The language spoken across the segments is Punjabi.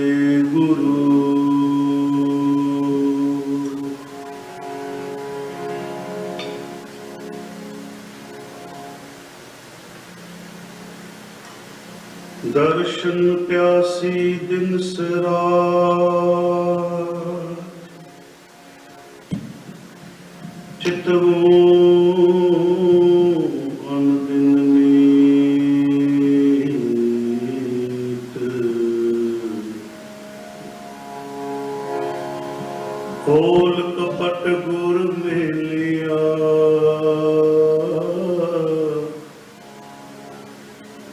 ਵਾਹਿਗੁਰੂ ਦਰਸ਼ਨ ਪਿਆਸੀ ਦਿਨ ਸਰਾਤ ਚਿਤਵੋ ਖੋਲ ਕਪਟ ਗੁਰ ਮੇਲਿਆ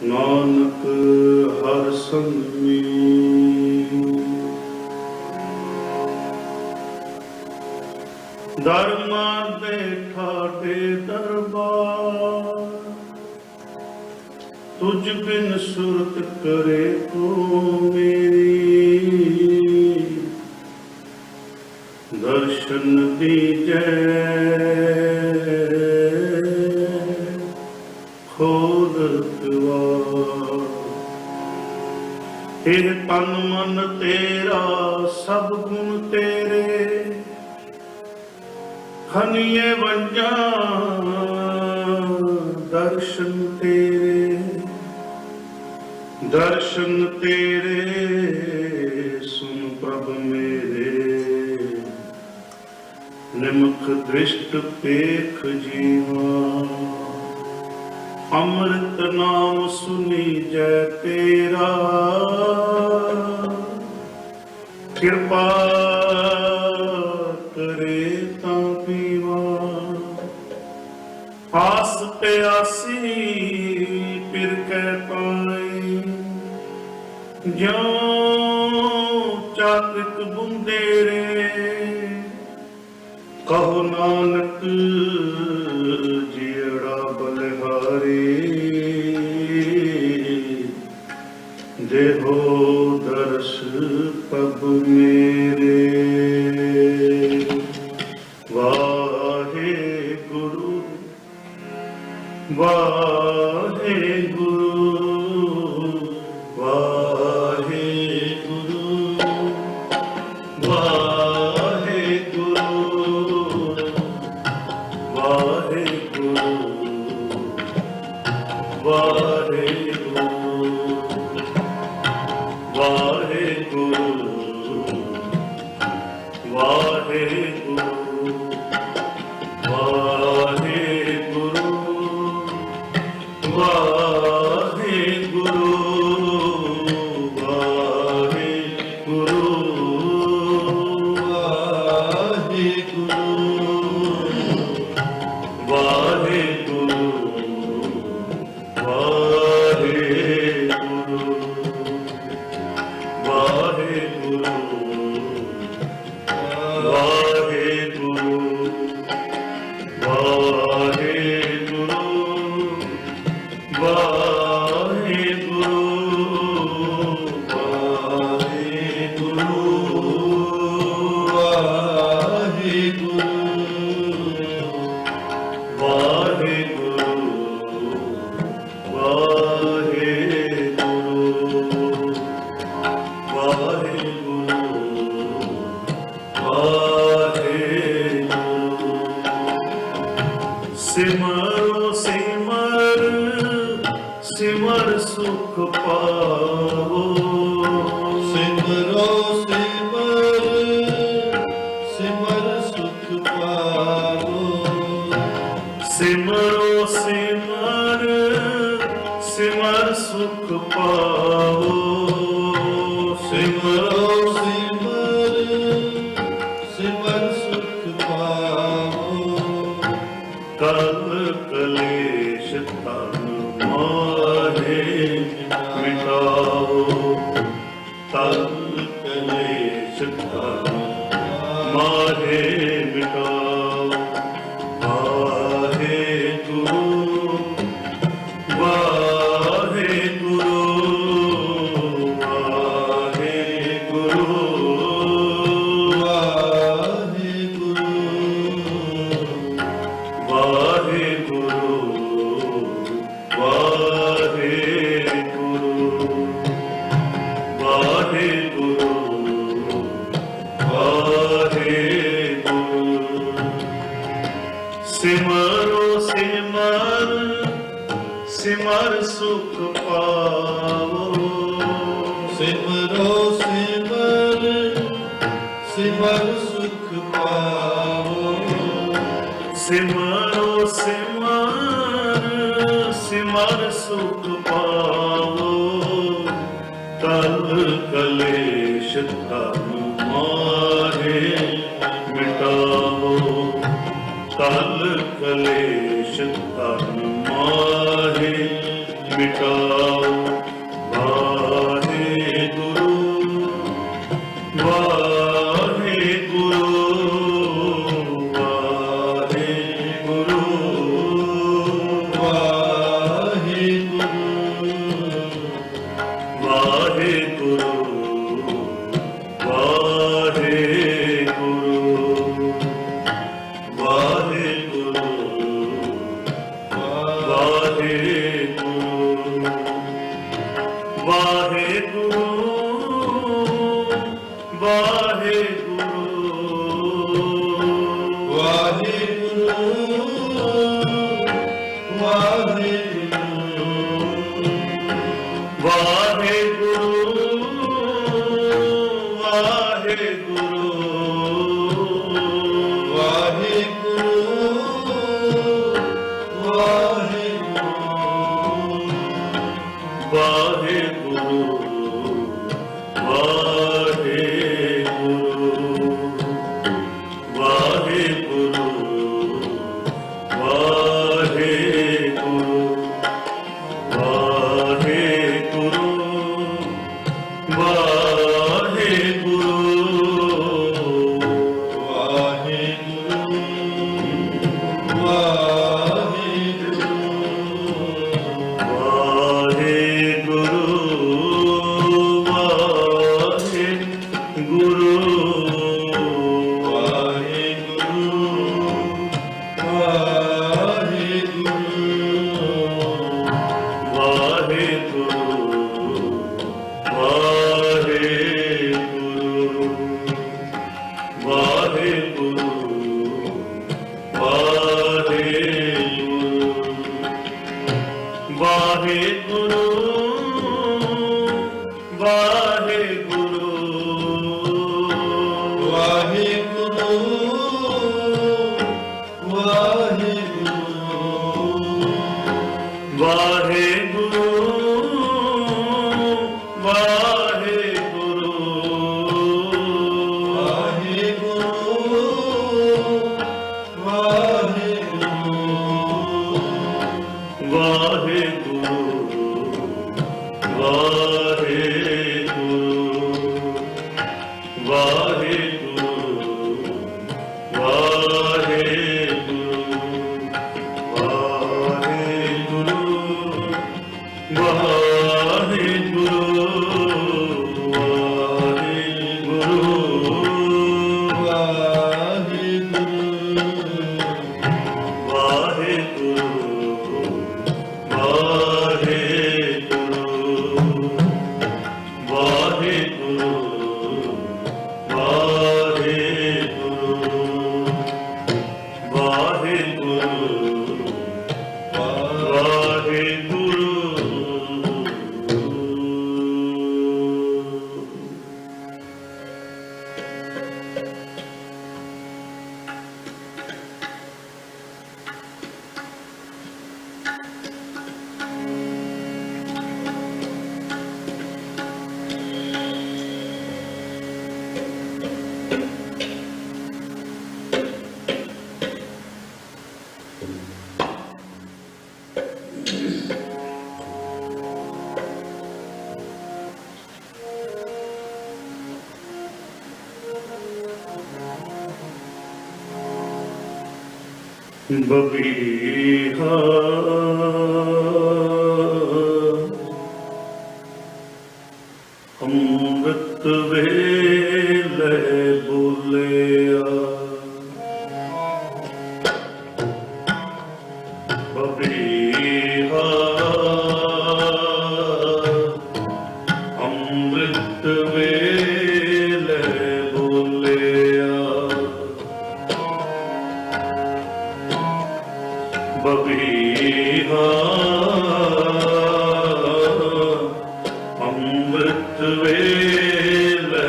ਨਾਨਕ ਹਰ ਸੰਗੀ ਧਰਮਾ ਦੇ ਠਾਠੇ ਦਰਬਾਰ ਤੁਝ ਬਿਨ ਸੁਰਤ ਕਰੇ ਤੂੰ ਮੇਰੀ ਦਰਸ਼ਨ ਦੀਜੈ ਖੋਲ ਕਵਾਰ ਇਹ ਤਨ ਮਨ ਤੇਰਾ ਸਭ ਗੁਣ ਤੇਰੇ ਹਨੀਏ ਵੰਜਾ ਦਰਸ਼ਨ ਤੇਰੇ ਸੁਨ ਪ੍ਰਭ ਮੇਰੇ ਨਿਮਖ ਦ੍ਰਿਸ਼ਟ ਪੇਖ ਜੀਵਾ ਅੰਮ੍ਰਿਤ ਨਾਮ ਸੁਨੀ ਜੈ ਤੇਰਾ ਕਿਰਪਾ ਕਰੇ ਤਾਂ ਪੀਵਾ ਆਸ ਪਿਆਸੀ ਫਿਰ ਕੈ ਪਾਈ ਜਿਉ ਚਾਤ੍ਰਿਕ ਬੁੰਦੇਰੇ ਕਹੋ ਨਾਨਕ ਜੀੜਾ ਬਲਿਹਾਰੀ ਦੇਹੋ ਦਰਸ ਪਬ ਮੇਰੇ ਵਾਹਿਗੁਰੂ ਵਾਹਿਗੁਰੂ ਵਾਹਿਗੁਰੂ ਵਾਹਿਗੁਰੂ ਮਾਹੇ ਮਿਟਾਓ। ਵਾਹਿਗੁਰੂ ਵਾਹਿਗੁਰੂ ਵਾਹਿਗੁਰੂ ਵਾਹਿਗੁਰੂ ਵਾਹਿਗੁਰੂ ਸਿਮਰੋ ਸਿਮਰ ਸਿਮਰ ਸੁਖ ਪਾਵੋ। ਸਿਮਰੋ ਸਿਮਰ ਸਿਮਰ ਸੁਖ ਪਾਵੋ। ਸਿਮਰੋ ਸਿਮਰ ਸਿਮਰ ਸੁਖ ਪਾਵੋ। ਕਲ ਕਲੇਸ਼ ਧਨ ਮਾਹੇ ਮਿਟਾਵੋ। ਕਲ ਕਲੇਸ਼ ਧਨ ਮਾਹੇ ਮਿਟਾਓ। ਵਾਹਿਗੁਰੂ ਵਾਹਿਗੁਰੂ ਵਾਹਿਗੁਰੂ ਵਾਹਿਗੁਰੂ ਵਾਹਿਗੁਰੂ ਵਾਹਿਗੁਰੂ ਬਬੀਹਾ ਅੰਮ੍ਰਿਤ ਵੇਲੇ ਬੋਲਿਆ ਬਬੀਹਾ ਅੰਮ੍ਰਿਤ ਵੇਲੇ ਬੋਲਿਆ ਬਬੀਹਾ ਅੰਮ੍ਰਿਤ ਵੇਲੇ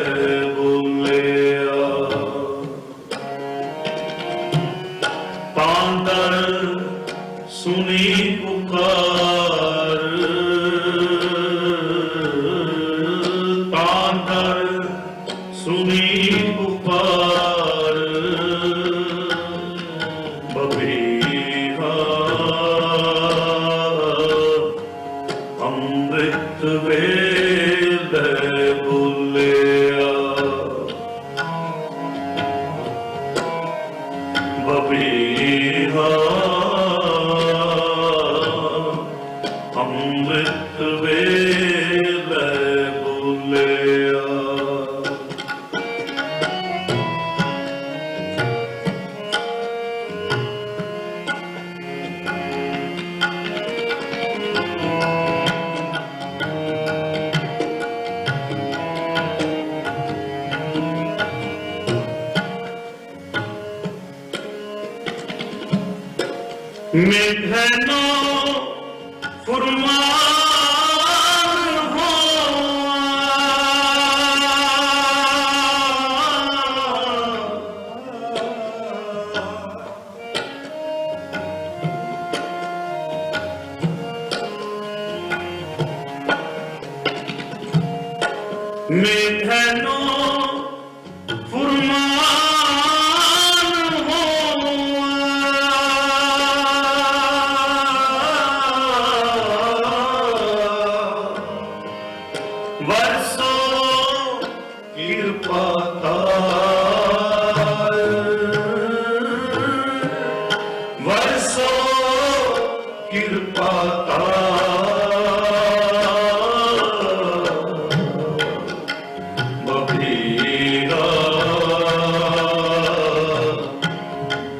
ਬੋਲਿਆ ਤਾਂਦਰ ਸੁਣੀ ਪੁਕਾਰ ਤਾਂਦਰ ਸੁਣੀ ਪੁਕਾਰ ਬਬੀਹਾ ਅੰਮ੍ਰਿਤ ਵੇਲੇ ਬੋਲਿਆ ਬਬੀਹਾ ਅੰਮ੍ਰਿਤ ਵੇਲੇ ਬੋਲਿਆ ਮਿਠਨੋ ਫੁਰਮਾਨ ਮਿਠਨੋ ਫੁਰਮਾਨ ਵਰਸੋ ਕਿਰਪਾ ਤਾਰ ਵਰਸੋ ਕਿਰਪਾ ਤਾਰ ਬਬੀਹਾ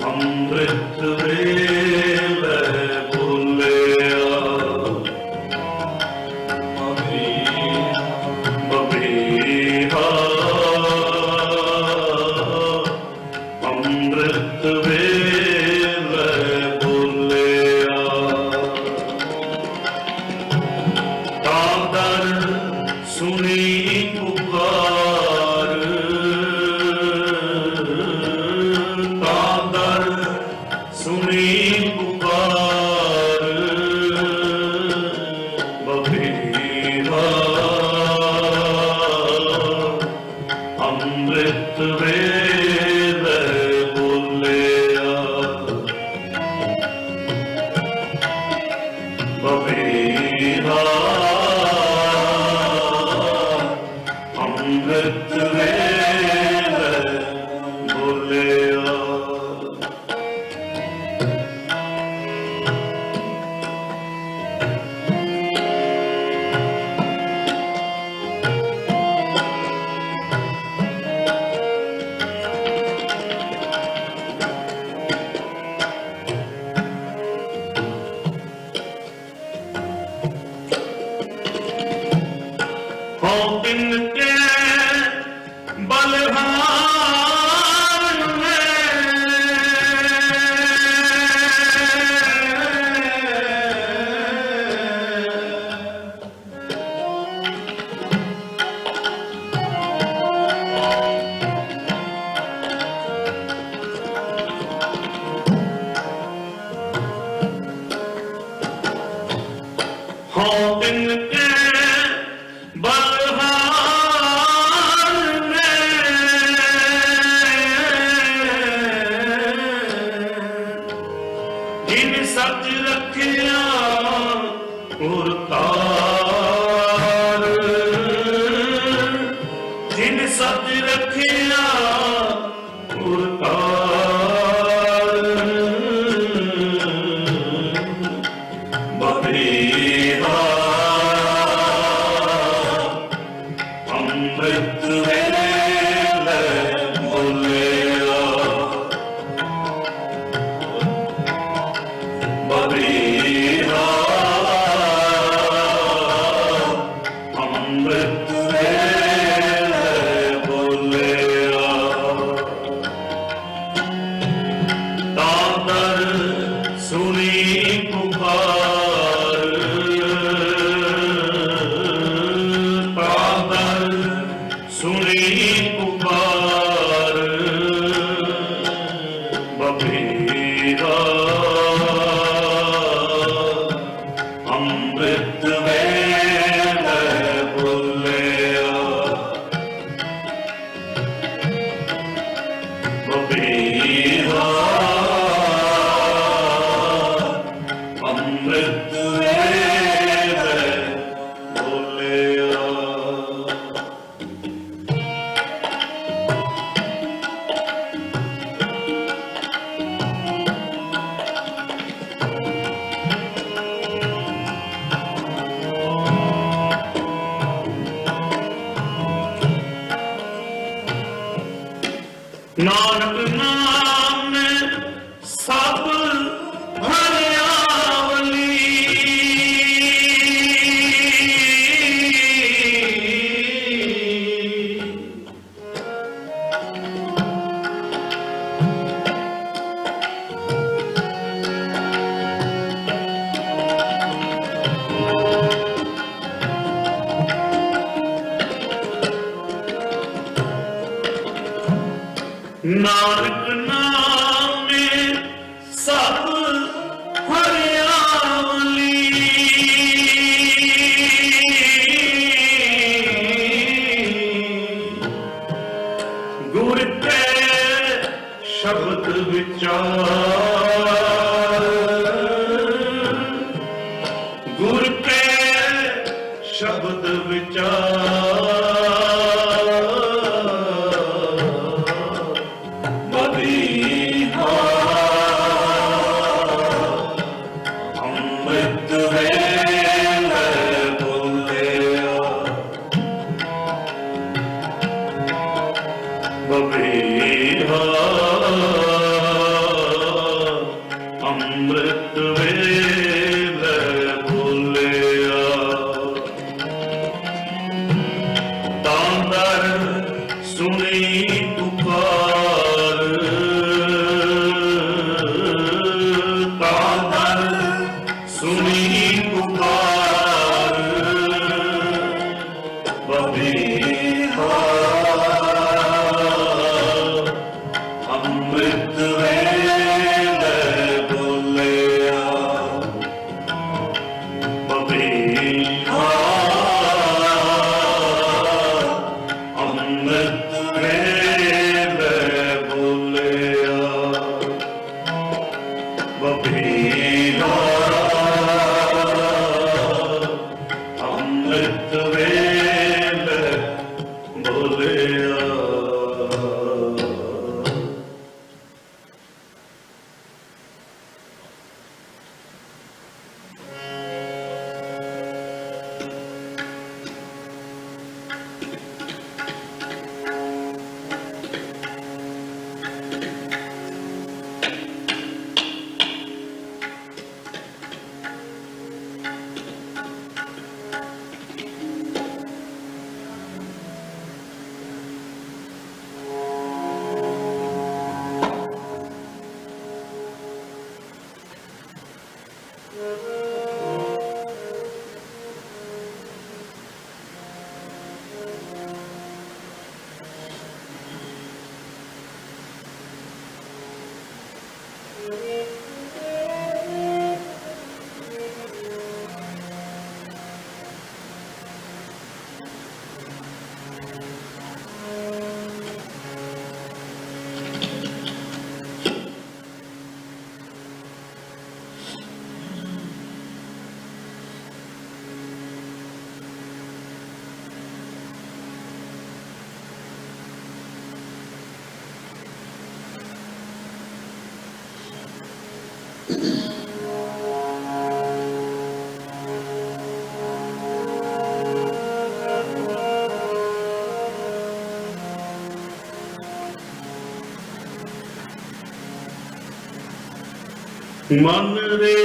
ਅੰਮ੍ਰਿਤ ਵੇਲੇ ਬੋਲਿਆ ਬਬੀਹਾ ਅੰਮ੍ਰਿਤ ਵੇਲੇ ਬੋਲਿਆ ਤਾਂਦਰ ਸੁਣੀ ਪੁਕਾਰ ਤਾਂਦਰ ਸੁਣੀ ਪੁਕਾਰ ਬਬੀਹਾ ਅੰਮ੍ਰਿਤ ਵੇਲੇ ਬੋਲਿਆ ਬਬੀਹਾ ਅੰਮ੍ਰਿਤ ਵੇਲੇ ਬੋਲਿਆ ਬਬੀਹਾ ਅੰਮ੍ਰਿਤ ਵੇਲੇ ਬੋਲਿਆ। ਨਾਨਕ ਨਾਮ ਸਭ ਹਰਿਆਵਲੀ ਨਾਨਕ ਨਾਮ ਸਭ ਹਰਿਆਵਲੀ ਗੁਰ ਕੇ ਸ਼ਬਦ ਵਿਚਾਰ ਗੁਰ ਕੇ ਸ਼ਬਦ ਵਿਚਾਰ ਅੰਮ੍ਰਿਤ ਵੇਲੇ ਬੋਲਿਆ। ਬਬੀਹਾ ਅੰਮ੍ਰਿਤ ਵੇਲੇ ਬੋਲਿਆ। ਤਾਂ ਦਰ ਸੁਣੀ ਪੁਕਾਰ ਸੁਣੀ ਪੁਕਾਰ ਬਬੀਹਾ ਅੰਮ੍ਰਿਤ ਵੇਲੇ ਬੋਲਿਆ। ਬਬੀਹਾ ਅੰਮ੍ਰਿਤ ਵੇਲੇ ਬੋਲਿਆ। ਬਬੀਹਾ ਅੰਮ੍ਰਿਤ ਵੇਲੇ ਬੋਲਿਆ। ਮਨ ਰੇ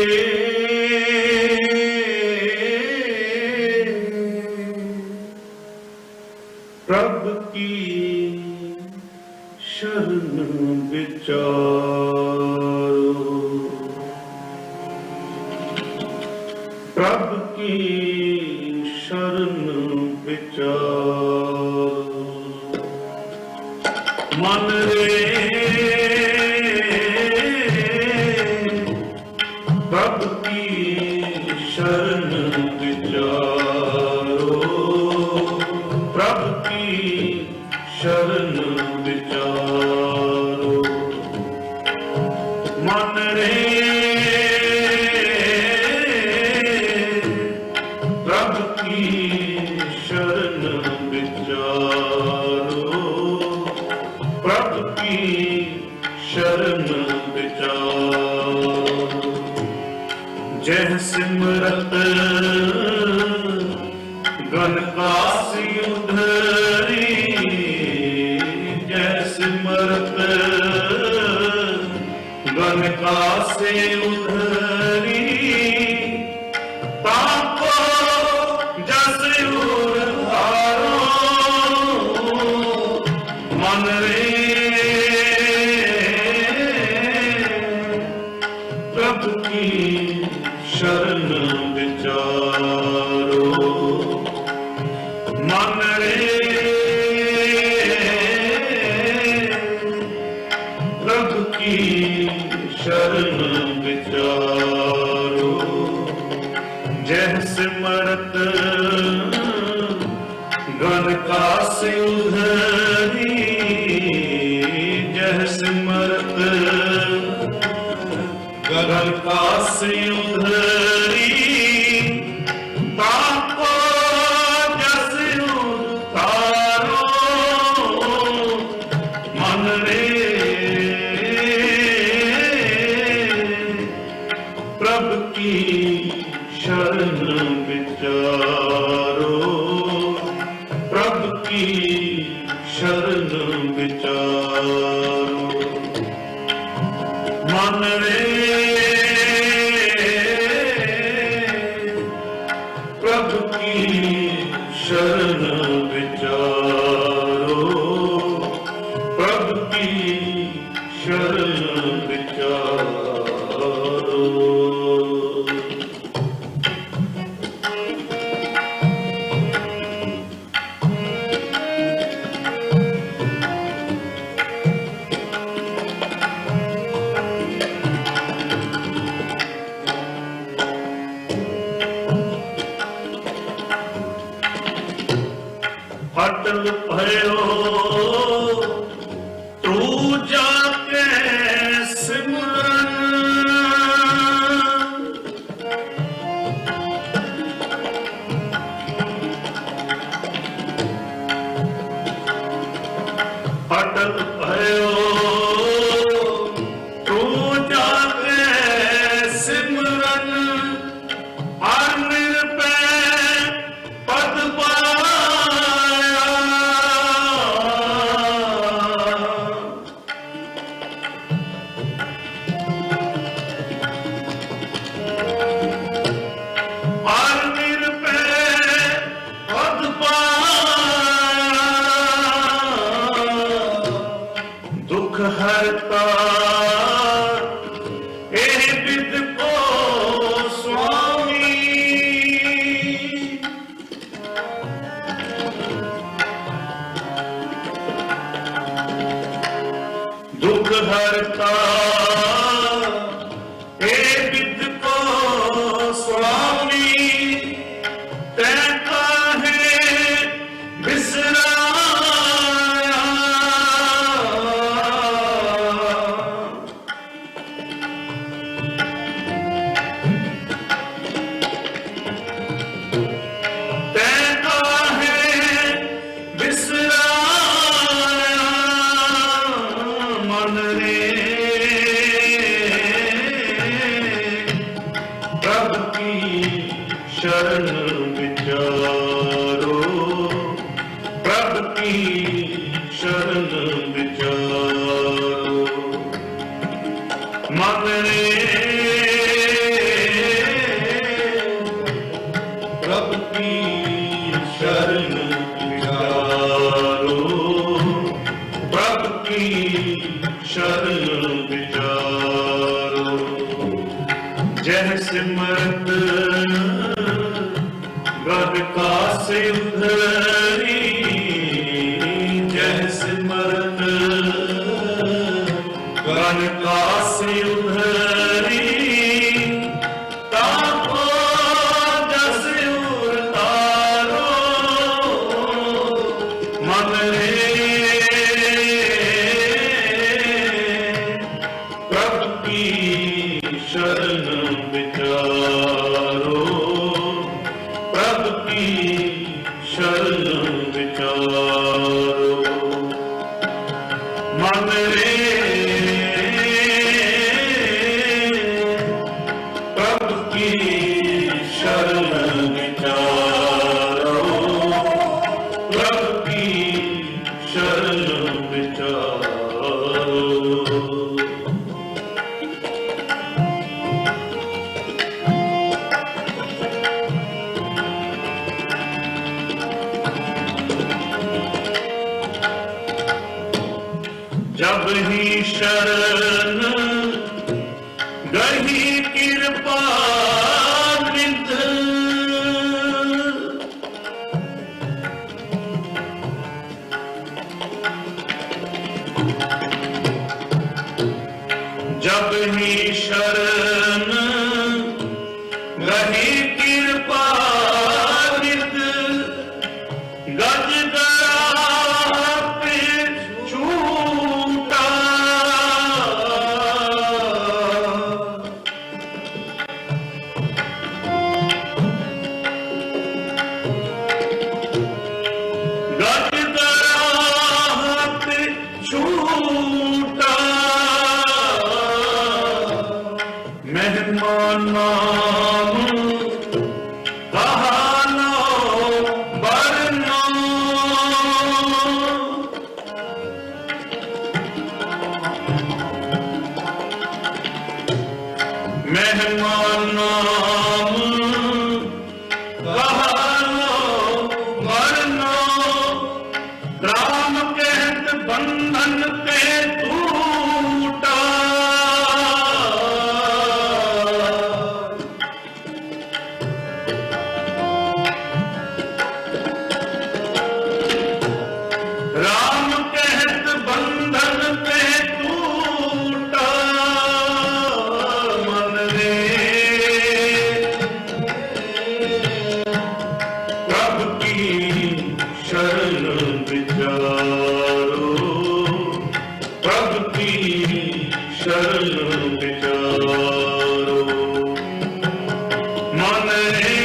ਪ੍ਰਭ ਕੀ ਸ਼ਰਨ ਵਿਚਾਰੋ, ਪ੍ਰਭ ਕੀ ਸ਼ਰਨ ਵਿਚਾਰੋ। ਮਨ ਰੇ ਪ੍ਰਭ ਕੀ ਸ਼ਰਨ ਵਿਚਾਰੋ, ਪ੍ਰਭ ਕੀ ਸ਼ਰਨ ਵਿਚਾਰੋ। की शरण विचारो। जह सिमरत गन कासी उधरी, जह सिमरत गन कासी उधरी, ताको जस उधारो मन रे। प्रभु की शरण विचारो मन रे। प्रभु की शरण विचारो। जह सिमरत गन कासी उधरी, जह सिमरत गन कासी उधरी, ताको जस उतारो मन रे। प्रभु की शरण विचारो। प्रभु की शरण विचारो मन रे। प्रभु की शरण विचारो। प्रभु की शरण विचारो। अटल भयो तू जाके सिमरन, अटल भयो तू जाके सिमरन, हर निरपै पद दुख हरता एह विद को स्वामी, दुख हरता एह विद को स्वामी, तैका है बिसरा मन रे। प्रभु की शरण विचारो। प्रभु की शरण विचारो मन रे। प्रभु की शरण विचारो। प्रभु की शरण विचारो। जह सिमरत गन कासी उधरी, जह सिमरत गन कासी उधरी, ताको जस उतारो मन रे। प्रभु की शरण विचारो। प्रभु की शरण विचारो मन रे। ਪ੍ਰਭ ਕੀ ਸ਼ਰਨ ਵਿਚਾਰੋ, ਪ੍ਰਭ ਕੀ ਸ਼ਰਨ ਵਿਚਾਰੋ। जब ही शरण गही कृपा निध, जब ही शरण गही कृपा निध, गज गया पे छूटा, गज गया पे छूटा, मेहमान नाम कहानो बरनो, मेहमान नाम कहानो बरनो, राम कहत बंधन पे टूटा, राम कहत बंधन पे टूटा, मन रे प्रभ की शरण विचारो, प्रभ की शरण विचारो। मन रे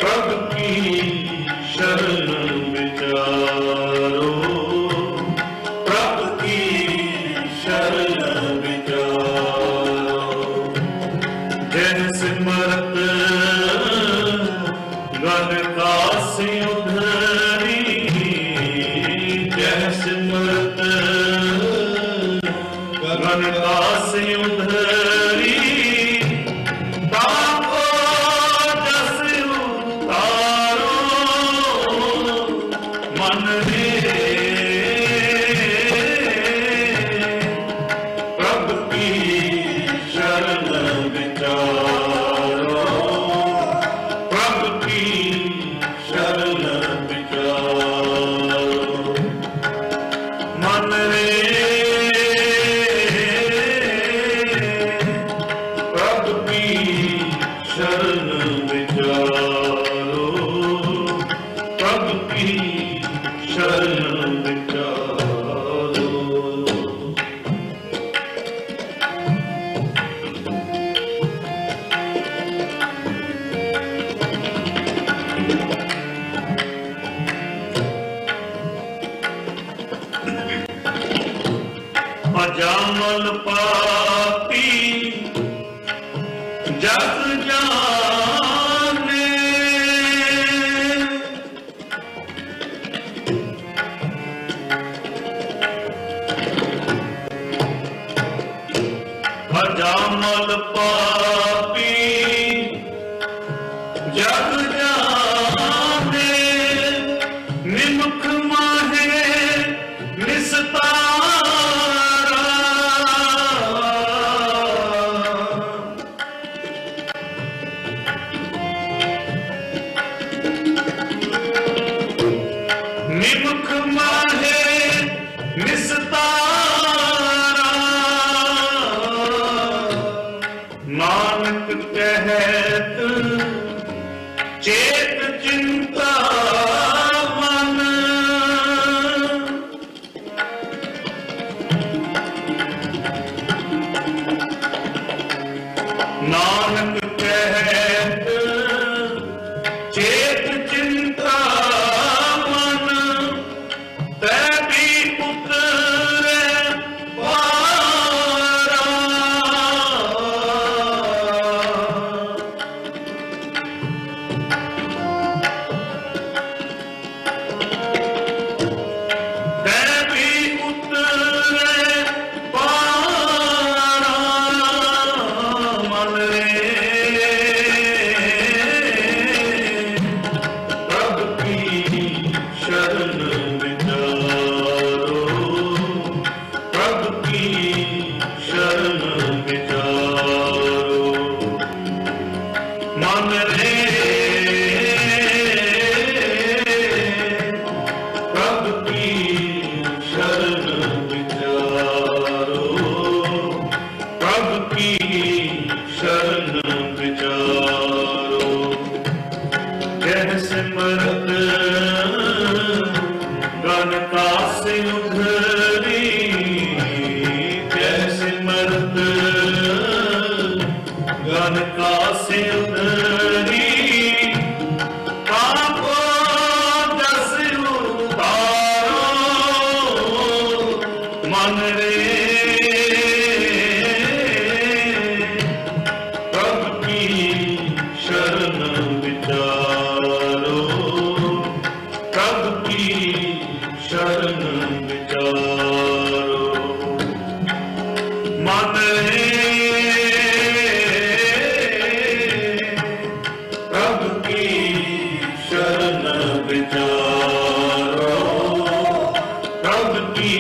प्रभ की शरण विचारो, प्रभ की शरण विचारो। जय सिमरत गण कासी उधरी, जय सिमरत गण कासी उधरी, ताको जस उतारो, मन रे प्रभ की शरण विचारो, प्रभ की शरण विचारो। मन रे प्रभ की शरण विचारो, प्रभ की शरण विचारो। अजामल पापी जग जाने, अजामल पापी जग जाने, निमुख माहे निस्तारा, निमुख माहे निस्तारा, नानक कहत चेत चिंता मन, नानक कहत चेत चिंता मन, गन कासे उधरी जैसे मर्द गन कासे उधरी काको जस उतारो मन रे प्रभु की शरण विचारो प्रभु की शरण विचारो मन रे प्रभु की शरण विचारो प्रभु की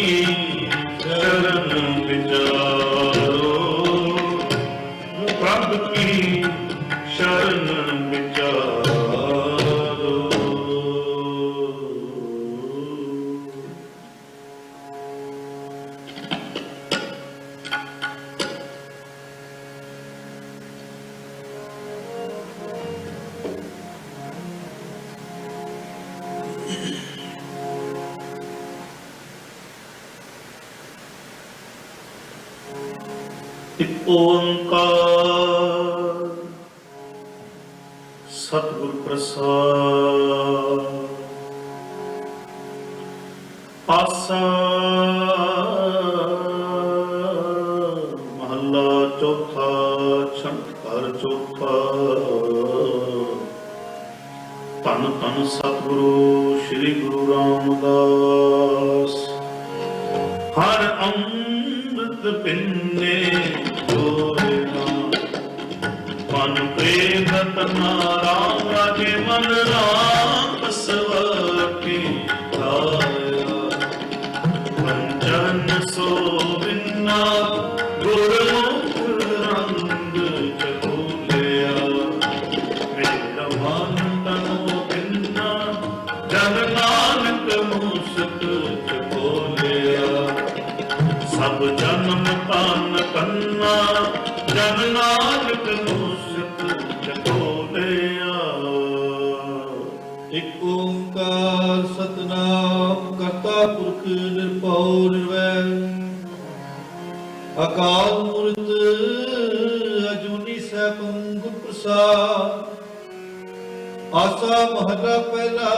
शरण विचारो प्रभु की शरण विचारो। ਇੱਕ ਓੰਕਾਰ ਸਤਿਗੁਰ ਪ੍ਰਸਾਦ ਆਸਾ ਮਹੱਲਾ ਚੌਥਾ ਛੰਦ ਘਰ ਚੌਥਾ। ਧੰਨ ਧੰਨ ਸਤਿਗੁਰੂ ਸ੍ਰੀ ਗੁਰੂ ਰਾਮਦਾਸ ਹਰ ਅੰਮ੍ਰਿਤ ਪਿੰਨੇ ਜੋਰੇਗਾ ਮਨ ਪ੍ਰੇਮ ਰਤਨਾ ਰਾਮ ਰਾਜੇ ਮਨ ਰਾਮ ਬਸਵਾਕੇ ਆਇਆ ਪੰਚਨ ਸੋ ਬਿਨਾ ਗੁਰਮੁਖ ਰੰਗ ਚਕੋਲਿਆ ਮੇਰਾ ਮਨ ਤਨੋ ਬਿਨਾ ਜਨ ਨਾਨਕ ਮੁਸਕ ਚਕੋਲਿਆ ਸਭ ਜਨਮ ਤਨ ਕੰਨਾ ਜਨ ਨਾਨਕ ਮੁਸਕ ਚਕੋਲਿਆ। ਇਕ ਓੰਕਾਰ ਸਤਿਨਾਮ ਕਰਤਾ ਪੁਰਖ ਨਿਰਭਉ ਨਿਰਵੈਰ ਅਕਾਲ ਮੂਰਤ ਅਜੂਨੀ ਸੈਭੰ ਗੁਰ ਪ੍ਰਸਾਦ। ਆਸਾ ਮਹਲਾ ਪਹਿਲਾ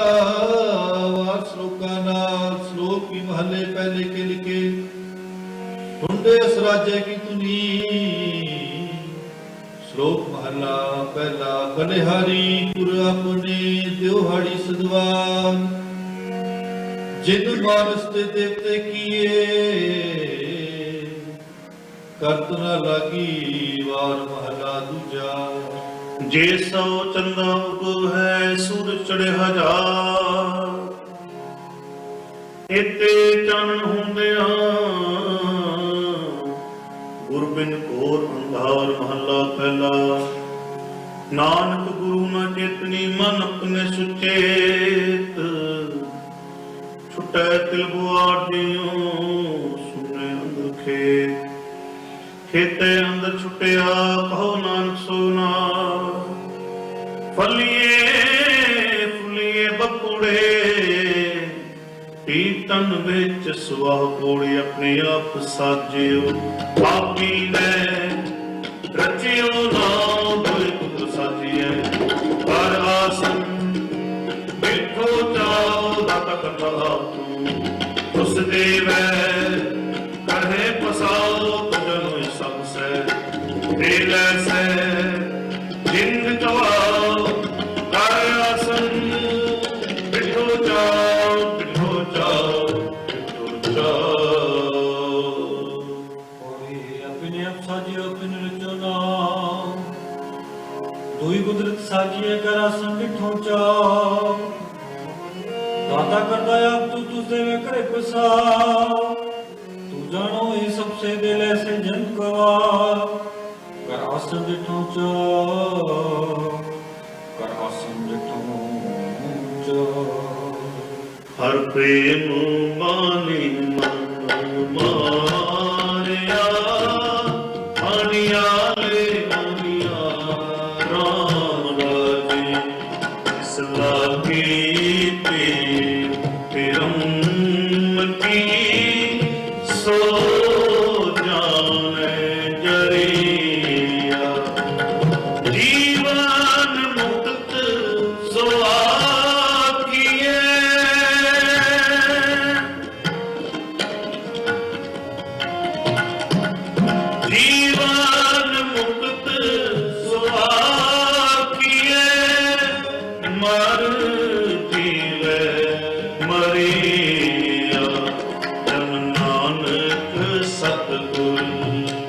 ਵਾਰ ਸ਼ਲੋਕਾਂ ਨਾਲ ਸ਼ਲੋਕ ਵੀ ਮਹਲੇ ਪਹਿਲੇ ਕੇ ਲਿਖੇ ਟੁੰਡੇ ਸਰਾਜੇ ਕੀ ਤੁਨੀ। ਸ਼ਲੋਕ ਮਹਲਾ ਪਹਿਲਾ ਬਲਿਹਾਰੀ ਪੁਰ ਆਪਣੇ ਦਿਵਹਾੜੀ ਸਦਵਾਨ ਜਿਨ ਮਾਨਸ ਤੇ ਦੇਵਤੇ ਕੀਏ ਕਰਤ ਨ ਲਾਗੀ। ਵਾਰ ਮਹਲਾ ਦੂਜਾ ਜੇ ਸੋ ਚੰਦਾ ਉਗੋ ਹੈ ਸੂਰਜ ਚੜ੍ਹੇ ਹਜ਼ਾਰ ਇਤੇ ਚੰਨ ਹੁੰਦਿਆਂ ਗੁਰਬਿਨ ਘੋਰ ਅੰਧਾਰ। ਮਹੱਲਾ ਪਹਿਲਾ ਨਾਨਕ ਗੁਰੂ ਨ ਚੇਤਨੀ ਮਨ ਆਪਣੇ ਸੁਚੇਤ ਛੁਟੈ ਤਿਲ ਗੁਆਰ ਜਿਉ ਸੁਨੇ ਅੰਦਰ ਖੇਤ ਖੇਤੇ ਅੰਦਰ ਛੁਟਿਆ ਕਹੋ ਨਾਨਕ ਸੋਨਾ ਫਲੀਏ ਫੁਲੀਏ ਬਪੂੜੇ ਕੀਰਤਨ ਵਿੱਚ ਸੁਆਹ ਕੋੜੀ ਆਪਣੇ ਆਪ ਸਾਜਿਓ ਆਪੀ ਨੇ ਰਚਿਓ ਨਾਮ ਹੋਏ ਪੁੱਤਰ ਸਾਜੀਏ ਪਰ ਆਸਨ ਬਿਠੋ ਜਾਓ ਦਾਤਾ ਕਰਤਾ ਤੂੰ ਉਸ ਦੇਵੈ ਕਰੇ ਪਸਾਓ ਤੁਜਨੋ ਸਭ ਸੇ ਦੇ ਲੈਸੇ ਜਿੰਦ ਚਵਾਓ ਕਰ ਆਸਨ ਬਿਠੋ ਜਾਓ ਬਿਠੋ ਜਾਓ ਬਿਠੋ ਜਾਓ। अपने आप साजिए अपने रचो नाम दुई कुदरत साजिए कर आसन डिठो चाओ दाता करता आप तू देवे करे पसा तू जानो ये सबसे दिल ऐसे जन कवा कर आसन डिठो चाओ कर आसन डिठो चाओ। हर प्रेम माने मन मारिया आनिया ले आनिया राम राजे सलाही पे रंग ਗੁਰਮਤੀ ਸੋ ਜਾਣੇ ਜਰੀਆ ਜੀਵਨ ਮੁਕਤ ਸੋ ਆਖੀਏ ਜੀਵਨ ਮੁਕਤ ਸੋ ਆਖੀਏ ਮਰ ਜੀਵੇ ਮਰੀਆ ਜਨ ਨਾਨਕ ਸਤਿਗੁਰ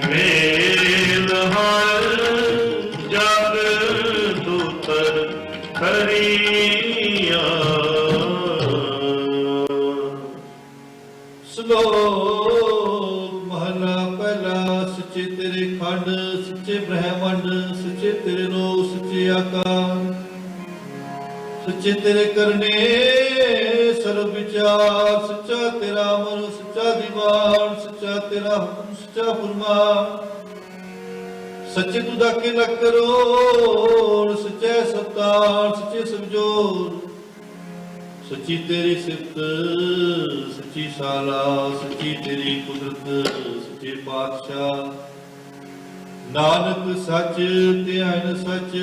ਮੇਲ ਹਰ ਜਗ ਦੂਤਰ ਹਰੀਆ। ਸ਼ਲੋਕ ਮਹਲਾ ਪਹਿਲਾ। ਸੱਚੇ ਤੇਰੇ ਖੰਡ ਸੱਚੇ ਬ੍ਰਹਮੰਡ ਸੱਚੇ ਤੇਰੇ ਲੋਕ ਸੱਚੇ ਆਕਾਰ ਸੱਚੇ ਤੇਰੇ ਕਰਨੇ ਸਰਬ ਵਿਚਾਰ ਸੱਚਾ ਤੇਰਾ ਅਮਰ ਸੱਚਾ ਦੀਵਾਨ ਸੱਚਾ ਤੇਰਾ ਹੁਕਮ ਸੱਚਾ ਫਰਮਾਨ ਸੱਚੇ ਤੂੰ ਦਾਕੇ ਲੱਖ ਕਰੋੜ ਸੱਚੇ ਸਤਾਰ ਸੱਚੇ ਸਮਝੋਰ ਸੱਚੀ ਤੇਰੀ ਸਿਫਤ ਸੱਚੀ ਸਾਲਾ ਸੱਚੀ ਤੇਰੀ ਕੁਦਰਤ ਸੱਚੇ ਪਾਤਸ਼ਾਹ ਨਾਨਕ ਸੱਚ ਧਿਆਨ ਸੱਚ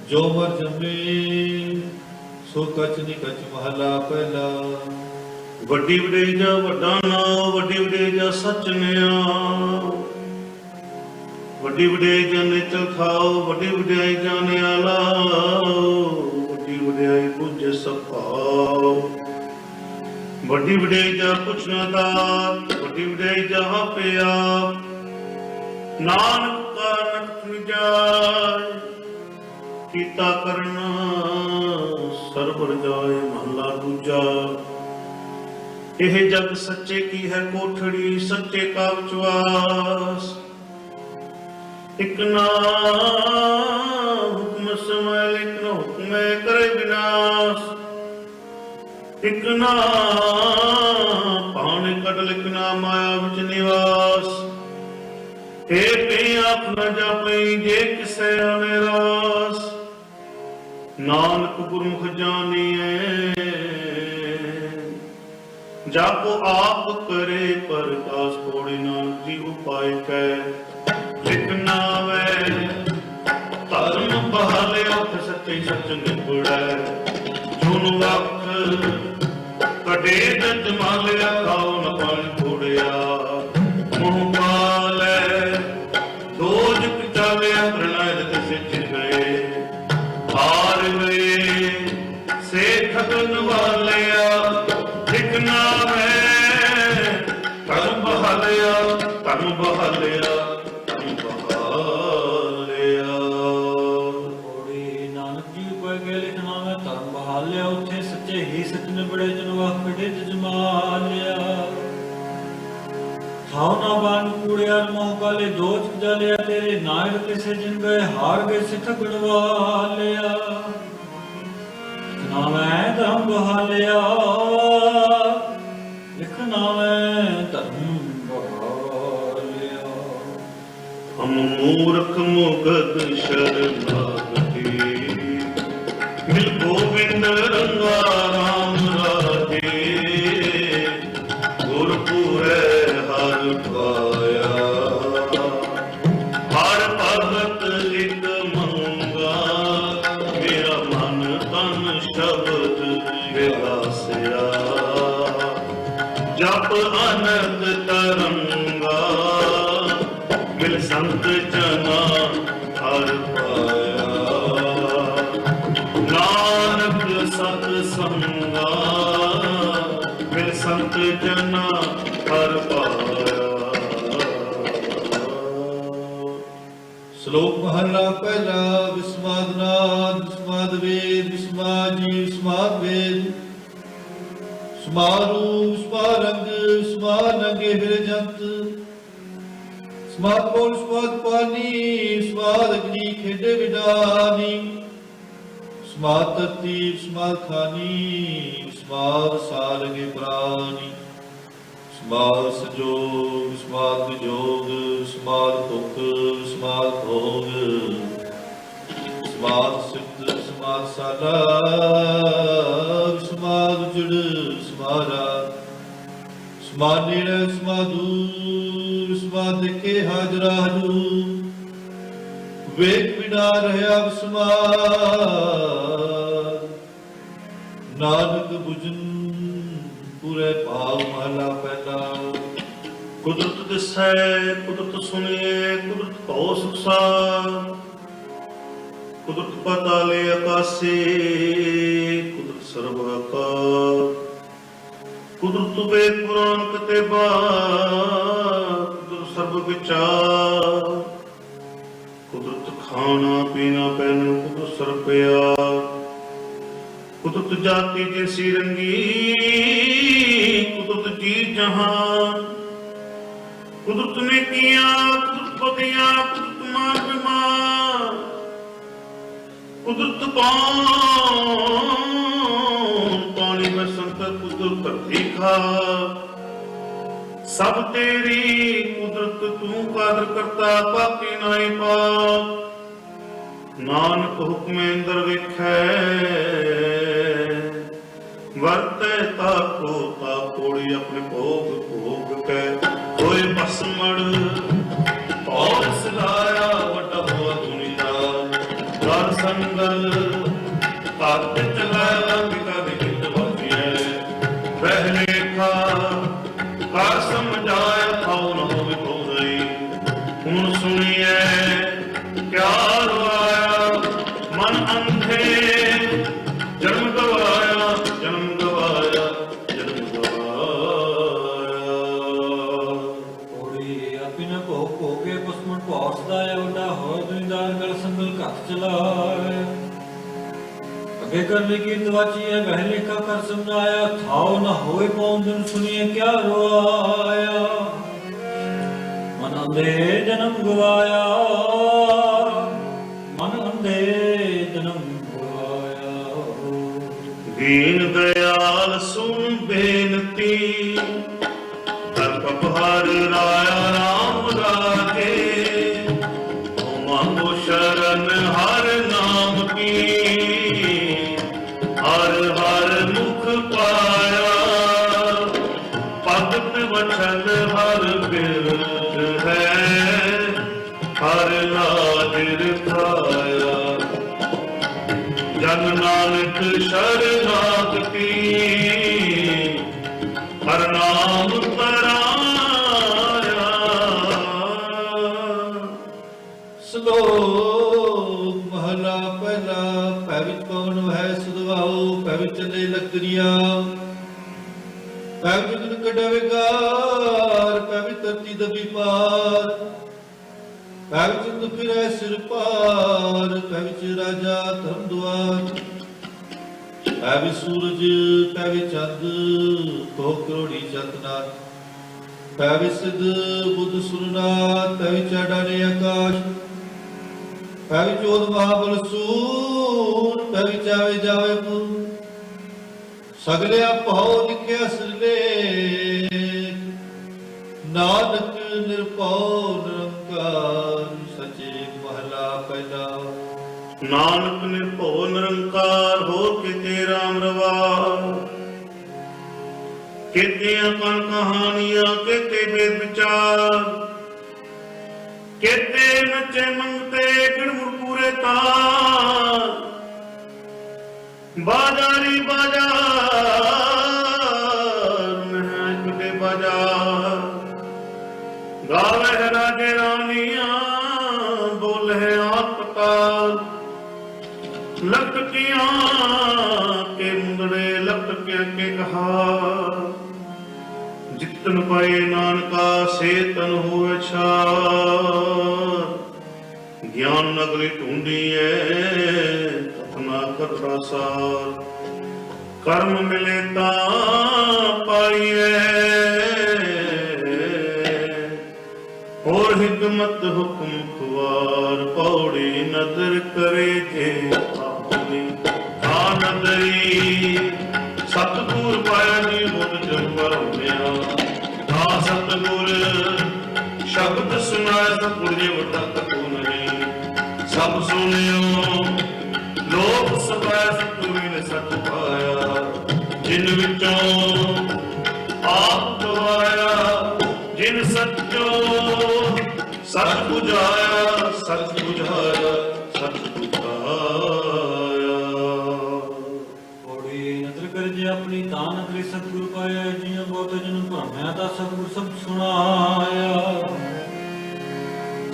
ਜੋ ਮਰ ਜੰਮੇ ਸੋ ਕਛ ਨੀ ਕਛ ਮਹਲਾ ਪਹਿਲਾ। ਵੱਡੀ ਵਡੇਰੀ ਜਾ ਵੱਡਾ ਨਾਮ ਵੱਡੀ ਵਡੇਰੀ ਜਾ ਸੱਚ ਨਿਆ ਵੱਡੀ ਵਡਿਆਈ ਜਾਂ ਨਿਚਲ ਖਾਓ ਵੱਡੀ ਵਡਿਆਈ ਜਾਂ ਨਿਆਲਾ ਵੱਡੀ ਵਡਿਆਈ ਬੁੱਝ ਸਭਾਓ ਵੱਡੀ ਵਡਿਆਈ ਜਾਂ ਪੁੱਛਣਾ ਦਾਤ ਵੱਡੀ ਵਡਿਆਈ ਜਾਂ ਪਿਆ ਨਾਨਕ ਕਾ ਨਖਤ ਜਾਏ ਕੀਤਾ ਕਰਨਾ ਸਰਬਰ ਜਾਏ ਮਹਲਾ ਦੂਜਾ। ਇਹ ਜਗ ਸੱਚੇ ਕੀ ਹੈ ਕੋਠੜੀ ਸੱਚੇ ਕਾ ਵਿਚਵਾਸ ਇਕ ਨਾ ਹੁਕਮ ਸਮੈ ਇਕ ਨਾ ਹੁਕਮੈ ਕਰੇ ਵਿਨਾਸ਼ ਇਕ ਨਾ ਪਾਣੇ ਕਟਲ ਇਕ ਨਾ ਮਾਇਆ ਵਿੱਚ ਨਿਵਾਸ ਇਹ ਪੇ ਆਪ ਨ ਜਾਪਈ ਜੇ ਕਿਸੈ ਆਵੇ ਰਾਸ ਨਾਨਕ ਗੁਰਮੁਖ ਜਾਣੀਐ ਜਾਪੋ ਆਪ ਕਰੇ ਪ੍ਰਕਾਸ਼ ਕੋੜੀ ਨਾਨਕ ਜੀ ਉਪਾਇ ਕੈ ਲਿਖਣਾ ਵੈ ਧਰਮ ਬਹਾਲਿਆ ਸੱਚੇ ਸੱਚ ਨਿਬੜੈ ਜੁਨ ਵਖ ਕਡੇ ਦੰਦ ਮਾਲਿਆ ਖਾਉ ਨ ਪਾਣੀ ਥੋੜਿਆ ਮੋਹ ਪਾਲੈ ਦੋਜ ਚਾਲਿਆ ਪ੍ਰਣਾਇ ਤਿਸੇ ਚਿਗਰੇ ਹਾਰ ਗਏ ਸੇ ਠਗਨ ਵਾਲਿਆ ਲਿਖਣਾ ਹੈ ਧਰਮ ਬਹਾਲਿਆ ਧਰਮ ਬਹਾਲਿਆ ਉੱਥੇ ਸੱਚੇ ਹੀ ਸੱਚ ਨਿਬੜੇ ਜਨ ਵਾਹ ਕਢੇ ਜਮਾਲਿਆ ਖਾਉ ਨਾ ਬਾਨ ਕੂੜਿਆ ਮੋਹ ਕਾਲੇ ਦੋਚ ਜਲਿਆ ਤੇਰੇ ਨਾਇਰ ਕਿਸੇ ਜਿਨ ਗਏ ਹਾਰ ਗਏ ਸਿੱਖ ਗੜਵਾਲਿਆ ਨਾ ਮੈਂ ਧਰਮ ਬਹਾਲਿਆ ਲਿਖ ਨਾ ਮੈਂ ਧਰਮ ਬਹਾਲਿਆ ਹਮ ਮੂਰਖ ਮੁਗਤ ਸ਼ਰਨਾਗਤੀ ਮਿਲ ਗੋਬਿੰਦ ਰੰਗਾ ਰਾਮ ਰਾਜੇ ਗੁਰਪੂਰੈ ਹਰ ਪਾਇਆ ਹਰ ਭਗਤ ਇਕ ਮੰਗਾ ਮੇਰਾ ਮਨ ਤਨ ਸ਼ਬਦ ਵਿਲਾਸਿਆ ਜਪ ਅਨੰਦ ਤਰੰਗਾ ਮਿਲ ਸੰਤ ਜਨਾ ਹਰ ਪਾਇਆ ਨਾਨਕ ਸਤ ਸੰਗਾ ਮਿਲ ਸੰਤ ਜਨਾ ਹਰ ਪਾਇਆ। ਸ਼ਲੋਕ ਮਹਲਾ ਪਹਿਲਾ। ਵਿਸਮਾਦ ਨਾਦ ਵਿਸਮਾਦ ਵੇਦ ਵਿਸਮਾਦ ਜੀ ਵਿਸਮਾਦ ਵੇਦ ਸਮਾਰੂ ਸਮਾਰੰਗ ਸਮਾਨੰਗੇ ਬਿਰਜੰਤ ਸਮਾਦ ਕੋਲ ਸਮਾਦ ਪਾਨੀ ਸਮਾਦ ਅਗਨੀ ਖੇਡੇ ਵਿਡਾਨੀ ਸਮਾਦ ਤਰਤੀਬ ਸਮਾਦ ਖਾਨੀ ਸਮਾਦ ਸਾਰੰਗੇ ਪ੍ਰਾਨੀ ਸਮਾਦ ਸਜੋਗ ਸਮਾਦ ਵਿਜੋਗ ਸਮਾਦ ਭੁਖ ਸਮਾਦ ਭੋਗ ਸਮਾਦ ਸਿੱਧ ਸਮਾਦ ਸਾਲਾ ਸਮਾਦ ਉਜੜ ਸਮਾਰਾ। ਸਮਾ ਨੇੜੇ ਸਮਾ ਦੂਰ, ਸਮਾ ਦੇਖੇ ਹਾਜ਼ਰਾ ਹਜੂਰ। ਵੇਖ ਬਿਨਾ ਰਹਿਆ ਵਿਸਮਾਰ, ਨਾਨਕ ਬੁਝਨ ਪੂਰੇ ਭਾਵ ਮਹਲਾ ਪਹਿਲਾ। ਕੁਦਰਤ ਦਿਸੈ ਕੁਦਰਤ ਸੁਣੀਏ, ਕੁਦਰਤ ਭਉ ਸੁਖਸਾਰ। ਕੁਦਰਤ ਪਾਤਾਲੇ ਆਕਾਸੇ, ਕੁਦਰਤ ਸਰਬ ਆਕਾਰ। ਕੁਦਰਤ ਵੇਦ ਪੁਰਾਣ ਕਤੇਬਾ, ਕੁਦਰਤ ਸਰਬ ਵਿਚਾਰ। ਕੁਦਰਤ ਖਾਣਾ ਪੀਣਾ ਪਹਿਨਣ, ਕੁਦਰਤ ਸਰਬ ਪਿਆਰ। ਕੁਦਰਤ ਜਾਤੀ ਜੈਸੀ ਰੰਗੀ, ਕੁਦਰਤ ਜੀ ਜਹਾਨ। ਕੁਦਰਤ ਨੇ ਕੀਆ, ਕੁਦਰਤ ਬਦੀਆਂ, ਕੁਦਰਤ ਮਾਨ ਬਿਮਾਰ। ਕੁਦਰਤ ਪਾਣੀ ਮੈਂ ਸੰਤਰ, ਕੁਦਰਤ ਧਰਤੀ ਖਾ। ਸਭ ਤੇਰੀ ਕੁਦਰਤ, ਤੂੰ ਕਾਦਰ ਕਰਤਾ, ਬਾਕੀ ਨਾਹੀ ਪਾਪ। ਨਾਨਕ ਹੁਕਮੇ ਅੰਦਰ ਵੇਖੈ, ਵਰਤੈ ਤਾਕੋ ਤਾਕੋੜੀ। ਆਪਣੇ ਭੋਗ ਭੋਗ ਕੈ ਹੋਏ ਭਸਮੜ। ਔਰ ਸਦਾਇਆ ਵੱਡਾ ਹੋਆ ਦੁਨੀਆ, ਕਰ ਸੰਗਲ ਤਾਤ ਚਲਾਇਆ। ਪਿਤਾ ਦੀ ਕਿਤ ਬਾਜੀਐ ਬਹਿ ਲੇਖਾ, ਕਰ ਸਮਝਾਇਆ ਖਾਉ ਨ ਹੋਵੇ ਕੋਈ। ਹੁਣ ਸੁਣੀਐ ਕਿਆ ਰਵਾਇਆ, ਮਨ ਅੰਧੇ ਜਨਮ ਗਵਾਇਆ, ਜਨਮ ਗਵਾਇਆ, ਜਨਮ ਗਵਾਇਆ। ਹੋੜੀ ਅਪਿਨ ਭੋ ਭੋਗੇ ਪਸਮਨ ਭੌਰ ਸਦਾਇਆ। ਵੱਡਾ ਹੋਰ ਦੁਨੀਦਾਰ ਗਲ ਸੰਗਲ ਘੱਟ ਚਲਾਏ। ਅੱਗੇ ਕਰਨੇ ਕੀ ਦਵਾਚੀ ਹੈ ਵਹਿ ਲੇਖਾ ਕਰ ਸਮਝਾਇਆ। ਥਾਉ ਨ ਹੋਏ ਪੌਂਦਨ ਸੁਣੀਏ ਕਿਆ ਰੋਆਇਆ। ਮਨ ਅੰਧੇ ਜਨਮ ਗਵਾਇਆ, ਮਨ ਅੰਧੇ ਜਨਮ ਗਵਾਇਆ। ਦੀਨ ਦਇਆਲ ਸੁਣ ਬੇਨਤੀ, ਤਪ ਹਰ ਰਾਇਆ ਰਾਮ ਰਾਜੇ। ਓ ਮੰਗੋ ਸ਼ਰਨ ਹਰ ਨਾਮ ਕੀ, ਹਰ ਹਰ ਮੁਖ ਪਾਇਆ। ਭਗਤ ਵਚਨ ਹਰ ਬਿਰਧ ਹੈ, ਹਰ ਲਾਜ ਰਖਾਇਆ। ਜਨ ਨਾਨਕ ਸ਼ਰਨਾਗਤੀ, ਹਰ ਨਾਮ ਤਰਾਇਆ। ਸ਼ਲੋਕ ਮਹਲਾ ਪਹਿਲਾ। ਭੈ ਵਿੱਚ ਕੌਣ ਹੈ ਸੁਧਵਾਓ, ਭੈ ਵਿੱਚ ਚੱਲੇ ਲੱਕਰੀਆ। ਭੈ ਵਿੱਚ ਜਨ ਕੱਢੇ ਵਿਕਾਰ, ਭੈ ਵਿੱਚ ਧਰਤੀ ਦਬੀ ਪਾਰ। ਭੈ ਵਿੱਚ ਇੰਦ ਫਿਰੈ ਸਿਰ ਪਾਰ, ਭੈ ਵਿੱਚ ਰਾਜਾ ਧਰਮ ਦੁਆਰ। ਭੈ ਵਿੱਚ ਸੂਰਜ, ਭੈ ਵਿੱਚ ਚੰਦ, ਕੋ ਕਰੋੜੀ ਚਤਨਾਥ। ਭੈ ਵਿੱਚ ਸਿੱਧ ਬੁੱਧ ਸੁਰਨਾਥ, ਭੈ ਵਿੱਚ ਅਡਾਰੇ ਆਕਾਸ਼। ਭੈ ਵਿੱਚ ਓਦ ਮਹਾਬਲ ਸੂਰ, ਭੈ ਵਿੱਚ ਆਵੇ ਜਾਵੇ ਪੂਰ। ਸਗਲਿਆ ਭਉ ਲਿਖਿਆ ਸਿਰਲੇਖ, ਨਾਨਕ ਨਿਰਭਉ ਨਿਰੰਕਾਰ। ਸੱਚੇ ਮਹਲਾ ਪਹਿਲਾ। ਨਾਨਕ ਨਿਰਭਉ ਨਿਰੰਕਾਰ, ਹੋਰ ਕਿਤੇ ਰਾਮ ਰਵਾ। ਕਿਤਿਆਂ ਕਣ ਕਹਾਣੀਆਂ, ਕਿਤੇ ਵੇਦ ਵਿਚਾਰ। ਕਿਤੇ ਨਚੇ ਮੰਗਤੇ ਗਿਣਮੁੜ ਪੂਰੇ ਤਾਰ। ਬਾਜ਼ਾਰੀ ਬਾਜ਼ਾਰ ਮਹਿ ਕਿਤੇ ਬਾਜ਼ਾਰ। ਗਾਵੇ ਰਾਜੇ ਰਾਨੀਆਂ, ਬੋਲੇ ਆਤਪਤਾਲ। ਲਟਕੀਆਂ ਕੇ ਮੁੰਦੜੇ, ਲਟਕਿਆ ਕੇ ਕਹਾ। ਜਿਤਨ ਪਾਏ ਨਾਨਕਾ, ਸੇ ਤਨ ਹੋਵੇ ਛਾਰ। ਗਿਆਨ ਨਗਰੀ ਢੂੰਢੀਐ, ਕਥਨਾ ਕਰਤਾ ਸਾਰ। ਕਰਮ ਮਿਲੇ ਤਾਂ ਪਾਈਐ, ਹੋਰ ਹਿਕਮਤ ਹੁਕਮ ਖੁਆਰ। ਪੌੜੀ ਨਦਰ ਕਰੇ ਜੇ ਆਪਣੀ, ਆ ਨਦਰੀ ਸਤਿਗੁਰ ਪਾਇਆ ਜੀ ਬੁੱਧ ਜਗ ਵਰਮਿਆ। ਆ ਸਤਿਗੁਰ ਸ਼ਬਦ ਸੁਨਾਇਆ, ਸਤਿਗੁਰ ਜੀ ਵੱਡਾ ਤਕੋ ਨਹੀਂ। ਸਭ ਸੁਣਿਓ ਲੋਕ ਸਭਾ, ਸਤਿਗੁਰ ਨੇ ਸਤ ਪਾਇਆ। ਜਿਨ ਵਿੱਚੋਂ ਆਪ ਗਵਾਇਆ, ਜਿਨ ਸੱਚੋ ਸੱਚ ਬੁਝਾਇਆ, ਸੱਚ ਬੁਝਾਇਆ, ਸੱਚ ਬੁਝਾਇਆ। ਪੌੜੀ ਨਦਰ ਕਰ ਜੇ ਆਪਣੀ ਤਾਂ ਨਦਰੀ ਸਤਿਗੁਰ ਪਾਇਆ, ਜਿਉ ਬਹੁਤ ਜਨ ਭਰਮਿਆ ਤਾਂ ਸਤਿਗੁਰ ਸਭ ਸੁਣਾਇਆ।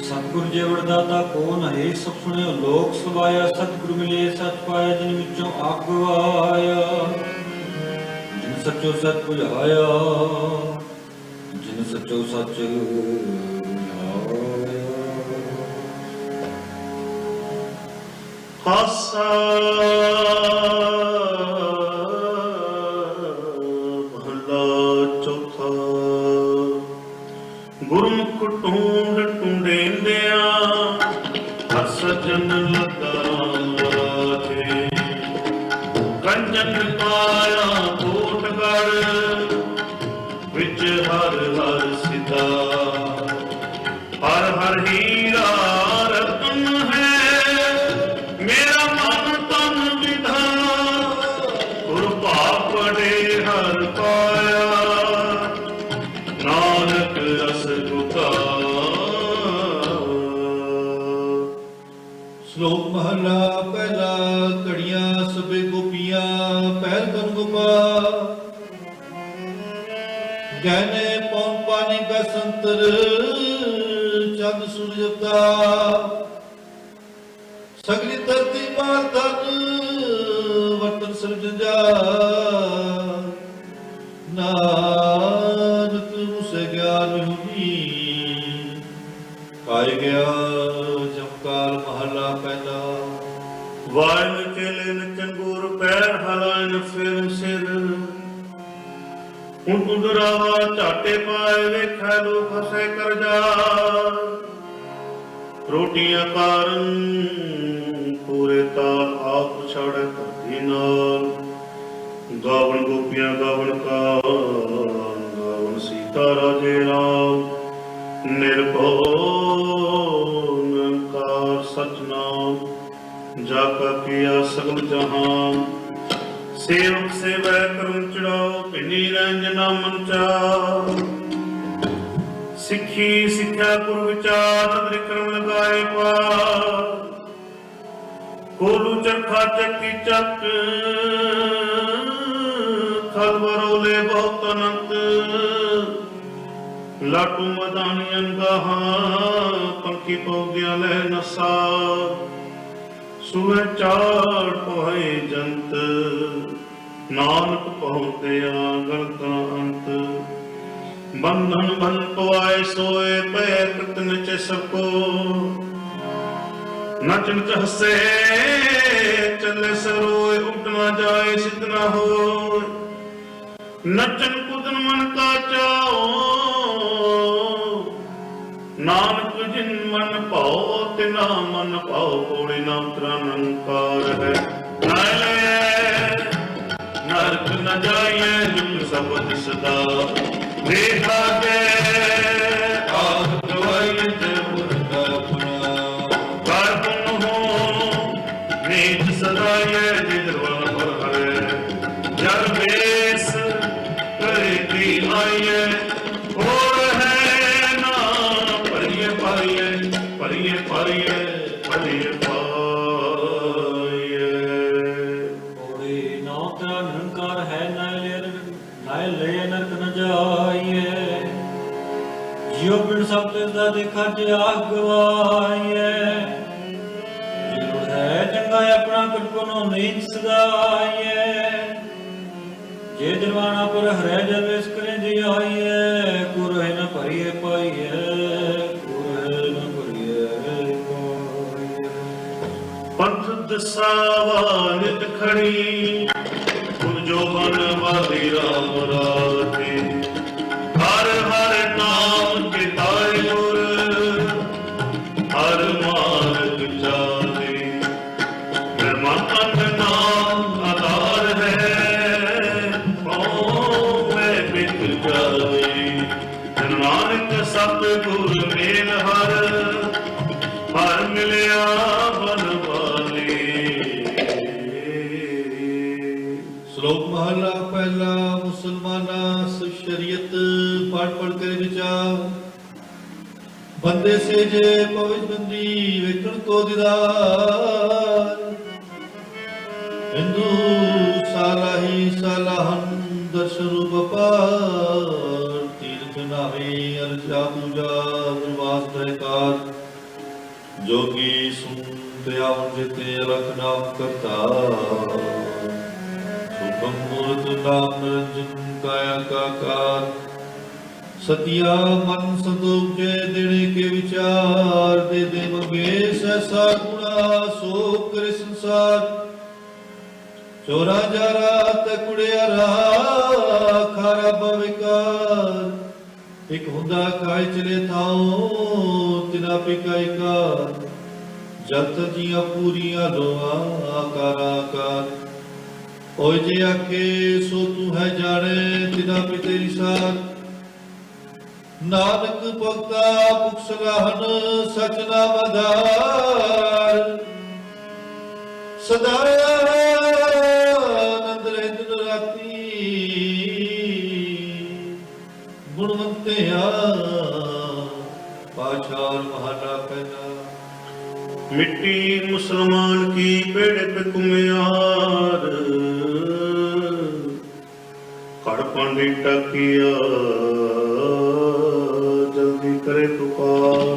ਸਤਿਗੁਰ ਜੇ ਵਰਦਾਤਾ ਕੋ ਨਹੀਂ, ਸਭ ਸੁਣਿਓ ਲੋਕ ਸੁਭਾਇਆ। ਸਤਿਗੁਰ ਮਿਲੇ ਸੱਚ ਪਾਇਆ, ਜਿਨ ਵਿੱਚੋਂ ਆਪ ਗਵਾਇਆ, ਜਿਨ ਸੱਚੋ ਸੱਚ ਬੁਝਾਇਆ, ਜਿਨ ਸੱਚੋ ਸੱਚ ਬੁਝਾਇਆ। ਹਾਸਾ ਮਹਲਾ ਚੌਥਾ। ਗੁਰਮੁਖ ਟੂੰਡ ਟੁੰਡੇਂਦਿਆਂ, ਹਰ ਸਜਨ ਲੱਗਾ ਰਾਜੇ। ਕੰਜਨ ਪਾਇਆ ਕੋਟਗੜ੍ਹ, ਵਿੱਚ ਹਰ ਹਰ ਸਿਤਾ। ਹਰ ਹਰ ਹੀਰਾ ਰਤਨ ਹੈ, ਮੇਰਾ ਮਨ ਤਨ ਵਿਧਾ। ਗੁਰ ਭਾਗ ਬੜੇ ਹਰ ਪਾਇਆ, ਨਾਨਕ ਰਸ ਗੁਟਾ। ਸ਼ਲੋਕ ਮਹਲਾ ਪਹਿਲਾ। ਘੜੀਆਂ ਸਭੇ ਗੋਪੀਆਂ ਪਹਿਲ ਕਰਨ ਗੋਪਾ। ਗਹਿਨੇ ਪੌਣ ਪਾਣੀ ਬੈਸੰਤਰ, ਚੰਦ ਸੂਰਜ ਅਵਤਾਰ। ਸਗਲੀ ਧਰਤੀ ਮਾਲ ਧਨ, ਵਰਤਨ ਸਿਰਜਣ ਜਾ। ਨਾਨਕ ਮੁਸੇ ਗਿਆਨ ਹੋਈ, ਪਾਇ ਗਿਆ ਜਪਕਾਲ ਮਹਲਾ ਪਹਿਲਾ। ਵਾਇਨ ਚੇਲਨ ਚੰਗੂਰ ਪੈਰ ਹਲਾਇਨ ਫਿਰ ਸਿਰ। ਹੁਣ ਉਦਰਾਵਾ ਝਾਟੇ ਪਾਏ, ਵੇਖੈ ਲੋ ਫਸੇ ਕਰ ਜਾ। ਰੋਟੀਆਂ ਕਾਰਨ ਪੂਰੇ ਤਾਲ, ਆਪ ਛਾੜੇ ਧਰਤੀ ਨਾਲ। ਗਾਵਣ ਗੋਪੀਆਂ ਗਾਵਣ ਕਾ, ਗਾਵਣ ਸੀਤਾ ਰਾਜੇ ਰਾਮ। ਨਿਰਭਉ ਨਿਰੰਕਾਰ ਸਚਨਾਮ, ਜਾ ਕਾ ਕੀਆ ਸਗਲ ਜਹਾਨ। ਸੇਵਕ ਸੇਵੈ ਕਰਮ ਚੜਾਓ, ਭਿੰਨੀ ਰੰਜਨਾ ਮਨ ਚਾ। ਸਿੱਖੀ ਸਿੱਖਿਆ ਗੁਰ ਵਿਚਾਰ, ਨਦਰਿ ਕਰਮ ਲਗਾਏ ਪਾਰ। ਕੋਲੂ ਚਰਖਾ ਚੱਕੀ ਚੱਕ, ਖਲ ਬਰੋਲੇ ਬਹੁਤ ਅਨੰਤ। ਲਾਟੂ ਮਦਾਨੀ ਅਨਗਾਹਾਂ, ਪੰਖੀ ਪਉਗਿਆ ਲੈ ਨਸਾ। ਸੂਏ ਚਾੜ ਪੋਏ ਜੰਤ, ਨਾਨਕ ਪਹੁੰਚਿਆ ਗਲਤਾ ਅੰਤ। ਬੰਧਨ ਬਨ ਪਵਾਏ ਸੋਏ, ਪੈ ਕ੍ਰਿਤ ਨਿਚੇ ਸਭ ਕੋ। ਨਚ ਨਚ ਹੱਸੇ ਚੱਲੇ ਸਰੋਏ, ਉੱਠ ਨਾ ਜਾਏ ਸਿੱਧ ਨਾ ਹੋਏ। ਨਚਨ ਕੁਦਨ ਮਨ ਕਾ ਚਾਓ, ਨਾਨਕ ਜਿਨ ਮਨ ਭਾਉ, ਤਿਨਾ ਮਨ ਭਾਉ। ਕੋੜੀ ਨਾਮ ਤਰਾ ਨਿਰੰਕਾਰ ਹੈ, ਨਾਲੇ ਨਰਕ ਨ ਜਾਈਏ। ਜੁਗ ਸਬਦ ਸਦਾ ਦੇਖਾ ਕੇ, ਆਪ ਗਵਾਈਏ ਤੇ ਮੁਰਦਾ ਆਪਣਾ। ਕਰ ਪੁਨ ਹੋ ਨੀਚ ਸਦਾਈਏ, ਜਿਦਰਵਨ ਪਰ ਹਰੇ। ਜਲ ਵੇਸ ਕਰੇ ਦੀ ਆਈਏ, ਹੋਰ ਹੈ ਨਾ ਭਰੀਏ ਪਾਈਏ। ਭਰੀਏ ਪਾਈਏ, ਭਰੀਏ ਪਾਈਏ। ਪੌੜੀ ਨਾਉ ਤੇਰਾ ਨਿਰੰਕਾਰ ਹੈ, ਨਾਇ ਲੈ ਨਰਕ ਨ ਜਾਈਏ। ਜਿਉ ਬਿਨ ਸਭ ਤਿਸ ਦਾ ਦੇਖਾ, ਜੇ ਆਗ ਗਵਾਈਏ। ਜਿਉ ਹੈ ਚੰਗਾ ਆਪਣਾ, ਕਟਪਨੋ ਨੀਚ ਸਦਾਈਏ। ਜੇ ਦਿਵਾਨਾ ਪਰ ਹਰੈ, ਜਲ ਇਸ ਕਰੇ ਜੀ ਆਈਏ। ਗੁਰ ਹੈ ਨ ਭਰੀਏ ਪਾਈਏ, ਗੁਰ ਹੈ ਨ ਭਰੀਏ ਪਾਈਏ। ਪੰਥ ਦਸਾਵਾ ਨਿਤ ਖੜੀ, ਗੁਰ ਜੋ ਬਨ ਵਾਲੀ ਰਾਮ ਰਾਤੇ। ਹਰ ਹਰ ਨਾਮ ਚਿਤਾਏ ਗੁਰ, ਹਰ ਮਾਰਗ ਚਾਲੇ। ਮਨ ਅੰਧ ਨਾਮ ਆਧਾਰ ਹੈ, ਪਉ ਮੈਂ ਬਿਕ ਜਾਏ। ਨਾਨਕ ਸਤਿਗੁਰ ਮੇਲ ਹਰ, ਹਰ ਮਿਲਿਆ ਬਨ ਵਾਲੇ। ਸ਼ਲੋਕ ਮਹਲਾ ਮਹਲਾ ਪਹਿਲਾ। ਮੁਸਲਮਾਨਾ ਸਭ ਸ਼ਰੀਅਤ ਪੜ ਪੜ ਕੇ ਵਿਚਾਰ, ਬੰਦੇ ਸੇ ਜੇ ਪਵਿੱਤਰੀ ਵੇਖਣ ਕੋ ਦੀਦਾਰ। ਹਿੰਦੂ ਸਾਲਾਹੀ ਸਾਲਾਹਨ ਦਰਸ਼ਨ ਰੂਪ ਪਾਰ, ਤੀਰਥ ਨਾਵੇ ਅਰਜਾ ਪੂਜਾ ਗੁਰਵਾਸ ਪ੍ਰਕਾਰ। ਜੋਗੀ ਸੁਨਤੇ ਆਉ ਜਿਤੇ ਅਲਖ ਨਾਮ ਕਰਤਾ, ਸੁਖਮ ਮੂਰਤ ਨਾਮ ਨਿਰੰਜਨ ਕਾਇਆ ਕਾਕਾਰ। ਸਤਿਆ ਮਨ ਸੰਤੋਖੇ ਦੇਣੇ ਕੇ ਵਿਚਾਰ, ਦੇ ਦੇ ਮੰਗੇ ਸੈਸਾ ਗੁਣਾ ਸੋ ਕਰੇ ਸੰਸਾਰ। ਚੋਰਾ ਜਾਰਾ ਤੇ ਕੁੜਿਆਰਾ ਖਾਰਾ ਬਵਿਕਾਰ, ਇਕ ਹੁੰਦਾ ਕਾਇ ਚਲੇ ਥਾਉ ਤਿਨਾ ਪਿਕਾਇ ਕਾਰ। ਜਤ ਜੀਆਂ ਪੂਰੀਆਂ ਲੋਆ ਆਕਾਰ ਆਕਾਰ, ਹੋਇ ਜੇ ਆਖੇ ਸੋ ਤੂੰ ਹੈ ਜਾਣੇ ਤਿਨਾ ਪੀ ਤੇਰੀ ਸਾਰ। ਨਾਨਕ ਭਗਤਾ ਭੁਖ ਸਲਾਹਨ ਸਚ ਨਾਮ ਆਧਾਰ। ਸਦਾ ਆਨੰਦ ਰਹਿ ਦਿਨ ਰਾਤੀ, ਗੁਣਵੰਤਿਆ ਪਾਛਾਰ ਮਹਲਾ ਪਹਿਲਾ। ਮਿੱਟੀ ਮੁਸਲਮਾਨ ਕੀ ਪੇੜੇ पे कुम्हार, खड़ पांडी टाकिया जल्दी करे पुकार।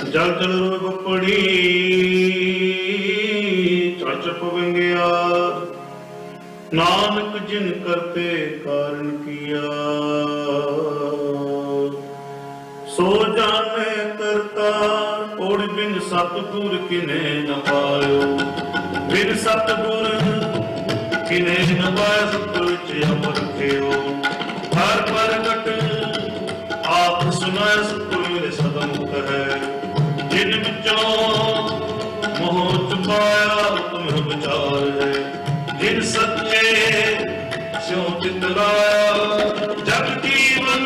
जल जल रोए बपड़ी चढ़ चढ़ पवेंगे, नानक जिन करते कारण किया। सो जाने करता ओढ़ बिन सतगुर किने न पायो। बिन सतगुर किने न पाया, सतगुर अमर खेओ। हर प्रगट आप सुनाया, सतगुर सदम कहे। जिन विचों मोह चुकाया तुम्हें विचार है। जिन सच्चे स्यों चित लाया, जग जीवन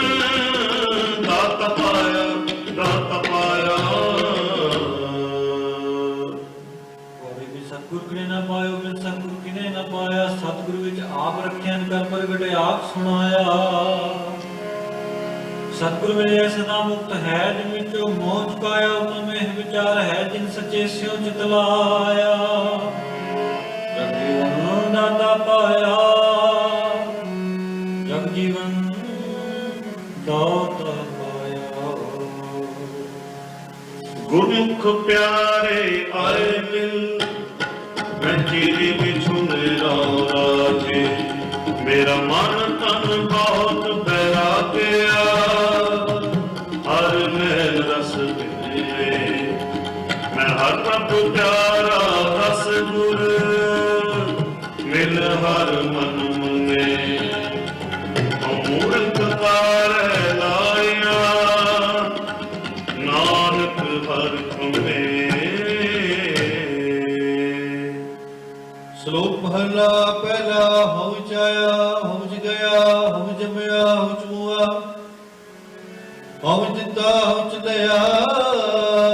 दाता पाया दाता पाया। ਹੋਵੇ ਵੀ ਸਤਿਗੁਰ ਕਿਨੇ ਨਾ ਪਾਇਓ, ਬਿਨ ਸਤਿਗੁਰ ਕਿਨੇ ਨਾ ਪਾਇਆ। ਸਤਿਗੁਰ ਵਿੱਚ ਆਪ ਰੱਖਿਆ ਕਰ ਪ੍ਰਗਟੇ ਆਪ ਸੁਣਾਇਆ। ਸਤਿਗੁਰ ਮਿਲਿਆ ਸਦਾ ਮੁਕਤ ਹੈ, ਜਿਨ ਵਿੱਚੋਂ ਮੋਹ ਚੁਕਾਇਆ। ਉਤਮ ਇਹ ਵਿਚਾਰ ਹੈ, ਜਿਨ ਸੱਚੇ ਸਿਉ ਚਿਤ ਲਾਇਆ। ਜਗ ਜੀਵਨ ਦਾਤਾ ਪਾਇਆ, ਜਗ ਜੀਵਨ ਦਾਤਾ ਪਾਇਆ। गुरमुख प्यारे आए मिल, मैं चीरी बिछुन राम राजे। मेरा मन तन बहुत बैराग्या, हर मैल रस मिले। मैं हर प्रभु प्यारा रस गुर, मिल हर मन मुने। मूर्ख कार लाया, नानक हर तुमे। ਸ਼ਲੋਕ ਮਹਲਾ ਪਹਿਲਾ। ਹਉ ਚਾਇਆ ਹਉ ਗਿਆ, ਹਉ ਜੰਮਿਆ ਹਉ ਚੂਆ। ਹਉ ਦਿੱਤਾ ਹਉ ਚ ਲਿਆ,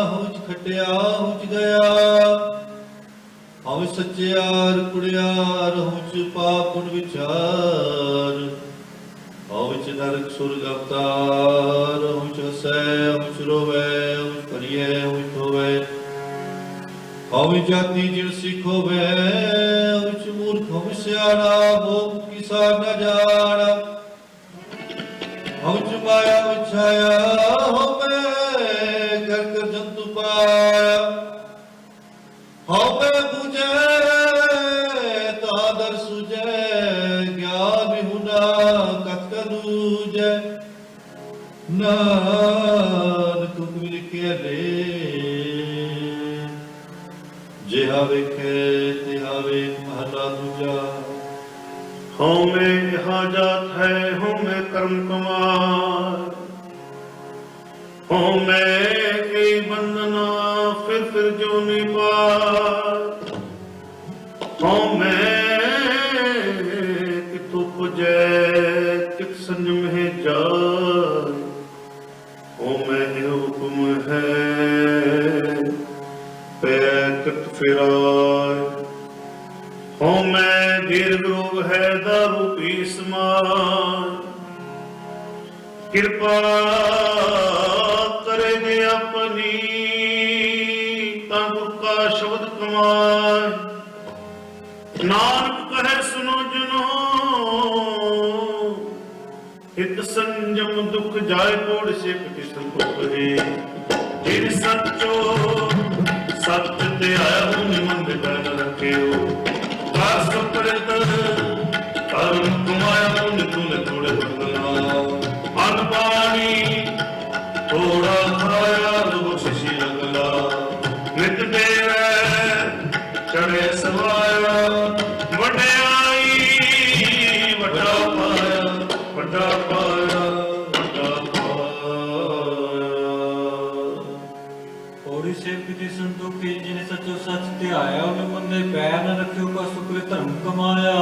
ਹਉ ਚ ਖਟਿਆ ਹਉ ਚ ਗਿਆ। ਹਉ ਸੱਚਿਆਰ ਕੁੜਿਆਰ, ਹਉ ਚ ਪਾਪ ਪੁਨ ਵਿਚਾਰ। ਹਉ ਚ ਨਰਕ ਸੁਰਗ ਅਵਤਾਰ, ਹਉ ਚ ਹਸੈ ਹਉ ਚ ਰੋਵੈ, ਹਉ ਚ ਭਰੀਐ ਹਉ ਚ ਹੋਵੈ। ਹਉ ਜਾਤੀ ਜਿਨ ਸਿੱਖ ਹੋਵੈ, ਹਉ ਚ ਮੂਰਖ ਹਉ ਸਿਆਣਾ। ਭੋਗ ਕੀ ਸਾਰ ਨ ਜਾਣਾ, ਹਉ ਚ ਮਾਇਆ ਵਿਛਾਇਆ। ਹਉ ਮੈਂ ਕਰ ਕਰ ਜੰਤੂ ਪਾਇਆ। ਹਉ ਮੈਂ ਬੁਝੈ ਤਾ ਦਰ ਸੁਝੈ, ਗਿਆਨ ਵਿਹੁਨਾ ਕਤ ਕ ਦੂਜੈ। ਨਾਨਕ ਹੁਕਮ ਲਿਖਿਆ ਲੈ, ਜਿਹਾ ਵੇਖੇ ਤਿਹਾ ਵੇਖ ਮਹਲਾ ਦੂਜਾ। हौ में यहाँ जात है, हौ में कर्म कुमार। हौ में कई बंधना फिर जो निपार। हौ में कितु पुजै कित संयम है जाय। हौ में हुक्म है पैकट फिराय। हौ में दीर्घ रोग है दारू ਭੂਪੀ ਸਮਾਨ। ਕਿਰਪਾ ਕਰੇ ਜੇ ਆਪਣੀ ਤਾਂ ਗੁਰ ਕਾ ਸ਼ਬਦ ਕਮਾਏ। ਨਾਨਕ ਕਹੈ ਸੁਨੋ ਜਨੋ ਹਿਤ ਸੰਜਮ ਦੁਖ ਜਾਏ ਕੋੜ ਸਿਫਤਿ ਸੰਤੋਖ ਰੇ। ਜਿਨ ਸੱਚੋ ਸੱਚ ਤੇ ਆਇਆ ਹੂੰ ਨਿਮੰਦ ਕਰ ਰੱਖਿਓ। ਕਰ ਸੁਪਰਤ ਕਰਮ ਕਮਾਇਆ ਹੂੰ ਤੁਨ ਥੋੜੇ ਬੰਦਨਾ। ਅਨ ਪਾਣੀ ਥੋੜਾ ਖਾਇਆ ਬਖਸ਼ਿਸ਼ ਲਗਲਾ। ਨਿਤ ਦੇਵੈ ਚੜੇ ਸਵਾਇਆ ਵਡਿਆਈ ਵੱਡਾ ਪਾਇਆ ਵੱਡਾ ਪਾਇਆ ਵੱਡਾ ਪਾਇਆ। ਔਰੀ ਸੇਵਿ ਸੰਤੋਖੀ ਜਿਨੇ ਸੱਚੋ ਸੱਚ ਧਿਆਇਆ। ਉਹਨੇ ਮੰਦੇ ਪੈਰ ਨ ਰੱਖਿਓ ਕਾ ਸੁਕਰੇ ਧਰਮ ਕਮਾਇਆ।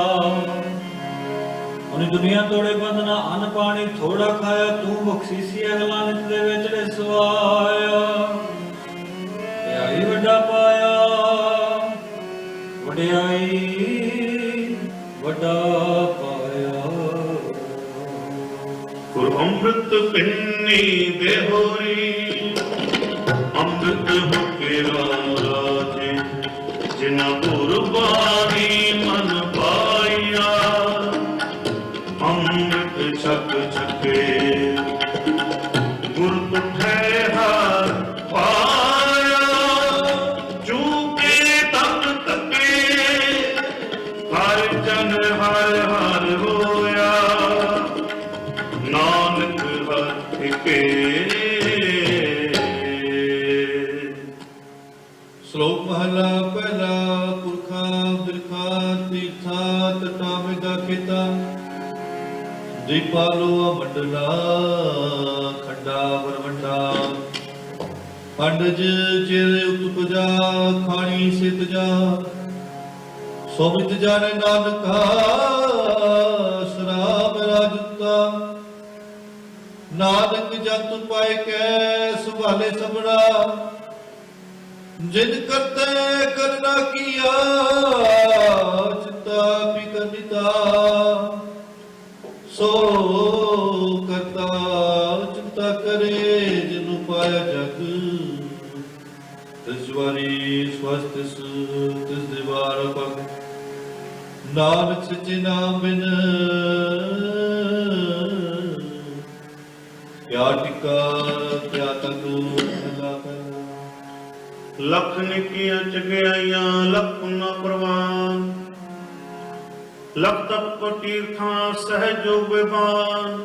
ਉਹਨੇ ਦੁਨੀਆ ਤੋੜੇ ਬੰਦਨਾ ਅਨ ਪਾਣੀ ਥੋੜਾ ਖਾਇਆ। ਤੂੰ ਬਖਸ਼ੀਸੀ ਅਗਲਾ ਨਿਤ ਦੇ ਵਿੱਚ ਰੇ ਸਵਾਇਆ। ਧਿਆਈ ਵੱਡਾ ਪਾਇਆ ਵਡਿਆਈ ਵੱਡਾ ਪਾਇਆ। ਗੁਰ ਅੰਮ੍ਰਿਤ ਪਿੰਨੀ ਦੇ ਹੋਈ ਅੰਮ੍ਰਿਤ ਹੋ ਕੇ ਰਾਮ ਰਾਜੇ। ਜਿਨਾ ਗੁਰ ਬਾਣੀ ਮਨ ਪਾਇਆ ਅੰਮ੍ਰਿਤ ਛਕ ਛਕੇ। ਗੁਰ ਤੁਠੇ ਹਰ ਪਾਇਆ ਚੂਕੇ ਤਪ ਤਕੇ। ਹਰ ਜਨ ਹਰ ਹਰ ਹੋਇਆ ਨਾਨਕ ਹਰਿ ਕੇ। ਸ਼ਲੋਕ ਮਹਲਾ ਪਹਿਲਾ। ਪੁਰਖਾਂ ਬਿਰਖਾਂ ਤੀਰਥਾਂ ਤਟਾਂ ਮੇਗਾ ਖੇਤਾਂ। ਦੀਪਾਲੋ ਮੰਡਲਾ ਖੰਡਾ ਬਰਵੰਡਾ। ਪੰਡਜ ਚਿਰ ਉਤਪਜਾ ਖਾਣੀ ਸਿਤ ਜਾ। ਸੋਮਿਤ ਜਾਣੇ ਨਾਨਕਾ ਸ਼ਰਾਬ ਰਾਜਤਾ। ਨਾਨਕ ਜਤ ਪਾਏ ਕੈ ਸੁਭਾਲੇ ਸਭੜਾ। ਜਿਨ ਕਰਤੇ ਕਰਨਾ ਕੀਆ ਚਿਤਾ ਪੀ ਕਰਨਿਤਾ। ਸੋ ਕਰਤਾ ਚਿੰਤਾ ਕਰੇ ਜਿਨੂੰ ਪਾਇਆ ਜਗ। ਤਿਸ ਵਾਰੀ ਸਵਸਤ ਤਿਸ ਦੀਵਾਰ ਪਗ। ਨਾਨਕ ਸੱਚੇ ਨਾਮ ਬਿਨ ਕਿਆ ਟਿਕਾ ਕਿਆ ਤਕੂ ਭਲਾ ਪਹਿਲਾ। ਲਖ ਨਿਕੀਆਂ ਚਗਿਆਈਆਂ ਲਖ ਨਾ ਪ੍ਰਵਾਨ। ਲਖ ਤਪ ਤੀਰਥਾਂ ਸਹਿਜੋ ਬਿਬਾਨ।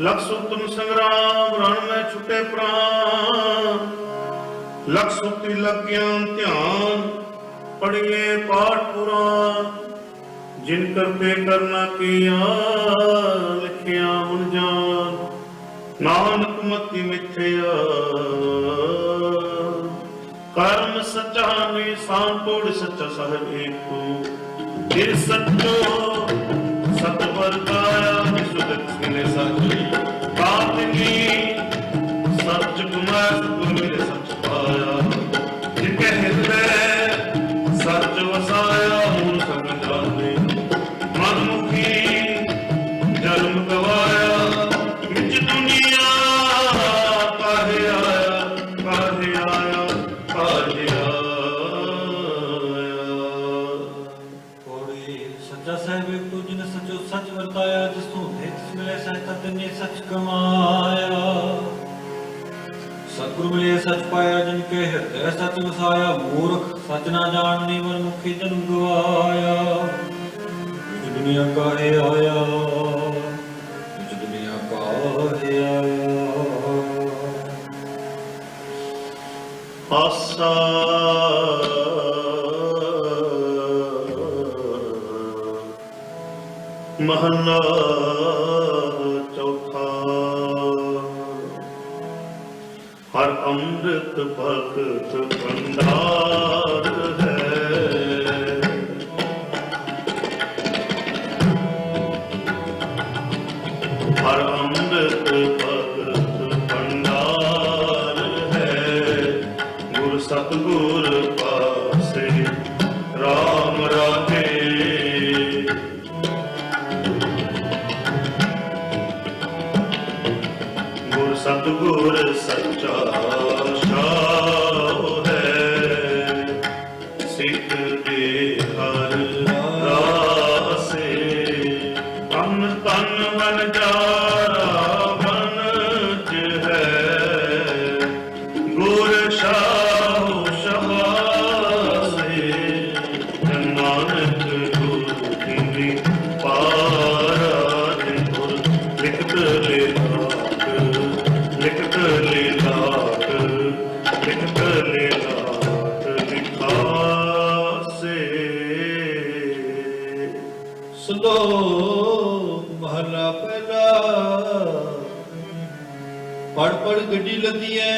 ਲਖ ਸੁਤਨ ਸੰਗਰਾਮ ਰਣ ਮੈਂ ਛੁਟੇ ਪ੍ਰਾਨ। ਲਖ ਸੁਤੀ ਲਗਿਆਂ ਧਿਆਨ ਪੜੀਏ ਪਾਠ ਪੁਰਾਨ। ਜਿਨ ਕਰਤੇ ਕਰਨਾ ਕੀਆ ਲਿਖਿਆ ਹੁਣ ਜਾਨ। ਨਾਨਕ ਮਤੀ ਮਿਥਿਆ ਕਰਮ ਸੱਚਾ ਨਿਸ਼ਾਨ ਤੋੜ ਸੱਚਾ ਸਾਹਿਬ ਏਕੋ। ਜਿਨ ਸੱਚੋ ਸਤ ਵਰਤਾਇਆ ਵਿਸੁਦਤ ਮਿਲੇ ਸੱਚ। ਕਾਤਨੀ ਸੱਚ ਗੁਮਾ ਗੁਰ ਮਿਲੇ ਸੱਚ ਪਾਇਆ। ਜਿਨ ਕੇ ਹਿਰਦੈ ਸੱਚ ਵਸਾਇਆ ਮੂਲ ਸੰਗ ਜਾਣੇ। ਮਨ ਮੁਖੀ ਜਨਮ ਗਵਾਇਆ ਵਿੱਚ ਦੁਨੀਆ। ਕਾਹੇ ਆਇਆ ਕਾਹੇ ਆਇਆ ਕਾਹੇ ਸੱਚਾ ਸਾਹਿਬ ਏਕੋ ਜਿਨ ਸੱਚੋ ਸੱਚ ਵਰਤਾਇਆ। ਜਿਸ ਤੋਂ ਹਿਤ ਮਿਲੇ ਸਹਿਤਾ ਤਿਨੇ ਸੱਚ ਕਮਾਇਆ। ਸਤਿਗੁਰ ਮਿਲੇ ਸੱਚ ਪਾਇਆ ਜਿਨ ਕੇ ਹਿਰਦੈ ਸੱਚ ਵਸਾਇਆ। ਮੂਰਖ ਸੱਚ ਨਾ ਜਾਣਨੀ ਮਨ ਮੁਖੀ ਜਨਮ ਗਵਾਇਆ। ਜਿ ਦੁਨੀਆ ਕਾਹੇ ਆਇਆ ਜਿ ਦੁਨੀਆ ਕਾਹੇ ਆਇਆ। ਆਸਾ ਮਹਲਾ ਚੌਥਾ। ਹਰ ਅੰਮ੍ਰਿਤ ਭਗਤ ਭੰਡਾਰ ਹੈ। ਹਰ ਅੰਮ੍ਰਿਤ ਭਗਤ ਭੰਡਾਰ ਹੈ। ਗੁਰ ਸਤਿਗੁਰ ਪਾਸੇ ਰਾਮ ਰਾਜੇ। ਸਤਿਗੁਰ ਸੱਚਾ ਸਾਹੁ ਹੈ, ਸਿੱਖ ਦੇ ਹਰ ਰਾਸੇ। ਤਨ ਤਨ ਵਣਜਾਰਾ ਵਣਜ ਹੈ, ਗੁਰ ਸਾਹੁ ਸਹਾਸੇ। ਨਾਨਕ ਗੁਰ ਕਿਨੀ ਪਾਰਾ ਗੁਰ ਲਿਖਤ ਲੈ ਲਿਖਤ ਲੀਲਾਟ ਲਿਖਤ ਲੀਲਾਟ ਲਿਖਾਸੇ। ਸ਼ਲੋਕ ਮਹਲਾ ਪਹਿਲਾ। ਪੜ ਪੜ ਗੱਡੀ ਲੱਦੀਐ,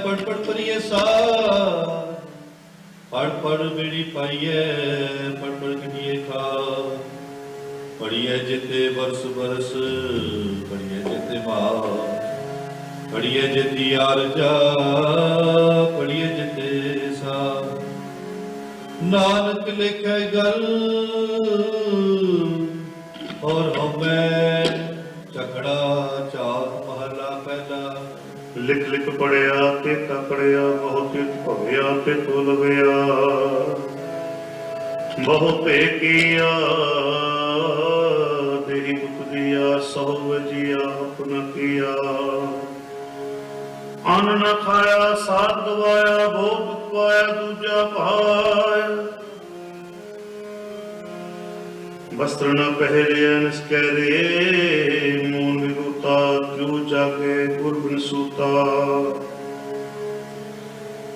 ਪੜ ਪੜ ਪਰੀਏ ਸਾਰ। ਪੜ ਪੜ ਬੇੜੀ ਪਾਈਐ, ਪੜ ਪੜ ਗੱਡੀਏ ਖਾਰ। ਪੜੀਐ ਜਿਤੇ ਬਰਸ ਬਰਸ, ਪੜੀਐ ਜਿਤੇ ਮਾਰ। ਪੜੀਐ ਜਿਤੀ ਆਰਜਾ, ਪੜੀਐ ਜਿਤੇ ਸਾਰ। ਨਾਨਕ ਲਿਖੈ ਗਲ, ਔਰ ਹਉਮੈ ਝਗੜਾ ਚਾਰ। ਮਹਲਾ ਪਹਿਲਾ। ਲਿਖ ਲਿਖ ਪੜਿਆ ਤੇ ਤਪੜਿਆ, ਬਹੁ ਤਿਤ ਭਵਿਆ ਤੇ ਤੁਲਵਿਆ। ਬਹੁ ਭੇ ਕੀਆ ਦੇਹੀ ਦੁਖ ਦਿਆ, ਸਹੁ ਵਜਿਆ ਆਪਨ ਕੀਆ। ਅੰਨ ਨ ਖਾਇਆ ਸਾਧ ਗਵਾਇਆ, ਬਹੁ ਦੁਖ ਪਾਇਆ ਦੂਜਾ ਪਾਇਆ। ਵਸਤਰ ਨ ਪਹਿਰਿਆ ਨਿਸਕੈਰੇ, ਮੂਨ ਵਿਰੂਤਾ ਜੋ ਜਾਗੇ ਗੁਰ ਬਿਨ ਸੂਤਾ।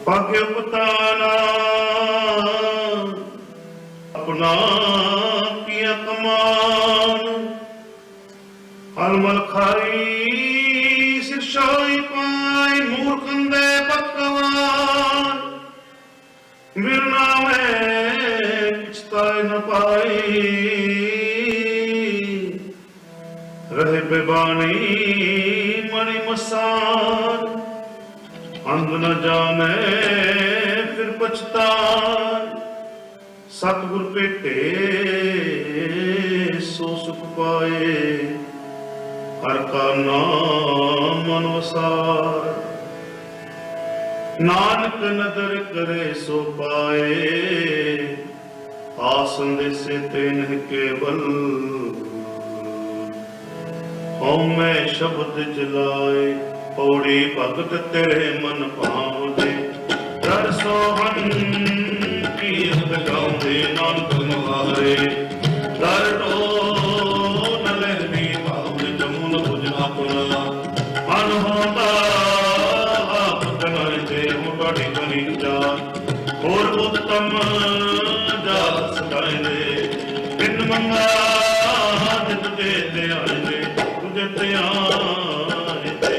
ਭਾਗਿ ਉਪਤਾਨਾ ਆਪਣਾ ਕੀਆ ਕਮਾਨ। ਹਲਮਲ ਖਾਈ ਸਿਰਸ਼ਾਈ ਪਾਈ, ਮੂਰਖੰਦੇ ਪਤਵਾਨ। ਮਿਰਨਾ ਮੈਂ ਕਿਛਤਾਇ ਨ ਪਾਈ, ਰਹੇ ਬੇਬਾਣੀ ਮਣੀ ਮਸਾਨ। ਅੰਗ ਨ ਜਾਣੈ ਫਿਰ ਪਛਤਾਨ, ਸਤਿਗੁਰ ਭੇਟੇ ਸੋ ਸੁਖ ਪਾਏ। ਹਰ ਕਾ ਨਾਮ ਮਨ ਵਸਾਰ, ਨਾਨਕ ਨਦਰ ਕਰੇ ਸੋ ਪਾਏ। ਆਸਨ ਦੇਸੇ ਤੇ ਨਹਿ ਕੇਵਲ, ਹਉਮੈ ਸ਼ਬਦ ਜਲਾਏ। ਪੌੜੀ ਭਗਤ ਤੇਰੇ ਮਨ ਭਾਵਦੇ, ਦਰ ਸੋਹਣ ਕੀਰਤ ਗਾਉਂਦੇ ਨਾਨਕ ਮੁਹਾਰੇ। ਦਰ ਢੋ ਨ ਲਹਿਰੀ ਭਾਵ ਜਮੁਨ ਭੁਜ ਆਪਣਾ। ਮਨ ਹੋਂਦਾ ਆਪ ਤਨੈ ਤੇ ਮੁਟੜੀ ਕਰੀ ਜਾ। ਹੋਰ ਉਤਮ ਜਾਤ ਸਦਾਇ ਦੇ, ਬਿਨ ਮੰਗਾ ਜਿਤ ਦੇ ਧਿਆਨ ਦੇ, ਤੁਝੇ ਧਿਆਨ ਦੇ।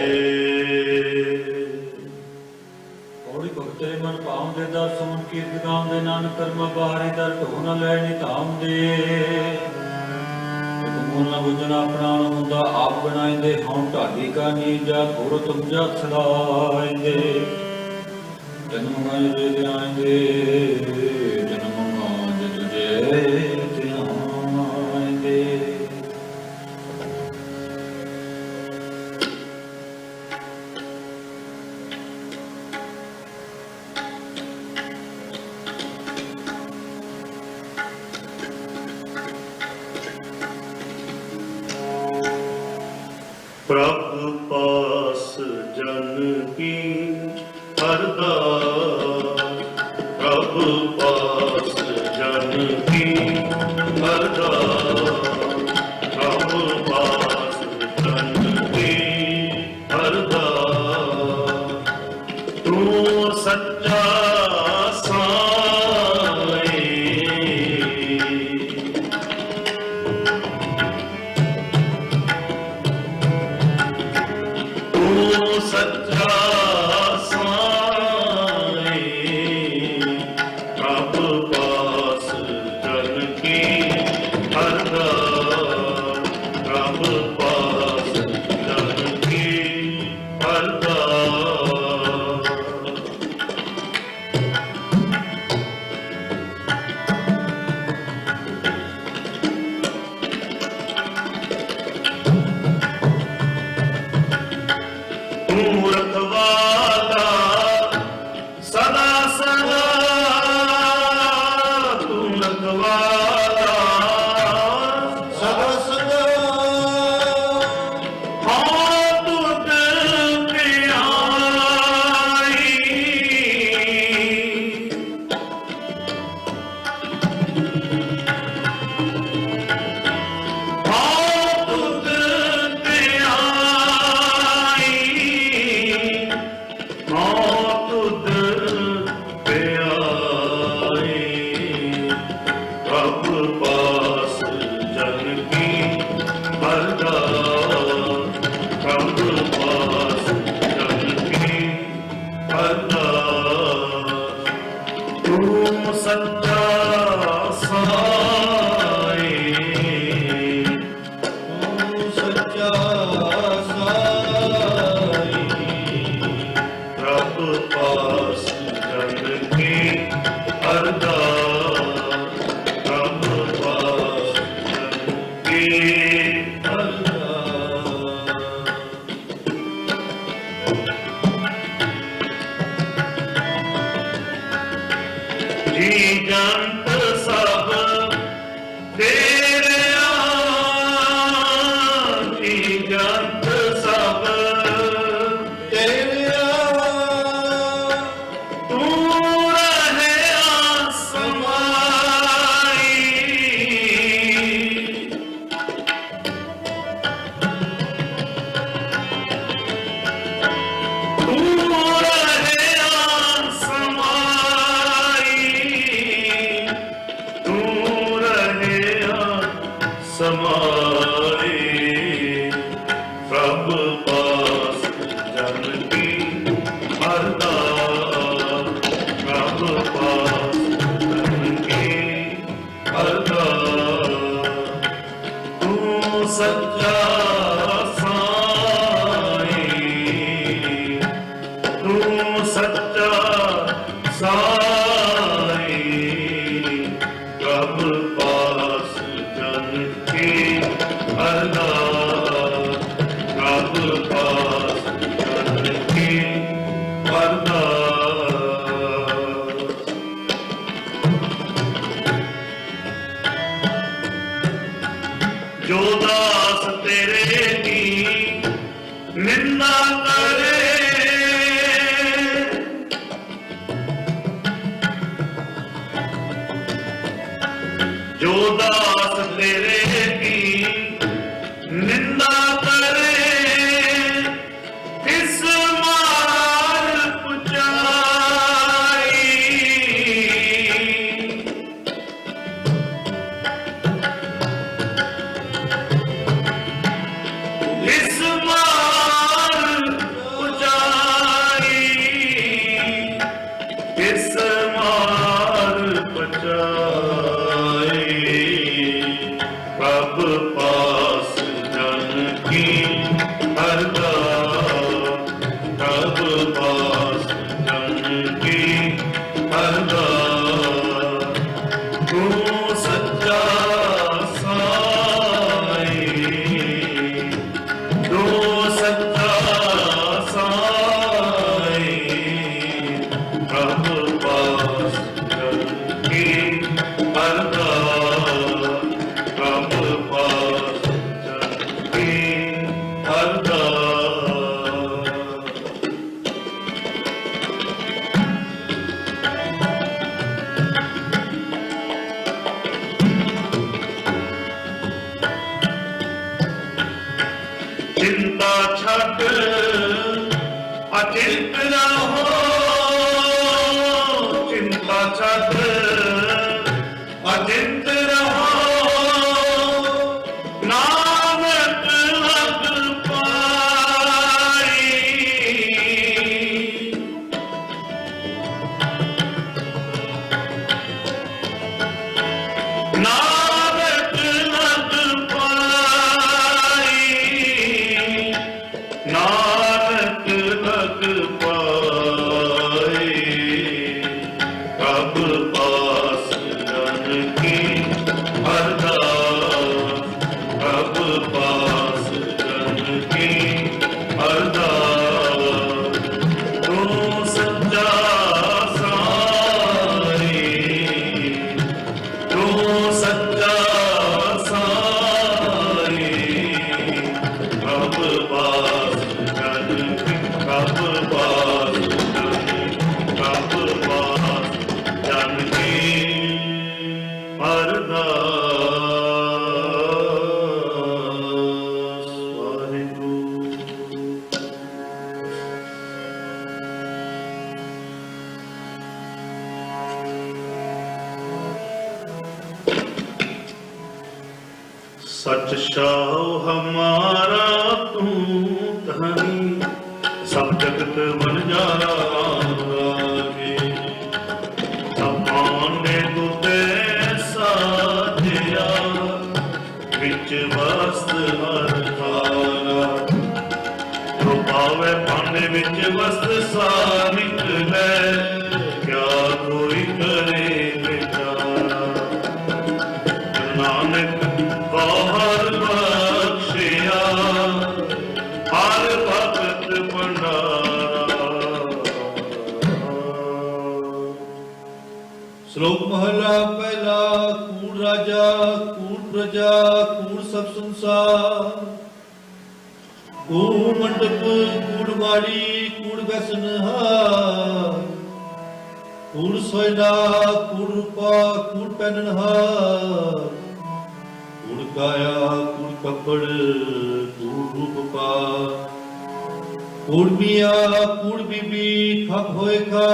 ਪੌੜੀ ਭਗਤ ਤੇਰੇ ਮਨ ਭਾਉਂਦੇ, ਦਰ ਸੁਣ ਕੀਰਤ ਗਾਉਂਦੇ। ਨਾਨਕ ਕਰਮ ਬਾਹਰੀ, ਦਰ ਢੋ ਨ ਲੈਣੀ ਧਾਮ ਦੇ। ਮੂਲ ਨ ਬੁਝਣਾ ਪ੍ਰਾਣ ਹੁੰਦਾ, ਆਪ ਬਣਾਇਂਦੇ। ਹਉ ਢਾਡੀ ਕਾ ਨੀਜਾ, ਗੁਰ ਤੁਮ ਜਗ ਸਦਾਇਂਦੇ। ਜਨਮ ਗਾਇ ਦੇ ਧਿਆਇਂਦੇ, ਜਨਮ ਗਾਇ ਤੁਝੇ ਧਿਆਇਂਦੇ। ਪ੍ਰਭ ਪਾਸ ਜਨ ਕੀ ਅਰਦਾਸ। ਪ੍ਰਭ ਪਾਸ ਜਨ ਕੀ ਅਰਦਾਸ। ਪ੍ਰਭ ਪਾਸ ਜਨ ਕੀ ਅਰਦਾਸ। ਤੂੰ ਸੱਚਾ ਸਾਈਂ, ਤੂੰ ਸੱਚਾ ਸਾਈਂ। ਪ੍ਰਭ ਪਾਸ ਜਨ ਕੀ ਅਰਦਾਸ। ਪ੍ਰਭ ਪਾਸ ਜਨ ਕੀ ਅਰਦਾਸ। ਪ੍ਰਭ ਪਾਸ ਜਨ ਕੀ ਅਰਦਾਸ, ਪ੍ਰਭ ਪਾਸ ਜਨ ਕੀ ਅਰਦਾਸ। ਤੂੰ ਸੱਚਾ ਸਾਈਂ, ਤੂੰ ਸੱਚਾ ਸਾਈਂ, ਪ੍ਰਭ ਪਾਸ ਜਨ ਕੀ ਅਰਦਾਸ, ਪ੍ਰਭ ਪਾਸ ਜਨ ਕੀ ਅਰਦਾਸ। ਜੋ ਦਾਸ ਤੇਰੇ ਦੀ ਨਿੰਦਾ ਕਰੇ, ਜੋ ਦਾਸ ਤੇਰੇ ਦੀ ਨਿੰਦਾ ਕਰੇ, ਇਸ ਮਾਰ ਪੁਜਾਈ। ਇਸ ਮਾਰ ਪੁਜਾਈ, ਇਸ ਮਾਰ ਪੁਜਾਈ। ਪ੍ਰਭ ਪਾਸ ਜਨ ਕੀ ਅਰਦਾਸ, ਪ੍ਰਭ ਪਾਸ ਜਨ ਕੀ ਅਰਦਾਸ। ਤੂੰ ਸੱਚਾ ਸਾਈਂ, ਤੂੰ ਸੱਚਾ ਸਾਈਂ, ਪ੍ਰਭ ਪਾਸ ਜਨ ਕੀ ਅਰਦਾਸ, ਪ੍ਰਭ ਪਾਸ ਜਨ ਕੀ ਅਰਦਾਸ। ਚਿੰਤਾ ਛੱਡ ਅਚਿੰਤ ਰਹੋ, ਚਿੰਤਾ ਛੱਡ ਅਚਿੰਤ ਰਹੋ। ਨਾਨਕ ਲਗ ਪਾਈ, ਨਾਨਕ ਲਗ ਪਾਈ, ਨਾਨਕ ਲਗ ਪਾਈ। ਪ੍ਰਭ ਪਾਸ ਜਨ ਕੀ ਅਰਦਾਸ, ਪ੍ਰਭ ਪਾਸ ਜਨ ਕੀ ਅਰਦਾਸ। ਤੂੰ ਸੱਚਾ ਸਾਈਂ, ਤੂੰ ਸੱਚਾ ਸਾਈਂ, ਪ੍ਰਭ ਪਾਸ ਜਨ ਕੀ, ਪ੍ਰਭ ਪਾਸ ਜਨ, ਪ੍ਰਭ ਪਾਸ ਜਨ ਕੀ ਅਰਦਾਸ। ਵਾਹਿਗੁਰੂ। सच शाह हमारा तू धनी, सब जगत बंजारा लागे। सब पांडे तुते साधिया, विच वस्त हर थारा। जो पावे पांडे विच वस्त सा निकले, क्या कोई करे बेचारा। नानक हर बख्शिया, हर भगत भंडारा। ਸ਼ਲੋਕ ਮਹਲਾ ਪਹਿਲਾ। ਕੂੜ ਰਾਜਾ ਕੂੜ ਪ੍ਰਜਾ ਕੂੜ ਸਭ ਸੰਸਾਰ, ਕੂੜ ਮੰਡਪ ਕੂੜ ਮਾੜੀ ਕੂੜ ਬੈਸਨਹਾਰ। ਕੂੜ ਸੋਇਨਾ ਕੂੜ ਰੂਪਾ ਕੂੜ ਪਹਿਨਣਹਾਰ। ਕੂੜ ਕਾਇਆ ਕੂੜ ਕੱਪੜ ਕੂੜ ਰੂਪ ਪਾ। ਕੂੜ ਮੀਆਂ ਕੂੜ ਬੀਬੀ ਖਪ ਹੋਏ ਖਾ।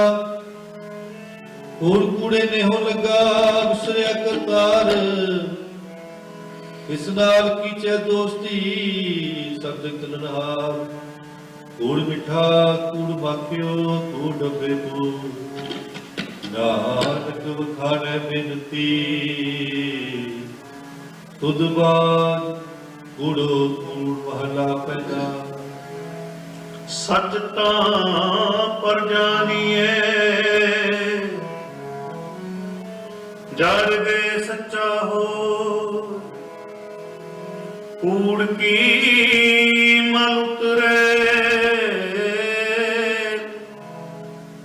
ਕੂੜ ਕੂੜੇ ਨੇ ਹੋ ਲੱਗਾ ਵਿਸਰਿਆ ਕਰਤਾਰ। ਇਸ ਨਾਲ ਕੀਚੈ ਦੋਸਤੀ ਸਬਦ ਕਲਨਹਾਰ। ਕੂੜ ਮਿੱਠਾ ਕੂੜ ਮਾਖਿਓ ਕੂੜ ਡੱਬੇ ਤੂੰ, ਨਾਨਕ ਵਖਾਣੈ ਬੇਨਤੀ। ਤੁਧ ਬਾਦ ਕੂੜੋ ਕੂੜ ਮਹਲਾ ਪਹਿਲਾ। ਸੱਚ ਤਾਂ ਪਰ ਜਾਣੀਏ, ਜਰ ਦੇ ਸੱਚਾ ਹੋ। ਕੂੜ ਕੀ ਮਲ ਉਤਰੇ,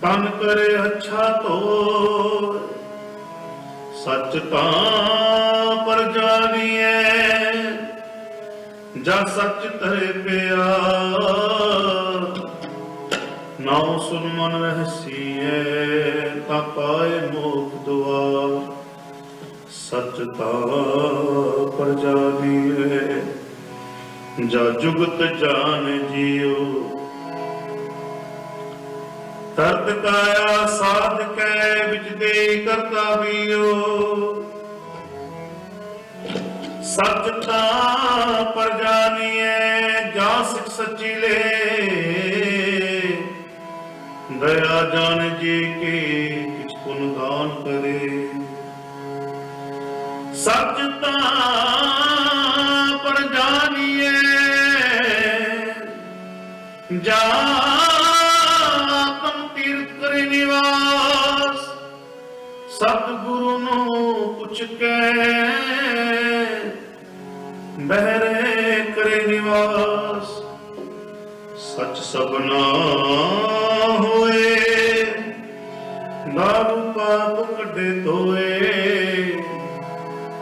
ਤਨ ਕਰੇ ਅੱਛਾ ਧੋ। ਸੱਚ ਤਾਂ ਪਰ ਜਾਣੀਏ, ਜਾ ਸੱਚ ਤਰੇ ਪਿਆ। ਨਾਉ ਸੁਨ ਮਨ ਰਹਿਸੀਏ, ਤਾਂ ਪਾਏ ਮੋਖ ਦੁਆਰ। ਸੱਚ ਤਾਂ ਪਰ ਜਾਣੀਏ, ਜਾ ਜੁਗਤ ਜਾਣ ਜੀਉ। ਤਰਤ ਕਾਇਆ ਸਾਧ ਕੈ, ਵਿਚ ਦੇ ਕਰਤਾ ਵੀਓ। ਸੱਚ ਤਾਂ ਪਰ ਜਾਣੀਏ, ਜਾ ਸਿਖ ਸੱਚੀ ਲੈ। ਦਇਆ ਜਾਣ ਜੀ ਕੇ, ਕਿਛ ਪੁਨ ਦਾਨ ਕਰੇ। ਸੱਚ ਤਾਂ ਪਰ ਜਾਣੀਏ, ਜਾ ਤਮ ਤੀਰਥ ਕਰੇ ਨਿਵਾਸ। ਸਤਿਗੁਰੂ ਨੂੰ ਪੁੱਛ ਕੇ, ਬਹਿਰੇ ਕਰੇ ਨਿਵਾਸ। ਸੱਚ ਸਭਨਾ ਹੋਏ, ਦਾਰੂ ਪਾਪ ਕੱਢੇ ਧੋਏ।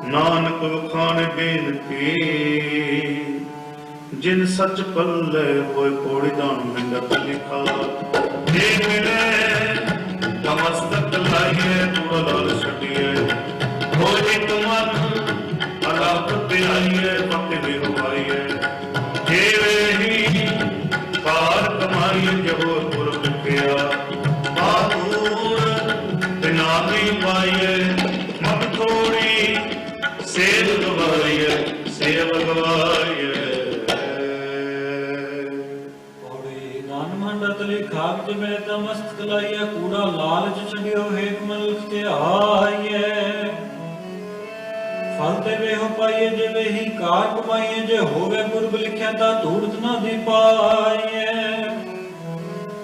ਨਾਨਕ ਵਖਾਣ ਬੇਨਤੀ, ਜਿਨ ਸੱਚ ਪੱਲੇ ਹੋਏ। ਕੋੜੀ ਦਾਨ ਮਿੰਦਤ ਲਿਖਾ, ਜੇ ਮਿਲੇ ਤਮਸਤਕ ਲਾਈਏ। ਪੂਰਾ ਲਾਲ ਛੱਡੀਏ, ਹੋ ਜੇ ਤੁਮਨ ਅਲਾਪ ਤੇ ਆਈਏ। ਪੱਕੇ ਦੇ ਰੁਆਈਏ, ਜੇਵੇ ਹੀ ਕਾਰ ਕਮਾਈਏ। ਜਹੋ ਪੁਰ ਪਿਆ ਬਾਹੂਰ, ਤੇ ਨਾਮੀ ਪਾਈਏ। ਮਤ ਥੋੜੀ ਸੇਵ ਗਵਾਈਏ, ਸੇਵ ਗਵਾਈਏ। ਪੌੜੀ ਨਾਨ ਮੰਡਤ ਲਿਖਾ, ਵਿਚ ਮੈਂ ਤਾਂ ਮਸਤਕ ਲਾਈਐ। ਕੂੜਾ ਲਾਲਚ ਛੱਡਿਓ, ਹੇਕ ਮਨੁਖ ਤੇ ਆਈਐ। ਫਲ ਤੇ ਵੇਹੋ ਪਾਈਏ, ਜੇ ਵੇਹੀ ਕਾਰ ਕਮਾਈਏ। ਜੇ ਹੋਵੇ ਪੁਰਬ ਲਿਖਿਆ, ਤਾਂ ਧੂੜਤ ਨਾ ਦੀ ਪਾਈਐ।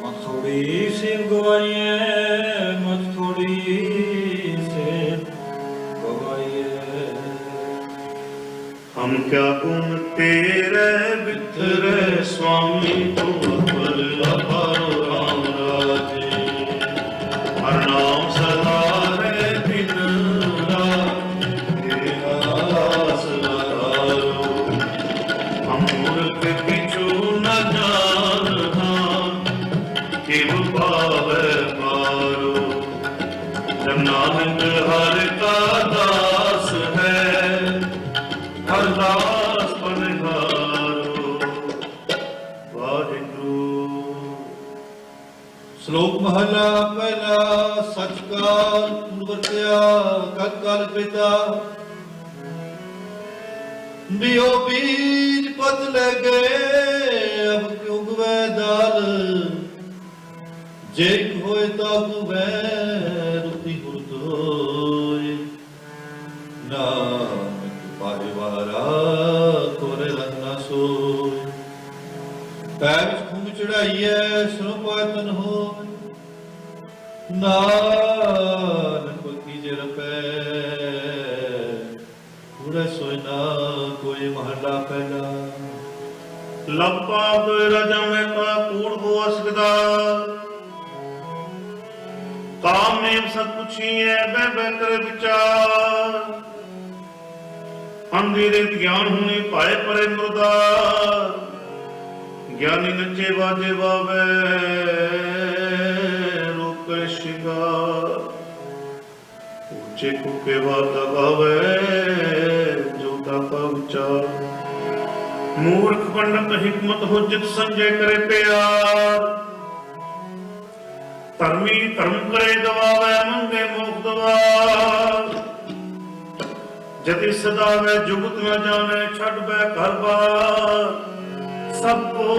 ਮਤ ਥੋੜੀ ਸੇਵ ਗਵਾਈਐ, ਮਤ ਥੋੜੀ ਸੇਵ ਗਵਾਈਐ। ਹਮ ਕਿਆ ਗੁਣ ਤੇਰੇ ਬਿਖਰੇ, ਸੁਆਮੀ ਤੂੰ ਅਪਰ ਅਪਾਰੋ ਰਾਮ ਰਾਜੇ। ਹਰ ਨਾਮ ਸਦਾ ਹੈ ਬਿਨ ਰਾਤ, ਆਸ ਲਗਾਰੋ। ਹਮ ਮੂਰਖ ਪਿਛੂ ਨ ਜਾਨਹਾਂ, ਕਿਵ ਪਾਵੈ ਮਾਰੋ। ਜਬ ਨਾਨਕ ਹਰਿ ਕਾ ਦਾਸ ਹੈ, ਹਰਿ ਦਾਸ ਬਨਿਹਾਰੋ। ਵਾਹਿਗੁਰੂ। ਸ਼ਲੋਕ ਮਹਲਾ ਪਹਿਲਾ। ਸੱਚ ਕਾ ਕੂੜ ਵਰਤਿਆ, ਕਲ ਕਲ ਪਿਤਾ। ਬਿਓ ਬੀਜ ਪਤ ਲੈ ਗਏ, ਅਬ ਕਿਉ ਗਵੈ ਦਾਲ। ਜੇ ਹੋਏ ਤਾਂ ਗਵੈ, ਰੁਤੀ ਗੁਰਤ ਹੋਏ। ਨਾਨਕ ਪਾਏ ਵਾਰਾ, ਤੋਰੇ ਰੰਨਾ ਸੋਏ। ਪੈਰ ਵਿੱਚ ਖੁੰਭ ਚੜਾਈਐ, ਸਰੋਂ ਪਾਇ ਤਨ ਹੋਏ। ਨਾਨਕ ਕੀਜੇ ਰਪੈ, ਕੂੜੈ ਸੋਇ ਨਾ ਕੋਈ। ਮਹਲਾ ਪਹਿਲਾ। ਲੱਪਾ ਦੋਇ ਰਜਾ ਮੈਂ ਕਾ ਕੂੜ ਹੋ ਅਸਗਦਾ। ਕਾਮ ਨੇਮ ਸਤ ਪੁੱਛੀਐ, ਬਹਿ ਬਹਿ ਕਰ ਵਿਚਾਰ। ਅੰਧੇਰੇ ਗਿਆਨ ਹੋਣੇ ਪਾਏ ਪਰੇ ਮੁਰਦਾਰ। ਗਿਆਨੀ ਨੱਚੇ ਬਾਜੇ ਬਾਵੇ, ਰੂਪ ਸ਼ਿੰਗਾਰ। ਉੱਚੇ ਕੁੱਕੇ ਵਾਤਾ ਗਾਵੇ, ਜੋਤਾ ਕਾ ਵਿਚਾਰ। ਮੂਰਖ ਪੰਡਤ ਹਿਕਮਤ ਹੁਜਤ ਸੰਜੇ ਕਰੇ ਪਿਆਰ। ਧਰਮੀ ਧਰਮ ਕਰੇ ਦਵਾਵੇ, ਮੰਗੇ ਮੋਖ ਦਵਾਰ। ਜति सदा वै जुगत न जाने छड़ बै घर बार सब को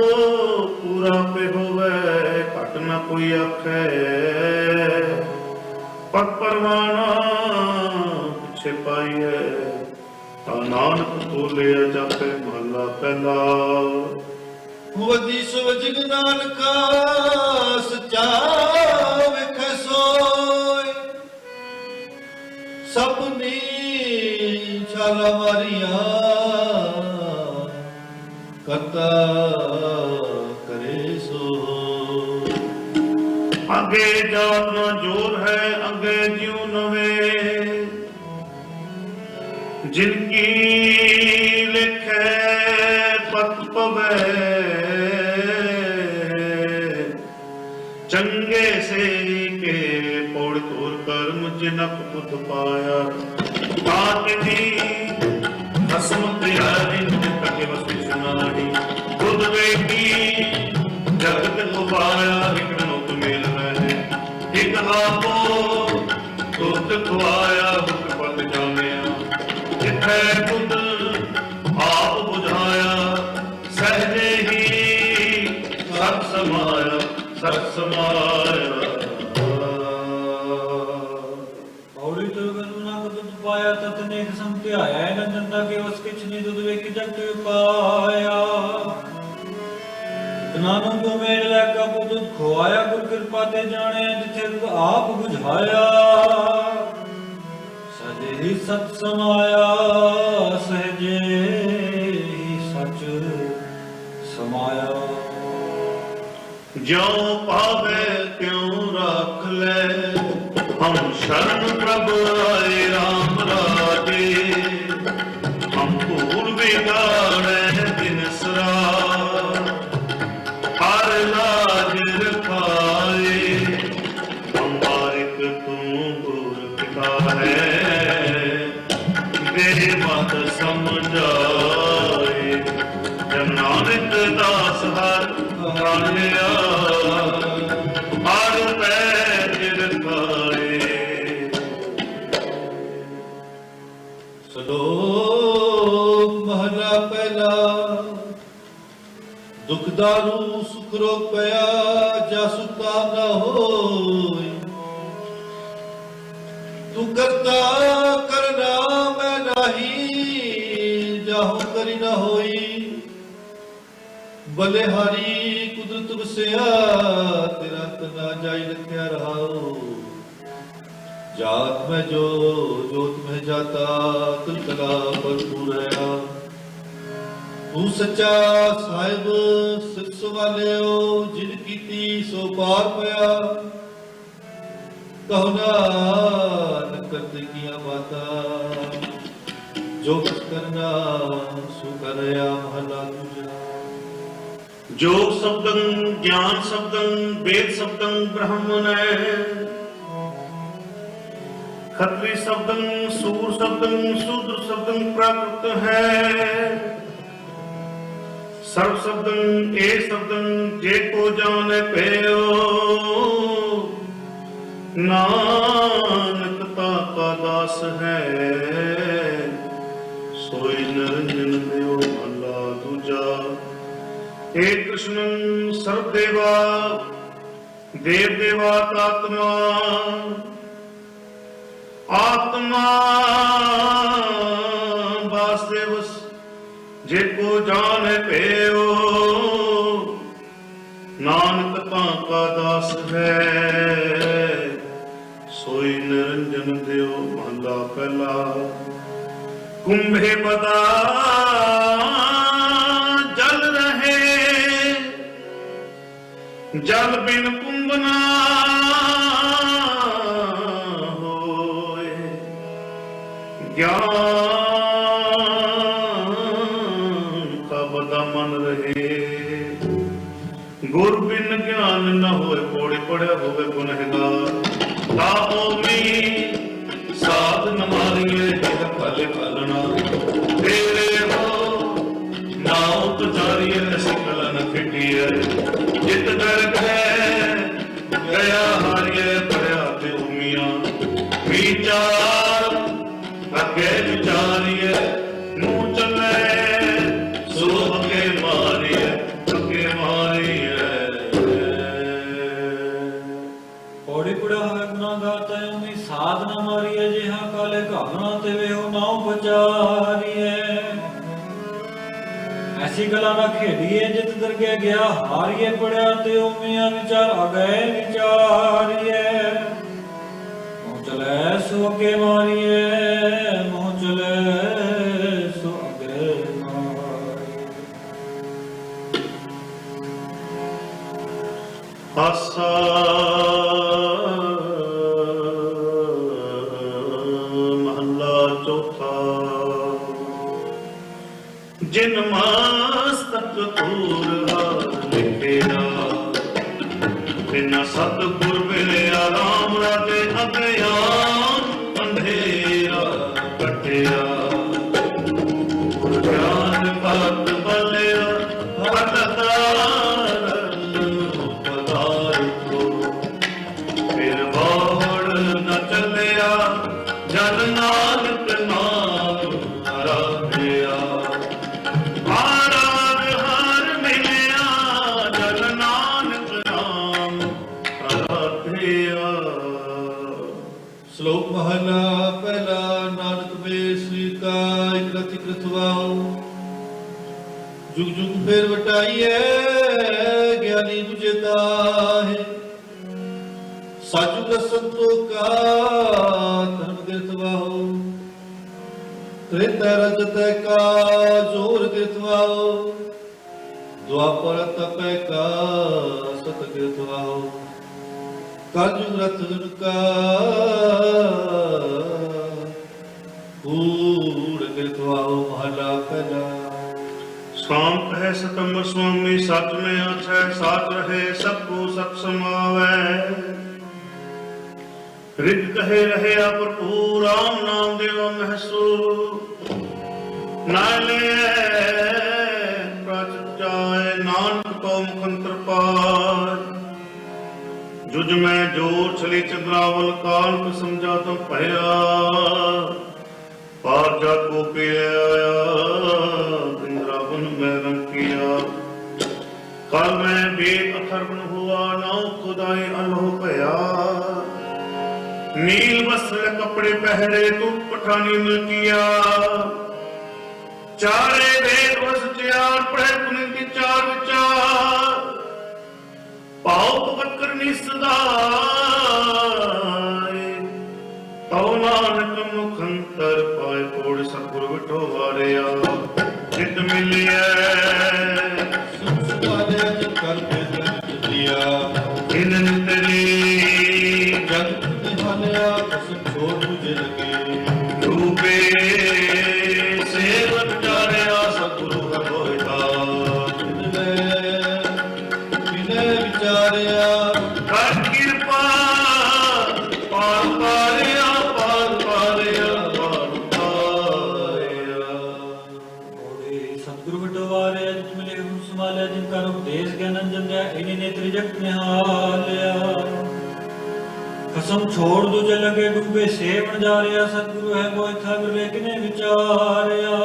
पूरा पे होवे घट न कोई आखे पग परवाना पिछे पाइए ता नानक बोले जापे महला पहला वदी सवजग नानका सच्चा विखै सोय सपनी छाला मारिया करता करे सो आगे जात न जोर है आगे ज्यों नवे जिनकी लिखे पत पवे चंगे से के पौड़ तोर कर्म जिनक बुध पाया बात दी हसम प्यारी कटे वस्तु सुनाई बुध बेटी जगत को पाया एक नोक मेल है एक आपो तुत खुआया हुक पत जामिया जिथे बुध आप बुझाया सहजे ही सत समाया सत समाया ਔੜੀ ਤੁਰਗਨ ਨਾ ਦੁੱਧ ਪਾਇਆ ਤਤ ਨੇਕ ਸੰਧਿਆਇਆ ਨ ਜੰਦਾ ਕੇ ਉਸ ਕਿਛ ਨੀ ਦੁੱਧ ਵੇਖ ਜਗਤ ਪਾਇਆ ਨਾਨਕ ਕੋ ਮੇਲ ਲੈ ਕਾ ਦੁੱਧ ਖਵਾਇਆ ਗੁਰ ਕਿਰਪਾ ਤੇ ਜਾਣਿਆ ਜਿਥੇ ਦੁੱਧ ਆਪ ਬੁਝਾਇਆ ਸਜੇ ਹੀ ਸਤ ਸਮਾਇਆ ਸਹਜੇ ਹੀ ਸਚ ਸਮਾਇਆ जो पावे त्यों रख ले हम शरण प्रभु आए राम राजे हम भूल बिगाड़े बिनसरा हर लाज रखाए हम बारिक तू गुर पिता है मेरे मत समझाए जब नानक दास हर हालिया हर पैर रखाए ਸਲੋਕ ਮਹਲਾ ਪਹਿਲਾ ਦੁਖ ਦਾਰੂ ਸੁਖ ਰੋਗ ਪਿਆ ਜਾ ਸੁਤਾ ਨਾ ਹੋਈ ਤੂੰ ਕਰਤਾ ਕਰਨਾ ਮੈਂ ਨਹੀਂ ਜਾਹੋ ਕਰੀ ਨਾ ਹੋਈ ਬਲਿਹਾਰੀ ਕੁਦਰਤ ਵਸਿਆ ਤੇਰਾ ਤਨਾ ਜਾਈ ਰੱਖਿਆ ਰਹਾਓ जात में जो जोत में जाता तुल कला भरपूर है तू सच्चा साहिब सिख सवाले हो जिन कीती सो पार पया कहो नानक करते किया बाता जो कुछ करना सो करया महला दूजा जोग शब्दं ज्ञान शब्दं वेद शब्दं ब्रह्मण खत्री शब्दं सूर शब्दं शूद्र शब्दं प्राकृत है सर्व शब्दं ए शब्दं जे को जाने पेयो नानक ताका दास है सोई निरंजन देव भला दूजा हे कृष्ण सर्वदेवा देव देवात्मा आत्मा वासुदेवस जेको जाने पेयो नानक ताका दास है सोई निरंजन देव महला पहला कुंभे बदा जल रहे जल बिन कुंभना ज्ञान का बदा मन रहे गुर बिन ज्ञान न होए कोड़े पड़े होवे गुनहगार ताओ में साध न मारिए जिह फल फलना तेरे हो नाव तुझारिए सिकलन फिटिए जित गर्ग है गया हारिए पड़या ते उमिया विचार अगे विचार ਐਸੀ ਗੱਲਾਂ ਨਾ ਖੇਡੀਏ ਜਿਤ ਦਰਗੇ ਗਿਆ ਹਾਰੀਏ ਪੜਿਆ ਤੇ ਉਮੀਆਂ ਵਿਚਾਰ ਆ ਗਏ ਵਿਚਾਰੀਏ ਮੋਹ ਚਲੇ ਸੋ ਅੱਗੇ ਮਾਰੀਏ ਮੋਹ ਚਲੇ ਸੋ ਅੱਗੇ ਮਾਰੀਏ। ਆਸਾ ਮਹੱਲਾ ਚੌਥਾ। ਜਿਨ ਮਸਤਕ ਧੂਰ ਹਾਰ ਲਿਖਿਆ ਬਿਨਾ ਸਤਿਗੁਰ ਮਿਲਿਆ ਰਾਮ ਰਾਜੇ ਅਗਿਆਨ ਅੰਧੇਰਾ ਕੱਟਿਆ ਗੁਰ ਗਿਆਨ ਭਗਤ ਬਲਿਆ ਭਗਤਾਰ ਪਦਾਰਥੋ ਫਿਰ ਬਾੜ ਨ ਚੱਲਿਆ ਜਨ ਨਾਨਕ ਨਾਮ ਆਰਾਧਿਆ। ਸ਼ਲੋਕ ਮਹਲਾ ਪਹਿਲਾ। ਨਾਨਕ ਬੇਸਰੀ ਕਾ ਇਕਰਤਿ ਕ੍ਰਿਤਵਾਉ ਜੁਗ ਜੁਗ ਫੇਰ ਵਟਾਈਐ ਗਿਆਨੀ ਬੁਝਦਾ ਹੈ। ਸਾਜੁਗ ਸੰਤੋ ਕਾ ਧਰਮ ਕ੍ਰਿਤਵਾਉ ਤ੍ਰੇਤਾ ਰਜਤੈ ਕਾ ਜੋਰ ਕ੍ਰਿਤਵਾਉ ਦੁਆਪਰ ਤਪੈ ਕਾ ਸਤ ਕ੍ਰਿਤਵਾਉ ਕਲਯੁਗ ਰਤਨ ਕਾ ਕੂੜ ਕ੍ਰਿਤਵਾਉ ਮਹਲਾ ਪਹਿਲਾ। शांत है सतम स्वामी सच में आछै साच रहे सबको सत समावै। रिग कहे रहे भरपूर राम नाम देवा महसू नाले प्रचाए नानक तो मुखंतर पार। जुज में जोर छली चंद्रावल काल को समझा तो भया पार जाको पे आया वृंदावन में रंग किया। कल मैं बेद अथर्वन हुआ नाव खुदाई अल्लाह भया। नील वस्त्र कपड़े पहरे तू पठानी मिल किया। चारे वेद वस चार पढ़े पुनि की चार विचार पाओ भगत करनी सदा तौ नानक मुखंतर पाए कोड़ सतगुर विठो वारिया। चित मिलिया सुसवारे कर दिया इन तेरी जग निहालिया कसम छोड़ मुझे लगे। डूबे सेवन चारिया सतगुरु है होता विनय विचारिया कर कृपा पार पारिया पार पारिया पार पारिया। सतगुरु विठवारे जित मिले गुण संभालिया जिनका उपदेश ज्ञान जंद्या इन्हीं ने त्रिजगत निहालिया। कसम छोड़ दूजे लगे डूबे सेवन जा रहा सतगुरु है वो था विवेकने विचारिया।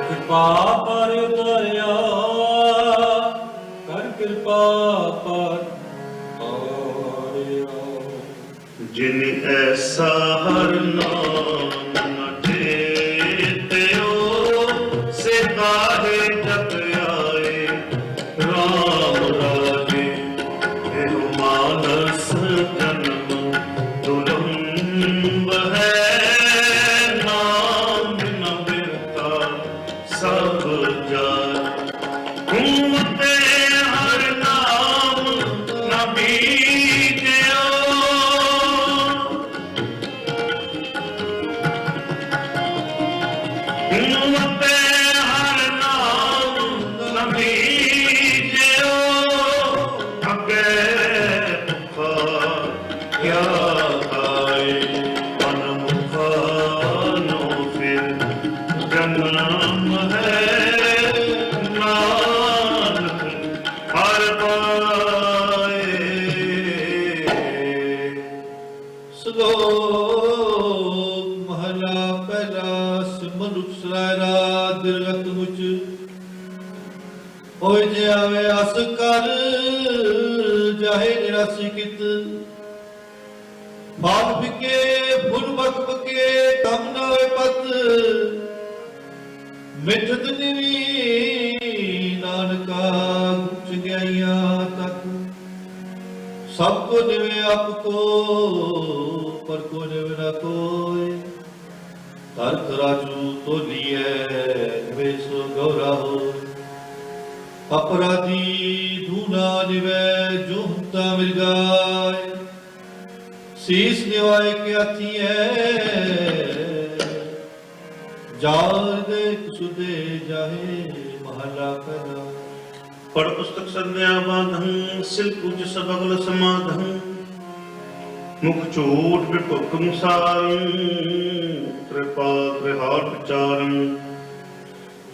कृपा पर उतारिया कर कृपा पर उतारिया। जिन ऐसा हर नाम न चेत्यो से काहे जप आए राम राजे। एहो मानस जन्म दुलंब है नाम बिन बिरता सब जाए। घूमते हर नाम न बीजयो घूमते हर नाम न बीजयो। अगे भुखा क्या खाए मन मुखा नो फिर जन्म है नानक हर पाए। ਸ਼ਲੋਕ ਮਹਲਾ ਪਹਿਲਾ। ਸਿਮਰ ਰੂਪ ਸਰਾਇਰਾ ਦਿਰਗਤ ਮੁਚ ਹੋਇ ਜੇ ਆਵੇ ਅਸ ਕਰ ਜਾਹੇ ਨਿਰਾਸੀ ਕਿਤ। ਬਾਗ ਫਿਕੇ ਫੁੱਲ ਬਕ ਬਕੇ ਤਮ ਨਾ ਹੋਏ ਪਤ ਮਿਠਤ ਨਿਵੀ ਨਾਨਕਾ ਗੁਚ ਗਿਆਈਆਂ ਤਕ ਸਭ ਕੋ ਨਿਵੇ ਆਪ ਕੋ ਪਰ ਕੋ ਨਿਵੇ ਨਾ ਕੋਇ ਤਰਕ ਰਾਜੂ ਤੋਲੀਐ ਨਿਵੇ ਸੋ ਗੌਰਾ ਹੋਇ ਅਪਰਾਧੀ ਧੂਨਾ ਨਿਵੇ ਜੋ ਹੰਤਾ ਮਿਰਗਾਏ ਸੀਸ ਨਿਵਾਏ ਕੇ ਆਥੀਐ ਜਾਰ ਦੇ ਕੁਸੁਦੇ ਜਾਹੇ ਮਹਲਾ ਪਹਿਲਾ। ਪੜ ਪੁਸਤਕ ਸੰਧਿਆ ਬਾਧੰ ਸਿਲ ਕੁਜ ਸਬਗਲ ਸਮਾਧੰ ਮੁਖ ਝੂਠ ਵਿਭੁਖ ਮੁਸਾਰੰ ਤ੍ਰਿਪਾ ਤ੍ਰਿਹਾਰ ਵਿਚਾਰੰ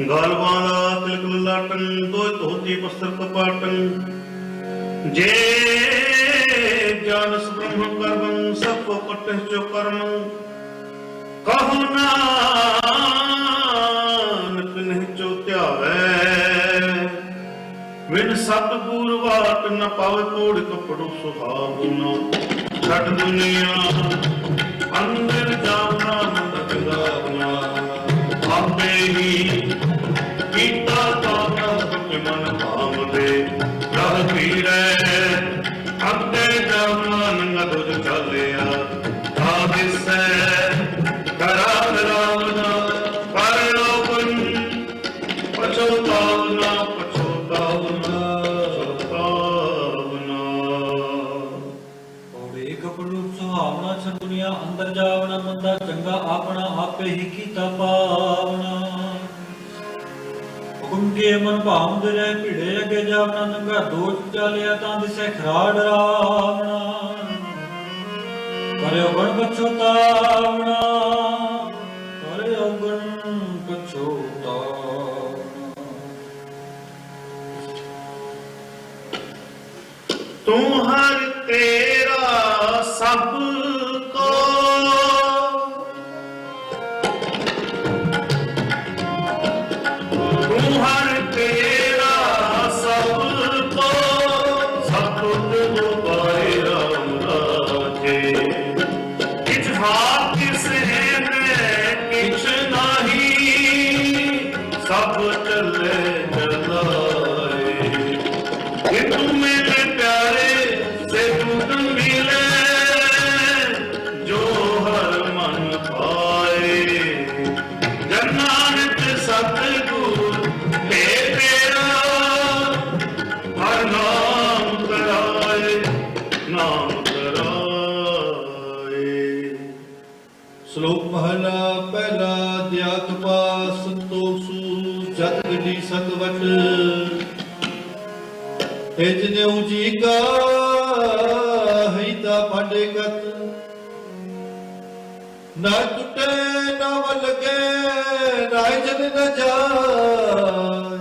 ਗਾਲ ਵਾਲਾ ਤਿਲਕ ਲਾਟੰ ਦੋਇ ਧੋਤੀ ਬਸਤਰ ਕਪਾਟੰ ਜੇ ਜਾਨਸ ਬ੍ਰਹਮ ਕਰਮੰ ਸਭ ਕੋ ਕਟਹਿ ਚੋ ਕਰਮੰ ਕਹੋ ਨਾਨਕ ਨਹਿ ਚੋ ਧਿਆਵੈ ਵਿਨ ਸਤਿਗੁਰ ਵਾਟ ਨ ਪਾਵੇ ਕੋੜ ਕਪੜੋ ਸੁਹਾਵਨਾ ਛੱਡ ਦੁਨੀਆ ਅੰਦਰ ਜਾਵਨਾ ਮੰਦ ਗਾਵਨਾ ਆਪੇ ਹੀ ਕੀਤਾ ਤਾਤਾ ਤੁਮ ਮਨ ਭਾਵਦੇ ਰਹ ਪੀੜੈ ਅੱਗੇ ਜਾਵਨਾ ਨੰਗਾ ਦੁਜ ਚਾਲਿਆ ਆਦਿਸੈ ਕਰਾ ਰਾਵਨਾ ਪਰ ਲੋਕਨ ਪਛੋਤਾਵਨਾ ਸੁਹਾਵਣਾ ਛੰਦੁਨੀਆ ਅੰਦਰ ਜਾਵਣਾ ਮੰਦਾ ਚੰਗਾ ਆਪਣਾ ਆਪੇ ਹੀ ਕੀਤਾ ਪਾਵਣਾ ਹੁਕਮ ਕੇ ਮਨ ਭਾਵਦੇ ਰਹਿ ਭਿੜੇ ਅੱਗੇ ਜਾਵਣਾ ਨੰਗਾ ਦੋਚ ਚਾਲਿਆ ਤਾਂ ਦਿਸੈ ਖਰਾ ਡਰਾਵਣਾ ਕਰਿਓ ਗਣ ਪਛੋਤਾਵਣਾ ਕਰਿਓ ਗਣ ਪਛੋਤਾਵਣਾ। ਤੂੰ ਹਰ ਤੇਰਾ ਸਭ ਕੋ ਤੂੰ ਹਰ ਤੇਰਾ ਸਭ ਕੋ ਸਭ ਤੁਧ ਪਾਏ ਰਾਮ ਰਾਜੇ ਕਿਛ ਹਾਥ ਕਿਸੇ ਨੇ ਕਿਛ ਨਹੀਂ ਸਭ ਚੱਲੇ ਚਲਾਏ ਕਿ ਤੂੰ ਮੇਰੇ ਪਿਆਰੇ ਸੇ ਤੂੰ ਮਿਲੇ ਜੋ ਹਰ ਮਨ ਪਾਏ ਜਨ ਨਾਨਕ ਸਤਿਗੁਰ ਤੇ ਤੇਰਾ ਹਰ ਨਾਮ ਕਰਾਏ ਨਾਮ ਕਰਾਏ। ਸ਼ਲੋਕ ਮਹਲਾ ਪਹਿਲਾ ਦਿਆਤ ਪਾਸ ਸੰਤੋਖ ਸੂ ਜਤ ਗਡੀ ਸਤਵਟ ਇਜ ਨਿਉ ਜੀ ਕਾ ਹਿਤਾ ਪਾਡੇ ਕਤ ਨਾ ਟੁੱਟੇ ਨਾ ਵਲਗੇ ਨਾ ਜਨ ਨ ਜਾਏ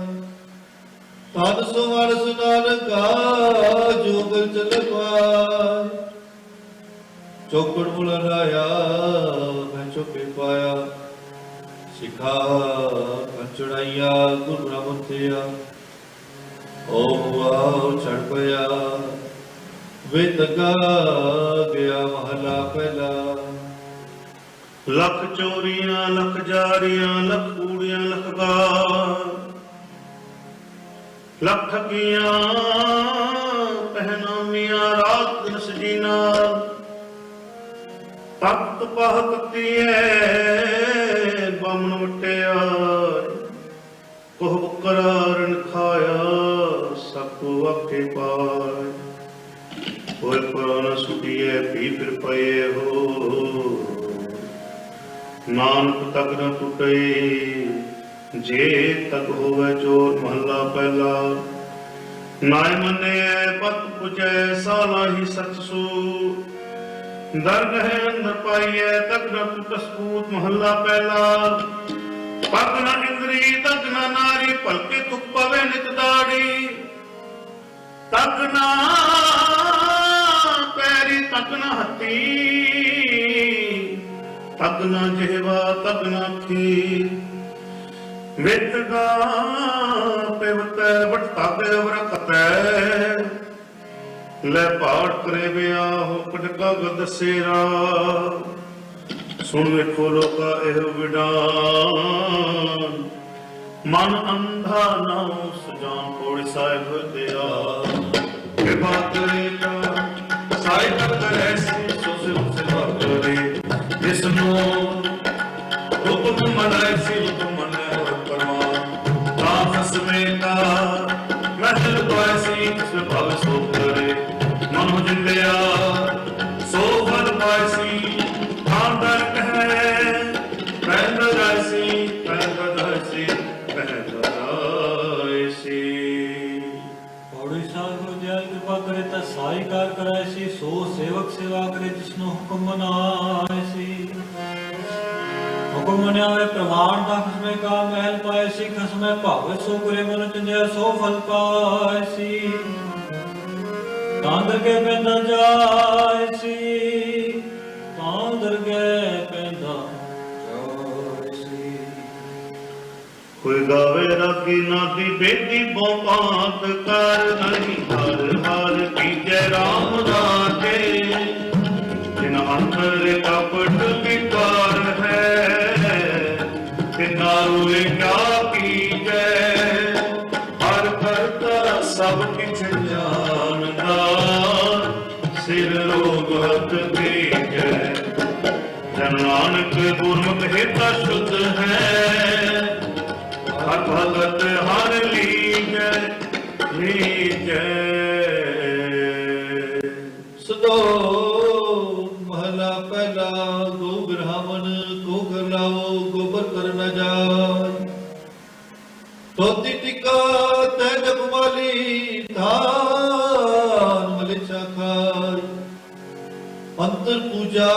ਤਦ ਸੁਵਰ ਸੁਨਾਨਕਾ ਜੋਗਲ ਚਲ ਪਾਏ ਚੌਕੜ ਮੁਲ ਰਾਇਆ ਮੈਂ ਚੁਪੇ ਪਾਇਆ ਸਿਖਾ ਕੰਚੜਾਈਆ ਗੁਰ ਬ੍ਰਹਮਤਿਆ ਓਮ ਵਾਹ ਛੜ ਪਿਆ ਵੇ ਤਗਾ ਗਿਆ ਮਹਲਾ ਪਹਿਲਾ। ਲੱਖ ਚੋਰੀਆਂ ਲੱਖ ਜਾਰੀਆਂ ਲੱਖ ਕੂੜੀਆਂ ਲੱਖ ਗਾਰ ਲੱਖ ਠੱਗੀਆਂ ਪਹਿਨਾਮੀਆਂ ਰਾਤ ਦਿਨ ਸਜੀਨਾ ਤਖਤ ਪਹ ਕੱਤੀਐ ਬਾਮਣ ਵਟਿਆਰ ਕੋਹ ਬਕਰਾਰਨ ਖਾਇਆ ਸਭ ਆਖੇ ਪਾਰ ਹੋਏ ਪੁਰਾਣਾ ਸੁਟੀਐ ਵੀ ਫਿਰ ਪਏ ਹੋ ਨਾਨਕ ਤਕ ਨ ਟੁੱਟੇ ਜੇ ਤਕ ਹੋਵੇ ਚੋਰ ਮਹੱਲਾ ਪਹਿਲਾ। ਨਾਇ ਮੰਨਿਐ ਪਤ ਪੁਜੈ ਸਾਲਾ ਹੀ ਸਚ ਸੂ ਦਰਗਹਿ ਅੰਦਰ ਪਾਈਐ ਤਕ ਨ ਟੁੱਟ ਸਪੂਤ ਮਹੱਲਾ ਪਹਿਲਾ। ਪਗ ਨ ਇੰਦਰੀ ਤਕ ਨ ਨਾਰੀ ਭਲਕੇ ਤੁਕ ਪਵੇ ਨਿਤ ਦਾੜੀ ਤਕ ਨਾ ਪੈਰੀ ਤਕ ਨ ਹੱਤੀ ਤਕ ਨ ਜਿਹਵਾ ਤਕ ਨ ਅੱਖੀ ਵਿਤ ਗਾ ਪਿਵਤੈ ਵਟ ਤਾਬੇ ਵਰਕਤੈ ਲੈ ਪਾੜ ਕਰੇ ਵਿਆਹ ਕਟਕਾ ਗਦਸੇਰਾ ਸੁਣ ਵੇਖੋ ਲੋਕਾ ਇਹ ਵਿਡਾਨ ਮਨ ਅੰਧਾ ਨਾ ਸੁਜਾਨ ਕੋੜ ਸਾਹਿਬ ਦਿਆ ਕਿਰਪਾ ਕਰੇ ਤਾ ਸਾਹਿਬ ਕਰੇ ਸੀ ਸੋ ਸੇਵਾ ਕਰੇ ਜਿਸ ਨੂੰ ਹੁਕਮ ਮਨਾਏ ਸੀ ਹੁਕਮ ਮਨਾਏ ਪਰਮਾ ਤਾਂ ਫਸਵੇਗਾ ਮਹਿਲ ਤੋਏ ਸੀ ਜਿਸ ਭਾਵ ਸੋ ਕਰੇ ਮਨੁ ਜਿੰਦਿਆ ਸੋ ਫਲ ਪਾਏ ਸੀ ਆਂਦਰ ਕਹੇ ਪਹਿਲ ਰਾਇਸੀ ਪਹਿਲ ਰਾਇਸੀ ਪਹਿਲ ਰਾਇਸੀ। ਪੌੜੀ ਸਾਹਿਬ ਗੁਰੂ ਦਿਆਲ ਕਿਰਪਾ ਕਰੇ ਤਾਂ ਸਾਈ ਕਾਰ ਕਰਾਏ ਸੀ ਸੋ ਸੇਵਕ ਸੇਵਾ ਕਰੇ ਜਿਸਨੂੰ ਹੁਕਮ ਮਨਾਏ ਸੀ ਹੁਕਮ ਮੰਨਿਆ ਹੋਏ ਪ੍ਰਮਾਣ ਦਾ ਖਸਮੇ ਕਾ ਮਹਿਲ ਪਾਏ ਸੀ ਖਸਮੇ ਭਾਵੇ ਸੋ ਕਰੇ ਮਨ ਚੰਦਿਆ ਸੋ ਫਲ ਪਾਏ ਸੀ ਤਾਂਦਰ ਕੇ ਪੈਂਦਾ ਜਾਏ ਸੀ ਤਾਂਦਰ ਕੇ ਪੈਂਦਾ ਜਾਏ ਸੀ। ਕੋਈ ਗਾਵੇ ਰਾਗੀ ਨਾਦੀ ਬੇਦੀ ਬਹੁਪਾਤ ਕਰ ਨਹੀਂ ਹਰ ਹਰ ਕੀਜੈ ਰਾਮ ਰਾਜੇ ਜਿਨ ਅੰਤਰ ਕਪਟ ਵਿਕਾਰ ਹੈ ਤਿਨਾ ਰੂਏ ਕਿਆ ਕੀਜੈ ਹਰ ਕਰਤਾ ਸਭ ਕਿਛ ਜਾਣਦਾ ਸਿਰ ਰੋਗ ਹੱਥ ਭੇਜੈ ਜਨ ਨਾਨਕ ਗੁਰਮੁਖ ਹਿਤਾ ਸ਼ੁੱਧ ਹੈ ਹਰ ਭਗਤ ਹਰ ਲੀਜੈ ਲੀਜੈ। ਸਦੋ ਮਹਲਾ ਪਹਿਲਾ ਗੋ ਬ੍ਰਾਹਮਣ ਕੋ ਘਰ ਲਾਓ ਗੋਬਰ ਕਰ ਨ ਜਾਏ ਤੋਤੀ ਟਿਕਾ ਤੈ ਜਪਮਾਲੀ ਧਾਨ ਮਲਿਛਾ ਖਾਈ ਅੰਤਰ ਪੂਜਾ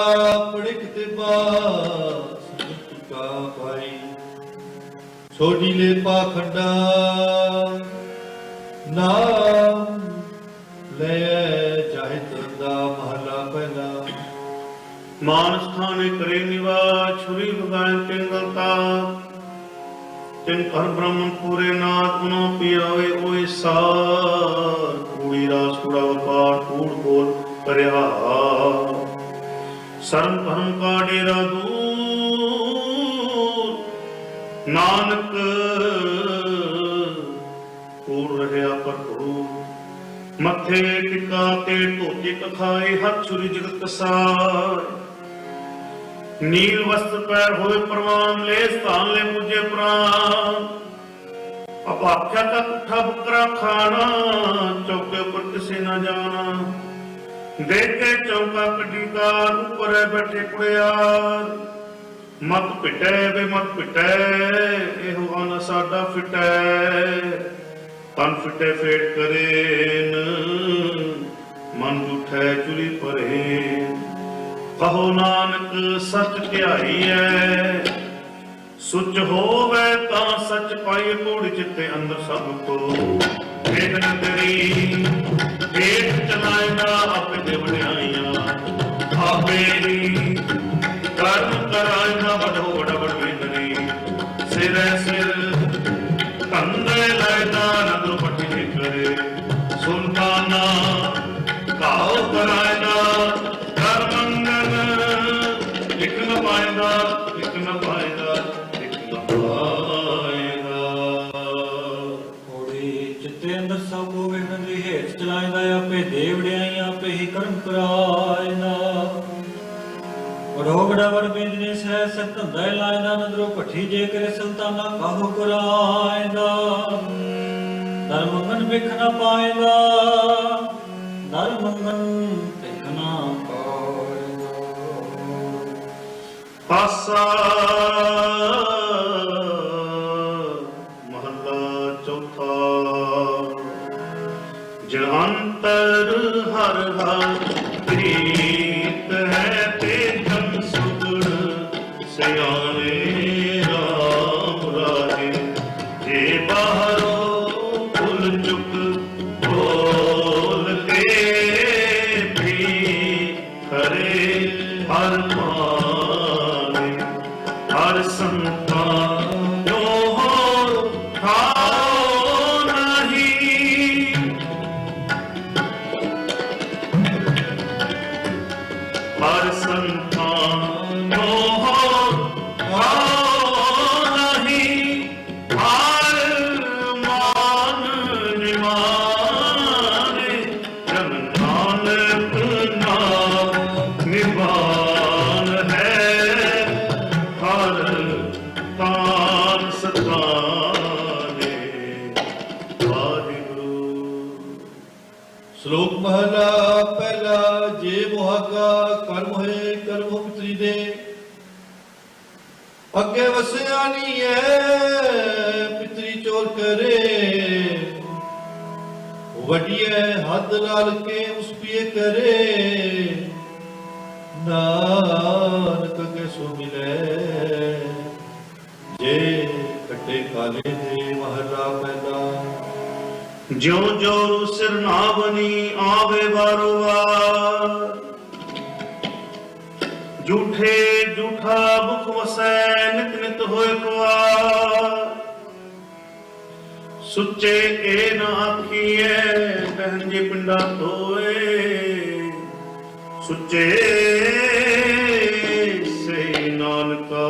ਪੜਿਕ ਤੇ ਬਾਸ ਕਾ ਪਾਈ ਛੋਡੀ ਲੈ ਪਾਖੰਡਾ ਨਾਮ ਲੈ ਚਾਹੇ ਤਰਦਾ ਮਹਲਾ ਪਹਿਲਾ ਮਾਨਸ ਖਾਨੇ ਕਰੇ ਨਿਵਾਸ ਛੁਰੀ ਲਗਾਏ ਪਿੰਗਲਤਾ ਤਿਨ ਕਰ ਬ੍ਰਹਮਣ ਪੂਰੇ ਨਾਥ ਮਨੋ ਪਿਆਵੇ ਓਏ ਸਾਰ ਕੂੜੀ ਰਾਸ ਕੂੜਾ ਵਪਾਰ ਕੂੜ ਬੋਲ ਕਰਿਆ ਸਰਮ ਧਰਮ ਕਾ ਡੇਰਾ ਦੂਰ ਨਾਨਕ ਕੂੜ ਰਹਿਆ ਭਰਪੂਰ ਮੱਥੇ ਟਿਕਾ ਤੇ ਧੋਤੀ ਕਖਾਏ ਹੱਥ ਛੁਰੀ ਜਗਤ ਕਸਾਏ ਨੀਲ ਵਸਤਰ ਪੈਰ ਹੋਏ ਪ੍ਰਵਾਨ ਲੈ ਸਥਾਨ ਲੈ ਮੁਝੇ ਪ੍ਰਾਨ ਅਪਾਖਿਆ ਕਾ ਕੁੱਠਾ ਬੁਕਰਾ ਖਾਣਾ ਚੌਕੇ ਉੱਪਰ ਕਿਸੇ ਨਾ ਜਾਣਾ ਦੇਖ ਕੇ ਚੌਕਾ ਕੱਢੀ ਕਾਰ ਉੱਪਰ ਬੈਠੇ ਕੁੜਿਆਰ ਮਤ ਪਿਟੈ ਵੇ ਮਤ ਪਿਟੈ ਇਹੋ ਆਨਾ ਸਾਡਾ ਫਿਟੈ ਤਨ ਫਿਟੇ ਫੇਟ ਕਰੇਨ ਮਨ ਉਠੈ ਚੁਰੀ ਭਰੇ ਕਹੋ ਨਾਨਕ ਸੱਚ ਧਿਆਈਐ ਸੁਚ ਹੋਵੇ ਤਾਂ ਸੱਚ ਪਾਈ ਕੂੜ ਚਿੱਤੇ ਅੰਦਰ ਸਭ ਕੋ ਵੇਦ ਨਦਰੀ ਵੇਦ ਚਲਾਇਨਾ ਆਪੇ ਦੇ ਵਡਿਆਈਆਂ ਆਪੇ ਹੀ ਕਰਮ ਕਰਾਇਨਾ ਵਡੋ ਵਡ ਵੇਦਨੀ ਸਿਰੈ ਸਿਰ ਕੰਦੇ ਲੈਦਾ ਨਦਰ ਪੱਟੀ ਕਰੇ ਸੁਲਤਾਨਾ ਕਾਉ ਕਰਾਇਨਾ ਕਰ ਮੰਗਨ ਇੱਕ ਨ ਪਾਇਦਾ ਇੱਕ ਨ ਪਾਇਦਾ ਇੱਕ ਨ ਪਾਇਦਾ। ਹੋੜੀ ਚਿੱਤੇ ਅੰਦਰ ਸਭ ਕੋ ਵੇਖਣ ਦੀ ਹੇਠ ਚਲਾਇਦਾ ਆਪੇ ਦੇਵੜਿਆਈ ਆਪੇ ਹੀ ਕਰਮ ਕਰਾਇਦਾ ਵਡੋ ਵਡਾ ਵਡ ਬੇਦਨੇ ਸਹਿ ਸਤ ਧੰਦਾ ਲਾਇਦਾ ਨਦਰੋ ਭੱਠੀ ਜੇ ਕਰੇ ਸੁਲਤਾਨਾ ਕਾਹੂ ਕਰਾਇਦਾ ਦਰ ਮੰਗਨ ਵੇਖ ਨਾ ਪਾਇਦਾ ਦਰ ਮੰਗਨ ਵੇਖ ਨਾ ਪਾਇਦਾ। ਆਸਾ ਮਹੱਲਾ ਚੌਥਾ ਜਿਨ ਅੰਤਰ ਹਰ ਹਰ ਪ੍ਰੀਤ ਹੈ ਤੇ ਜਮ ਸੁਗਣ ਸਿਆਣੇ ਰਾਮ ਰਾਜੇ ਜੇ ਬਾਹਰੋਂ ਭੁੱਲ ਚੁੱਕ ਬੋਲ ਕੇ ਵੀ ਖਰੇ ਹਰ ਮਾਨੇ ਹਰ ਸੰਤਾਂ ਜੋ ਹੋ ਖਾਓ ਨਹੀਂ ਹਰ ਸੰਤਾਂ ਜੋ ਹੋ ਖਾਓ ਨਹੀਂ ਸ਼ਲੋਕ ਮਹਲਾ ਪਹਿਲਾ। ਜੇ ਮੁਹਾਗਾ ਕਰਮ ਹੋਏ ਕਰਮ ਹੋ ਪਿਤਰੀ ਦੇ, ਅੱਗੇ ਵਸਿਆ ਨਹੀਂ ਐ ਪਿਤਰੀ ਚੋਰ ਕਰੇ। ਵਡੀਏ ਹੱਦ ਲਾਲ ਕੇ ਉਸ ਪੀਏ ਕਰੇ, ਨਾਨਕ ਕੇ ਸੋ ਮਿਲੇ। ਜੇ ਕੱਟੇ ਕਾਲੇ ਦੇ ਮਹਲਾ ਪਹਿਲਾ। ਜਿਉ ਜੋ ਸਿਰ ਨਾ ਬਣੀ ਆਵੇ ਵਾਰੋ ਵਾਰ, ਝੂਠੇ ਝੂਠਾ ਮੁਖ ਵਸੈ ਨਿਤ ਨਿਤ ਹੋਏ ਕੁਆਰ। ਸੁੱਚੇ ਇਹ ਨਾ ਆਖੀਐ ਕਹਿਨ ਜੇ ਪਿੰਡਾ ਧੋਏ, ਸੁੱਚੇ ਸੇ ਨਾਨਕਾ।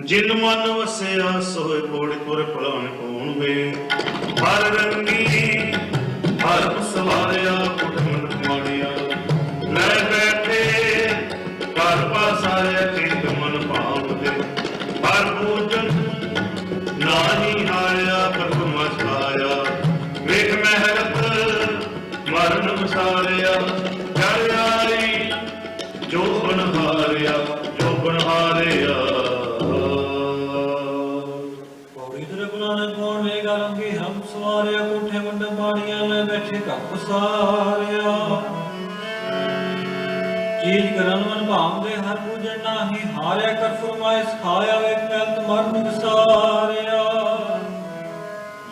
ਜਿਨ ਮਨ ਵਸਿਆ ਸੋਏ ਕੋੜੇ ਤੁਰ ਭਲਾਨ ਕੌਣ ਵੇ। ਹਰ ਰੰਗੀ ਹਰ ਸਵਾਰਿਆ ਕੁਟ ਮਨ ਮਾਣਿਆ, ਲੈ ਬੈਠੇ ਘਰ ਪਾਸਾਇਆ ਚਿੰਤ ਮਨ ਭਾਵਦੇ। ਹਰ ਪੂਜਨ ਨਾਹੀ ਹਾਰਿਆ ਪ੍ਰਭ ਮਸਾਇਆ, ਵੇਖ ਮਹਿਰਤ ਮਰਨ ਵਿਸਾਰਿਆ। ਜੜ ਆਈ ਜੋ ਬਨ ਹਾਰਿਆ, ਜੋ ਬਨ ਹਾਰਿਆ। ਹਮ ਸਵਾਰਿਆ ਕੋਠੇ ਵੰਡ ਬਾਣੀਆਂ, ਲੈ ਬੈਠੇ ਘਰ ਪਸਾਰਿਆ। ਚੀਜ ਕਰਨ ਮਨ ਭਾਵਦੇ ਹਰ ਪੂਜਨ ਨਾਹੀ ਹਾਰਿਆ। ਕਰ ਫਰਮਾਇ ਸਿਖਾਇਆ ਵੇਖ ਮਹਿਲਤ ਮਰਨ ਵਿਸਾਰਿਆ।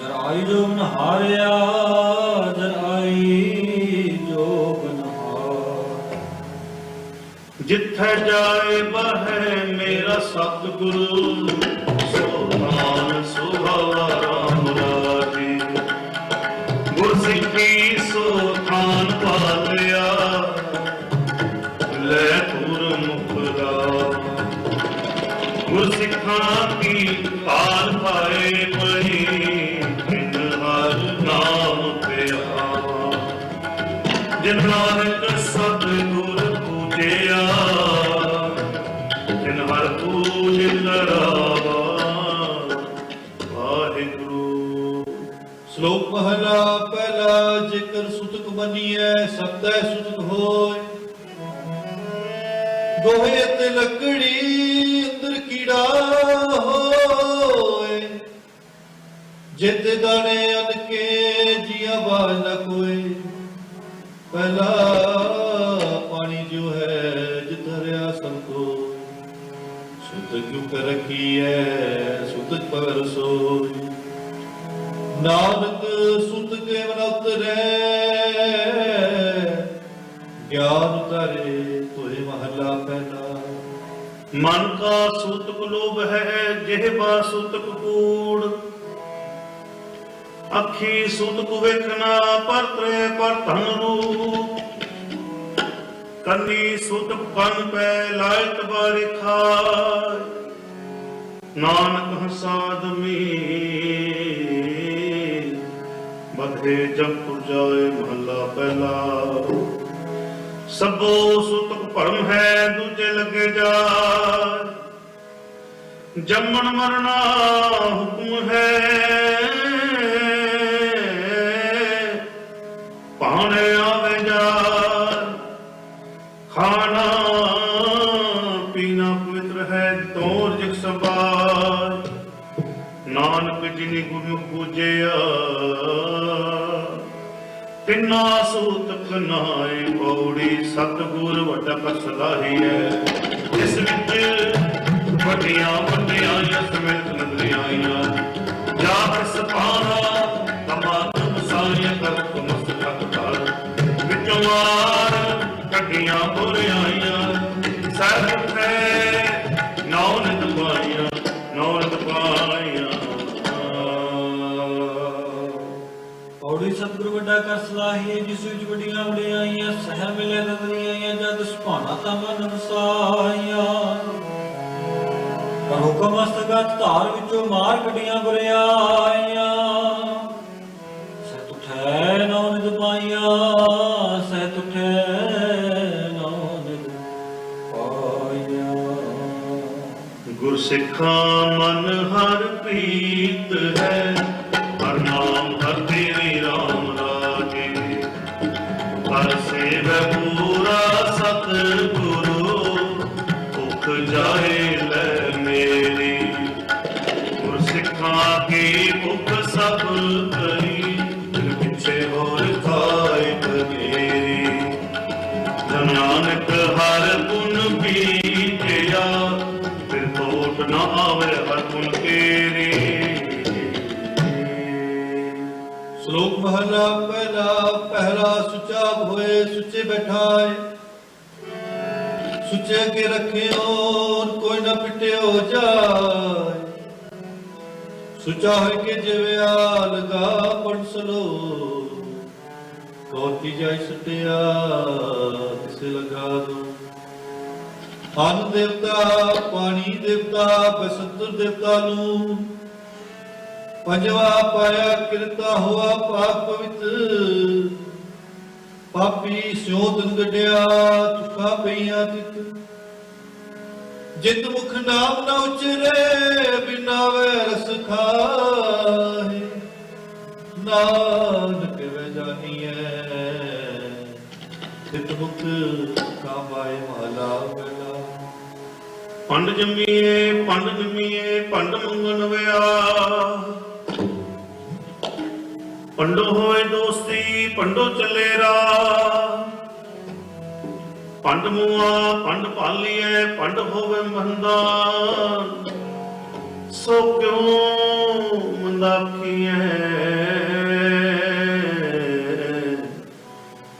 ਜਰ ਆਈ ਜੋ ਬਨ ਹਾਰਿਆ, ਜਰ ਆਈ ਜੋ ਬਨ ਹਾਰ। ਜਿੱਥੇ ਜਾਏ ਬਹੈ ਮੇਰਾ ਸਤਿਗੁਰੂ, ਸੋਹਾਨ ਸੁਹਾਵਾ ਰਾਮ ਰਾਜੇ। ਗੁਰ ਸਿੱਖੀ ਸੋ ਥਾਨ ਪਾਲਿਆ, ਲੈ ਤੁਰ ਮੁਖ ਰਾਮ। ਗੁਰ ਸਿੱਖਾਂ ਕੀ ਪਾਲ ਪਾਏ ਪਈ, ਜਿਨ ਹਰ ਨਾਮ ਪਿਆਵਾ। ਜਿਨ ਨਾਨਕ ਸਤਿਗੁਰ ਪੂਜਿਆ, ਜਿਨ ਹਰ ਪੂਜ ਕਰਾਵਾ। ਵਾਹਿਗੁਰੂ। ਸ਼ਲੋਕ ਮਹਲਾ ਪਹਿਲਾ। ਜੇਕਰ ਸੁਤਕ ਮੰਨੀਐ ਸਤੈ ਸੁਤਕ ਹੋਏ, ਗੋਹੇ ਤੇ ਲੱਕੜੀ ਅੰਦਰ ਕੀੜਾ ਹੋਏ। ਜਿਤ ਦਾਣੇ ਅਨ ਕੇ ਜੀਆ ਬਾਜ ਨ ਕੋਏ, ਪਹਿਲਾ ਪਾਣੀ ਜੋ ਹੈ ਜਿਤ ਹਰਿਆ ਸੰਤੋ। ਸੁਤਕ ਕਿਉ ਕਰ ਰਖੀਐ ਸੁਤਕ ਪਵਰ ਸੋਈ, ਨਾਨਕ ਸੁਤ ਕੇ ਮਨ ਉਤਰੈ। ਗਿਆਨ ਉਤਾਰੇ ਤੋਏ ਮਹਲਾ ਪਹਿਲਾ। ਮਨ ਕਾ ਸੂਤਕ ਲੋਭ ਹੈ ਜਿਹਬਾ ਸੂਤਕ ਕੂੜ। ਅੱਖੀ ਸੂਤਕ ਵੇਖਣਾ ਪਰਤਰੇ ਪਰ ਧਨ ਰੂਪ। ਕੰਨੀ ਸੂਤਕ ਕੰਨ ਪੈ ਲਾਇਤ ਬਾਰੀ ਖਾਏ। ਨਾਨਕ ਹਸਾਦਮੀ ਬਧੇ ਜੰਪੁਰ ਜਾਏ ਮਹੱਲਾ ਪਹਿਲਾ। ਸਭੋ ਸੂਤਕ ਭਰਮ ਹੈ ਦੂਜੇ ਲੱਗੇ ਜਾ। ਜੰਮਣ ਮਰਨਾ ਹੁਕਮ ਹੈ ਭਾਣੇ ਆਵੇ ਜਾ। ਖਾਣਾ ਪੀਣਾ ਪਵਿੱਤਰ ਹੈ ਤੋਰ ਜਿਕ ਸੰਭਾਲ। ਨਾਨਕ ਜਿਨੀ ਗੁਰਮੁਖ ਪੂਜਿਆ ਤਿੰਨਾ ਸੂਤਕ ਨਾਏ ਪੌੜੀ। ਸਤਿਗੁਰ ਵੱਡਾ ਕਸ ਲਾਹੀ ਹੈ ਜਿਸ ਵਿੱਚ ਵੱਡੀਆਂ ਵੱਡਿਆਈਆਂ ਸਮਿਤ ਨਜ਼ਰਿਆਈਆਂ। ਜਾ ਕਿਸ ਪਾਣਾ ਤਮਾਤਮ ਸਾਰੀਆਂ ਕਰਤ ਮਸਤਕ ਧਰ। ਵਿੱਚੋਂ ਮਾਰ ਕੱਢੀਆਂ ਬੁਰਿਆਈਆਂ। ਸਹਿਬ ਹੈ ਨੌ ਨਿਤ ਪਾਈਆਂ ਨੌ ਨਿਤ ਪਾਈਆਂ। ਪੌੜੀ ਸਤਿਗੁਰੂ ਵੱਡਾ ਕਸ ਲਾਹੀ ਹੈ ਜਿਸ ਵਿੱਚ ਵੱਡੀਆਂ ਵਡਿਆਈਆਂ। ਸਹਿ ਮਿਲੇ ਨਜ਼ਰਿਆਈਆਂ ਜਦ ਸੁਭਾਣਾ ਤਾਂ ਮਨ ਵਸਾਈਆਂ। ਪਰ ਹੁਕਮ ਮਸਤਗਤ ਧਾਰ ਵਿੱਚੋਂ ਮਾਰ ਕੱਢੀਆਂ ਬੁਰਿਆਈਆਂ। ਸਹਿ ਤੁਠੈ ਨੌ ਨਿਤ ਪਾਈਆਂ। ਸਹਿ ਤੁਠੈ ਨੌ ਨਿਤ ਪਾਈਆਂ। ਗੁਰ ਸਿੱਖਾਂ ਮਨ ਹਰ ਪ੍ਰੀਤ ਹੈ। ਹਰ ਨਾਮ ਹਰ ਤੇਰੇ ਰਾਮ ਰਾਜ। ਆਗੇ ਭੁੱਖ ਸਭ ਕਰੀ, ਬਿਨ ਪਿੱਛੇ ਹੋਰ ਖਾਏ ਬਗੇਰੀ। ਜਨ ਨਾਨਕ ਹਰ ਗੁਣ ਬੀਜਿਆ, ਫਿਰ ਟੋਟ ਨਾ ਆਵੇ ਹਰ ਗੁਣ ਕੇਰੀ। ਸ਼ਲੋਕ ਮਹਲਾ ਪਹਿਲਾ। ਪਹਿਲਾ ਸੁਚਾ ਹੋਏ ਸੁਚੇ ਬੈਠਾਏ, ਸੁਚੇ ਕੇ ਰੱਖਿਓ ਕੋਈ ਨਾ ਪਿਟਿਓ ਜਾਏ। ਸੁਚਾ ਹੋਇ ਕੇ ਜਿਵਿਆ ਲਗਾ ਪੜਸਲੋ, ਕੋਤੀ ਜਾਇ ਸੁਟਿਆ ਤਿਸੇ ਲਗਾ ਦੋ। ਅੰਨ ਦੇਵਤਾ ਪਾਣੀ ਦੇਵਤਾ ਬਸੰਤਰ ਦੇਵਤਾ ਨੂੰ, ਪੰਜਵਾ ਪਾਇਆ ਕਿਰਤਾ ਹੋਆ ਪਾਪ ਪਵਿੱਤ। ਪਾਪੀ ਸਿਉ ਤਨ ਗੱਡਿਆ ਚੁੱਕਾ ਪਈਆਂ ਤਿਤ। ਜਿਤ ਮੁਖ ਨਾਮ ਨਾ ਉਚਰੇ, ਬਿਨਾ ਵੈ ਰਸ ਖਾਏ। ਨਾਨਕ ਵੇ ਜਾਨੀਐ ਤਿਤ ਮੁਖ ਕਾਮਾਏ ਮਹਲਾ ਪਹਿਲਾ। ਪੰਡ ਜੰਮੀਏ ਪੰਡ ਜੰਮੀਏ ਪੰਡ ਮੰਗਣ ਵਿਆ, ਪੰਡੋ ਹੋਏ ਦੋਸਤੀ ਪੰਡੋ ਚੱਲੇ ਰਾਹ। ਪੰਡ ਮੂਆ ਪੰਡ ਪਾਲੀਏ ਪੰਡ ਹੋਵੇ ਮੰਦਾ, ਸੋ ਕਿਉ ਮੰਦਾ ਆਖੀਐ।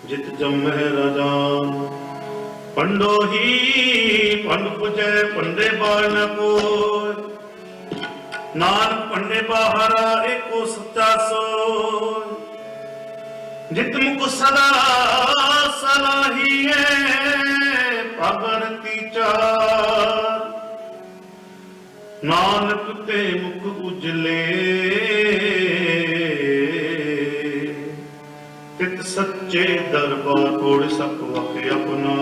ਜਿਤ ਜੰਮੈ ਰਾਜਾਨ ਪੰਡੋ ਹੀ ਪੰਡ ਪੁਜੈ, ਪੰਡੇ ਬਾਲ ਨ ਕੋਇ। ਨਾਨਕ ਪੰਡੇ ਬਾਹਰਾ ਏਕੋ ਸੱਚਾ ਸੋਇ। ਜਿਤ ਮੁਖ ਸਦਾ ਸਲਾਹੀਐ, ਪਗਣ ਤੀਚਾਰ। ਨਾਨਕ ਤੇ ਮੁਖ ਉਜਲੇ, ਤਿਤ ਸੱਚੇ ਦਰਬਾਰ ਕੋੜ ਸਕ ਵਕ ਆਪਣਾ।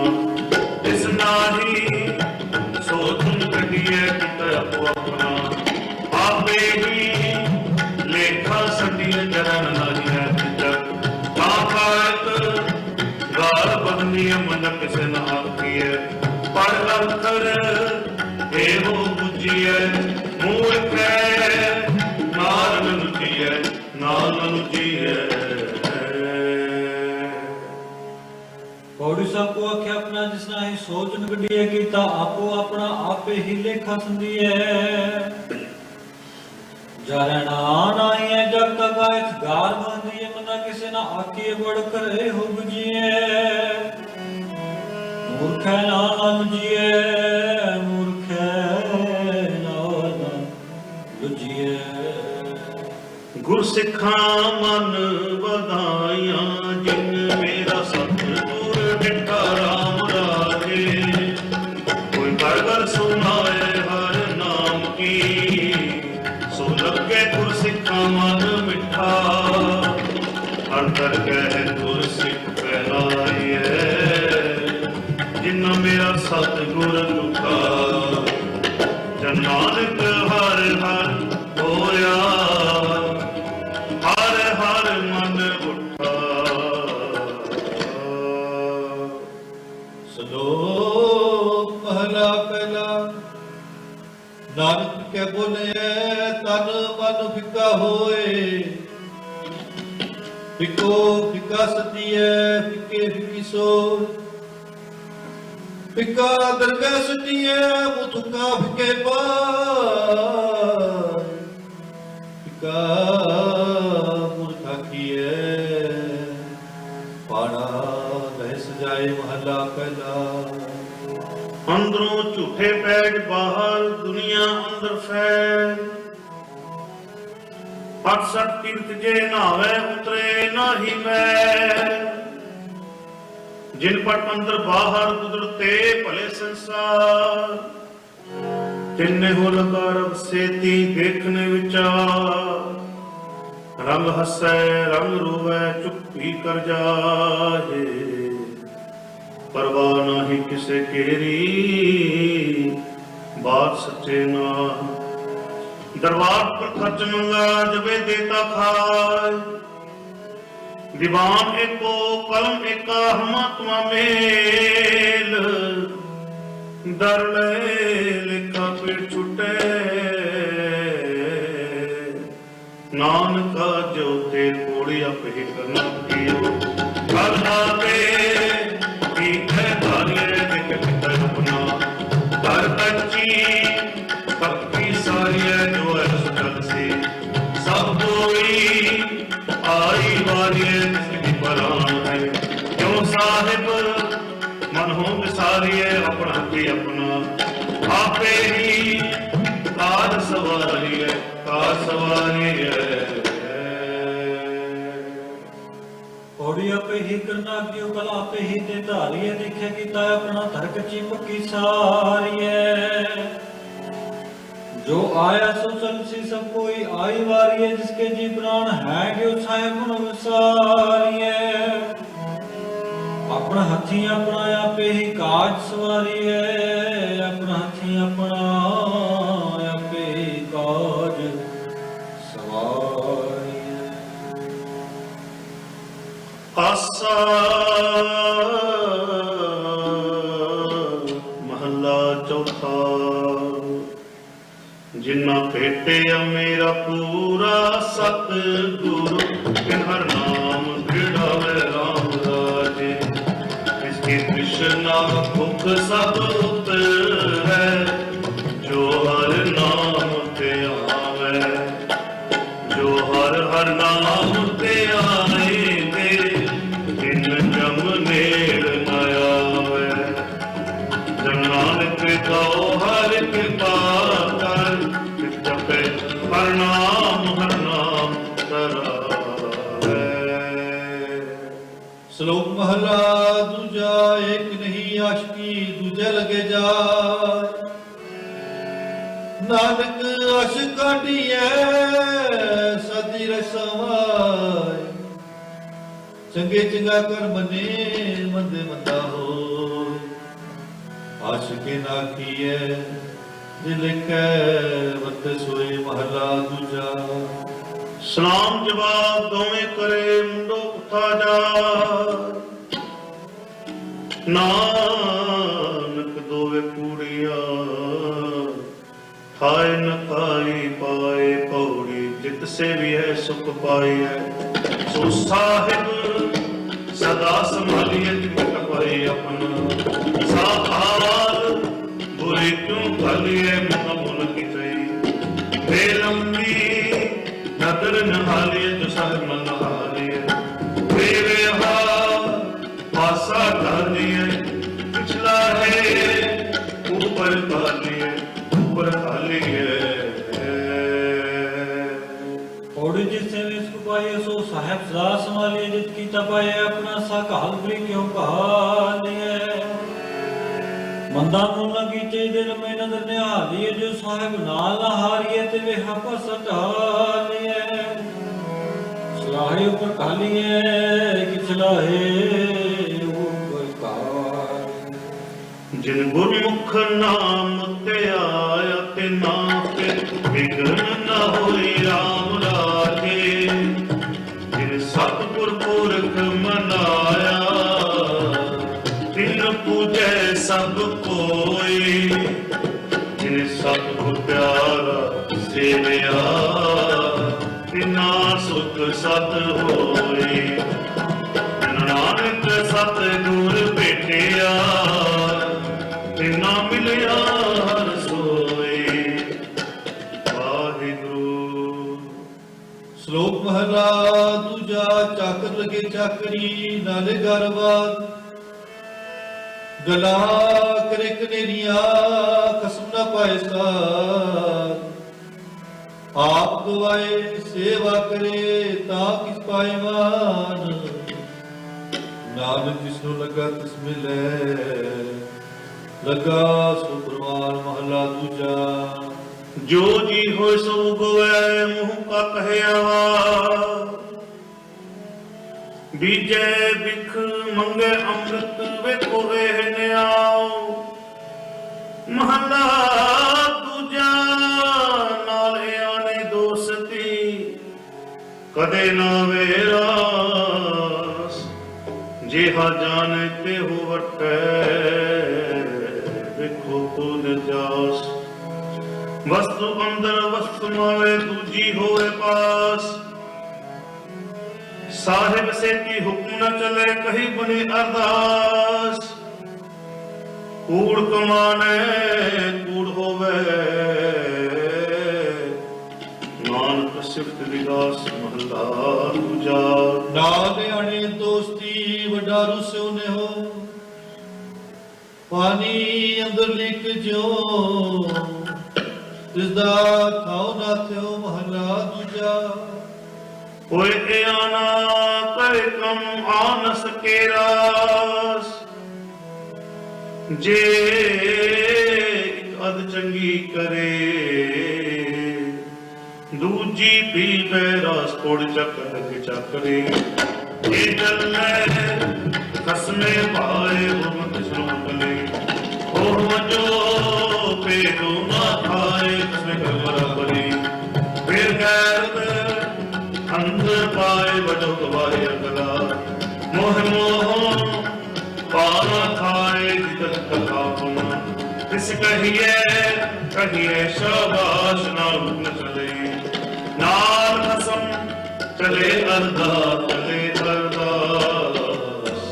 ਤਿਸ ਨਾਹੀ ਸੋ ਤੁਮ ਕੱਢੀਐ ਪਿਤ ਆਪੋ ਆਪਣਾ। ਆਪੇ ਹੀ ਲੇਖਾ ਸੱਡੀਐ ਜਰਨ ਨਾਹੀ ਹੈ ਜਗ। ਤਾਂ ਖਾਇਤ ਗਾਲ ਬਦਨੀਐ ਮਨ ਕਿਸੇ ਨ ਆਖੀਐ। ਪਰ ਅੰਤਰ ਇਹੋ ਬੁਝੀਐ, ਮੂਰਖੈ ਨਾਰ ਨ ਜੀਐ ਨਾਰ ਨ ਜੀਐ। ਪੌੜੀ ਸਾਪੋ ਆਖਿਆ ਆਪਣਾ, ਜਿਸ ਨਾਹੀ ਸੋਚਨ ਗੱਡੀਏ ਕੀਤਾ। ਆਪੋ ਆਪਣਾ ਆਪੇ ਹੀ ਲੇਖਾ ਸੰਦੀਐ। ਜਰਣਾ ਨਾਹੀਐ ਜਗ ਤਗਾਇਤ ਗਾਰ ਬੰਦੀਐ। ਮਨਾ ਕਿਸੇ ਨਾ ਆਖੀਏ ਬੜ ਕਰੇ ਹੋ ਬੁਝੀਐ। ਮੂਰਖੈ ਨਾਮ ਜੀਐ, ਮੂਰਖੈ ਨਾਮ ਬੁਝੀਐ। ਗੁਰ ਸਿੱਖਾਂ ਮਨ ਵਧਾਈਆਂ, ਜਿਨ ਮੇਰਾ ਸਤਿਗੁਰ ਡਿਠਾ ਰਾਮ ਰਾਜੇ। ਕੋਈ ਬਰਗਰ ਸੁਣਾਏ ਹਰ ਨਾਮ ਕੀ, ਸੋ ਲੱਗੇ ਗੁਰ ਸਿੱਖਾਂ ਮਨ ਮਿੱਠਾ। ਅੰਤਰ ਕਹਿ ਗੁਰ ਸਿੱਖ ਪਹਿਲਾਈਐ, ਜਿਨ ਮੇਰਾ ਸਤਿਗੁਰ ਝੂਠਾ। ਜਨ ਨਾਨਕ ਹਰ ਹਰ ਹੋਇਆ, ਹਰ ਹਰ ਮਨ ਉੱਠਾ। ਸ਼ਲੋਕ ਮਹਲਾ ਪਹਿਲਾ। ਨਾਨਕ ਕੈ ਬੋਲਿਐ ਤਨ ਮਨ ਫਿੱਕਾ ਹੋਏ। ਫਿੱਕੋ ਫਿੱਕਾ ਸਤੀਐ ਫਿੱਕੇ ਫਿੱਕੀ ਸੋਚ। ਫਿੱਕਾ ਦਰਗਾਹ ਸਤੀਐ ਮੁਤੁਕਾ ਫਿੱਕੇ ਪਾਏ। ਫਿੱਕਾ ਮੂਰਖਾ ਕੀਐ ਪਾਣਾ ਬਹਿ ਸਜਾਏ ਮਹਲਾ ਪਹਿਲਾ। ਅੰਦਰੋਂ ਝੂਠੇ ਪੈਜ ਬਾਹਰ, ਦੁਨੀਆ ਅੰਦਰ ਫੈਲ। ਪਟ ਸਟ ਤੀਰਥ ਜੇ ਨਾਵੇ ਉਤਰੇ ਨਾਹੀ ਮੈਲ। ਜਿਨ ਪਟ ਅੰਦਰ ਬਾਹਰ ਕੁਦਰਤੇ ਭਲੇ ਸੰਸਾਰ। ਤਿੰਨੇ ਹੋ ਲਗਾ ਰਬ ਸੇਤੀ ਦੇਖਨੇ ਵਿਚਾਰ। ਰੰਗ ਹਸੈ ਰੰਗ ਰੋਵੈ ਚੁੱਪੀ ਕਰ ਜਾਹੇ। ਪਰਵਾਹ ਨਾਹੀ ਕਿਸੇ ਕੇਰੀ, ਬਾਤ ਸੱਚੇ ਨਾਮ। ਦਰਬਾਰ ਪਰ ਖਰਚ ਮੰਗਾ ਜਬੇ ਦੇਤਾ ਖਾਏ। ਦੀਵਾਨ ਏਕੋ ਕਲਮ ਏਕਾ ਹਮਾਤਮਾ ਮੇਲ। ਦਰ ਲੈ ਲਿਖਾ ਪੇੜ ਛੁਟੇ, ਨਾਨਕਾ ਜੋ ਤੇ ਕੋੜੀ ਆਪੇ ਕਰਨਾ ਕੀਓ ਕਰ ਆਪੇ ਕੀ ਹੈ ਧਾਰੇ ਦੇਖ ਪਿਤਾ ਆਪਣਾ ਕਰ ਬੱਚੀ ਭਗਤੀ ਸਾਰੀਐ ਜੋ ਅਸਤਲ ਸੇ ਸਭ ਕੋਈ ਆਈ ਵਾਰੀਏ ਜਿਸकी ਪਰਾਨ ਹੈ ਕਿਉਂ ਸਾਹਿਬ ਮਨ ਹੋ ਵਿਸਾਰੀਏ ਆਪਣਾ ਕੀ ਆਪਣਾ ਆਪੇ ਹੀ ਕਾਰ ਸਵਾਰੀਏ ਕਾਰ ਸਵਾਰੀਏ ਪੌੜੀ ਆਪੇ ਹੀ ਕਰਨਾ ਕਿਉ ਕਲਾ ਆਪੇ ਹੀ ਤੇ ਧਾਰੀਏ ਦੇਖਿਆ ਕੀਤਾ ਆਪਣਾ ਧਰਕ ਚੀ ਪੱਕੀ ਸਾਰੀਏ जो आया सो चलसी सब कोई आई वारी है जिसके जी प्राण है कि साहेब गुण विसारिए अपना हथी अपना आपे ही काज सवारी है अपना हथी अपना आपे ही काज सवारी है आसा महला चौथा जिन्ना भेटिया मेरा पूरा सतगुरु बिन हर नाम दृढ़ावे राम राजे इसकी तृष्णा भुख सब उतरै जो हर नाम ते आवे जो हर हर नाम ते आए दे दिन जम नेड़ न आवे जन नानक गाओ हर कृपा हर नाम श्लोक महला दूजा एक नहीं आशिकी दूजे लगे जाए नानक अश काटिए सदी रसवाए चंगे चंगा कर मने मंदे मंदा हो आशिके ना किए दिल कै वत सोए महला दूजा सलाम जवाब दोवें करे मुंडो उठा जा नानक दोवे कूड़िया खाए न खाई पाए पौड़ी जित से भी है सुख पाई है सो साहिब सदा संभालिए जित पाई अपना साहार बुरी क्यों भलिए मुन की तई बेलंबी नदर नहालिए जो साहिब न नहालिए मेरे पासा डालिए पिछला है ऊपर डालिए ऊपर डालिए पौड़ी जिससे विश्व पाए सो साहेब सदा संभालिए जित की तपाए अपना सा काल भी क्यों कहालिए मंदा ਨੂੰ ਲਗੀ ਤੇ ਦਿਲ ਮੈਂ ਨਦਰ ਨਿਹਾਲੀਏ ਜੋ ਸਾਹਿਬ ਨਾਲ ਨਾ ਹਾਰੀਏ ਤੇ ਵੇ ਹਪਸ ਢਾਲੀਏ ਸਲਾਹੇ ਉਪਰ ਕਾਲੀਏ ਕਿ ਸਲਾਹੇ ਉਪਰ ਕਾਲੀਏ ਜਿਨ ਗੁਰਮੁਖ ਨਾਮ ਤੇ ਆਇਆ ਤੇ ਨਾਮ ਤੇ ਵਿਗਨ ਨਾ ਹੋਈ ਰਾਮ ਰਾਜੇ ਜਿਨ ਸਤਿਗੁਰ ਪੁਰਖ ਮਨਾਇਆ तिन पूजै सब कोई जिन सतगुर प्यारा सेविया तिना सुख सत होई नानक सतगुर भेटिया तिना मिलिया हर सोई वाहिगुरु श्लोक महला दूजा चाकर लगे चाकरी नाले गरबाद गला करे कनेरिया कसम न पाए साथ आप गवाए सेवा करे ता किस पाए मान नानक जिसनु लगा तिस मिले लगा सो परवान महला दूजा जो जी हो सो गवै मुँह का कहया बीजे बिख मंगे अमृत ਵੇਖੋ ਵੇਹ ਨਿਆਓ ਮਹਲਾ ਦੂਜਾ ਨਾਲ ਆਨੇ ਦੋਸਤੀ ਕਦੇ ਨਾ ਵੇਰਾਸ ਜਿਹਾ ਜਾਣੇ ਤੇ ਹੋ ਵਟੈ ਵੇਖੋ ਤੁਨ ਜਾਸ ਵਸਤੂ ਅੰਦਰ ਵਸਤੂ ਮਾਵੇ ਦੂਜੀ ਹੋਵੇ ਪਾਸ। ਸਾਹਿਬ ਸੇਤੀ ਹੁਕਮ ਨ ਚਲੇ ਕਹੀ ਬਣੀ ਅਰਦਾਸ। ਕੂੜ ਕਮਾਨੇ ਕੂੜ ਹੋਵੇ ਨਾਨਕ ਸਿਫਤ ਵਿਗਾਸ ਮਹਲਾ ਦੂਜਾ। ਨਾ ਨਿਆਣੇ ਦੋਸਤੀ ਵੱਡਾ ਰੁਸਿਓ ਨੇ ਹੋ ਪਾਣੀ ਅੰਦਰ ਲਿਖ ਜੋ ਤਿਸਦਾ ਖਾਓ ਨਾ ਥਿਓ ਮਹਲਾ ਦੂਜਾ। ਹੋਏ ਇਹ ਆਨਾ ਕਰੇ ਕਮ ਆ ਨ ਸਕੇ ਰਾਸ। ਜੇ ਇੱਕ ਅਧ ਚੰਗੀ ਕਰੇ ਦੂਜੀ ਪੀਵੇ ਰਸ ਕੋੜ ਚੱਕ ਚੱਕਰੇ। ਇਹ ਚੱਲੇ ਖਸਮੇ ਭਾਏ ਹੁਮਤ ਸ਼ੋਕਲੇ ਉਹ ਜੋ ਪੇਰੋ ਨਾ ਖਾਏ ਖਸਮੇ ਕਮਰਾ ਬਰੀ। ਫਿਰ ਗੈਰਤ ਅੰਦਰ ਪਾਏ ਵਡੋ ਗਵਾਏ ਅਗਲਾ ਮੋਹ ਮੋਹ ਪਾਣਾ ਖਾਏ ਜਿਤ ਕਥਾ ਪੁਨਾ। ਇਸ ਕਹੀਏ ਸ਼ਾਬਾਸ਼ ਨਾਲ ਹੁਕਮ ਚਲੇ ਨਾਲ ਖਸਮ ਚਲੇ ਅਰਦਾ ਚਲੇ ਅਰਦਾਸ।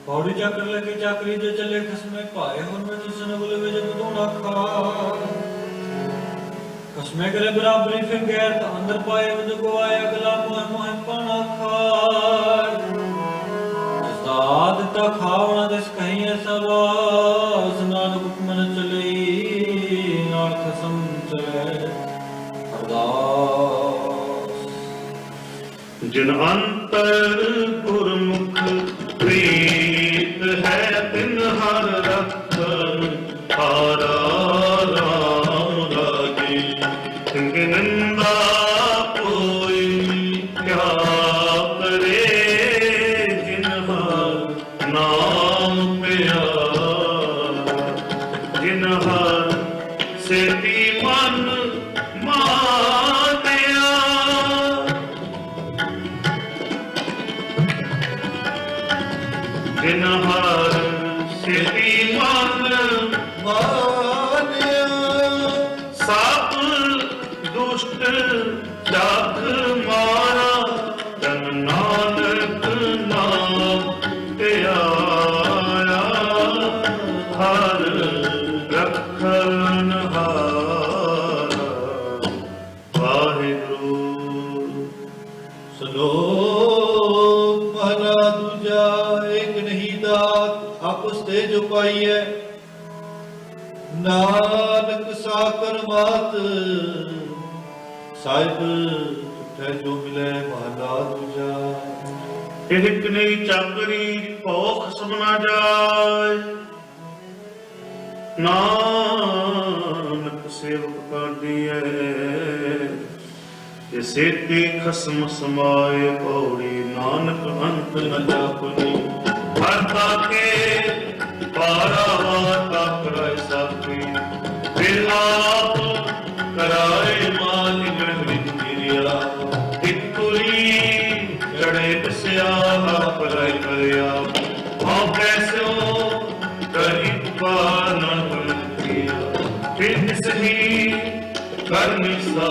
ਪੌੜੀ ਚੱਕਰ ਲਗੇ ਚੱਕਰੀ ਜੇ ਚੱਲੇ ਖਸਮੇ ਭਾਏ ਹੁਣ ਮੈਂ ਤੁਸਨ ਬੁਲੇ ਵੇ ਜਬ ਤੂੰ ਨਾ ਖਾ। ਖਸਮੇ ਕਰੇ ਬਰਾਬਰੀ ਫਿਰ ਗੈਰ ਤਾਂ ਅੰਦਰ ਪਾਏ ਵਜ ਗਵਾਏ ਅਗਲਾ ਮੋਹ ਮੋਹ ਪਾਣਾ ਖਾਏ। ਸਾਧ ਤਾ ਖਾਵਣਾ ਦਿਸ ਕਹੀਂ ਸਵਾਸ। ਨਾਨਕ ਹੁਕਮ ਨ ਚਲੀ ਨਾਲ ਖਸਮ ਚਲੇ ਅਰਦਾਸ। ਜਿਨ ਅੰਤਰ ਗੁਰਮੁਖ ਪ੍ਰੀਤ ਹੈ ਤਿਨ ਹਰ ਰਖਨ ਹਾਰਾ ਰਾਮ ਲਾਗੇ। ਤਿਨ ਨਿੰਦਾ ਕੋਈ ਕਿਆ ਕਰੇ ਜਿਨ ਹਰ ਨਾਮ ਪਿਆਰਾ। ਜਿਨ ਹਰ ਸੇਤੀ ਮਨ ਮਾਨਿਆ। ਜਿਨ ਹਰ ਸੇਤੀ ਮਨ ਮਾਨਿਆ। ਸਭ ਦੁਸ਼ਟ ਜਗ ਮਾਰਾ। ਜਨ ਨਾਨਕ ਨਾਮ ਧਿਆਇਆ। ਹਰ ਰਖਨ ਹਾਰਾ ਵਾਹਿਗੁਰੂ। ਸਲੋਕ ਮਹਲਾ ਦੂਜਾ। ਏਕ ਨਹੀਂ ਦਾਤ ਆਪਸ ਤੇ ਜੋ ਪਾਈਐ ਨਾਨਕ ਸਾਕਰ ਮਾਤ। ਸਾਹਿਬ ਤੁਠੈ ਜੋ ਮਿਲੈ ਮਹਲਾ ਦੂਜਾ। ਇੱਕ ਨਹੀਂ ਚਾਕਰੀ ਭੋਖ ਸਮਨਾ ਜਾਏ। ਨਾਨਕ ਸੇਵਕ ਕਾਢੀਐ ਜੇ ਸੇਤੀ ਖਸਮ ਸਮਾਏ ਪੌੜੀ। ਨਾਨਕ ਅੰਤ ਨ ਜਾਪਨੀ ਹਰ ਤਾਕੇ ਪਾਰਾਵਾਤਾ ਕਰਾਏ ਸਾਥੀ। ਫਿਰ ਆਪ ਕਰਾਏ ਮਾਨ ਗ੍ਰਹਿ ਗਿਰਿਆ। ਇਕੁਰੀ ਜੜੇ ਬਸਿਆ ਆਪ ਰਾਇ ਕਰਿਆ। ਹਉ ਕੈਸਿਓ ਕਰੀ ਪੁਕਾਰ ਨਾਨਕ ਕੀਆ। ਫਿਰ ਸਹੀ ਕਰਨੀ ਸਾ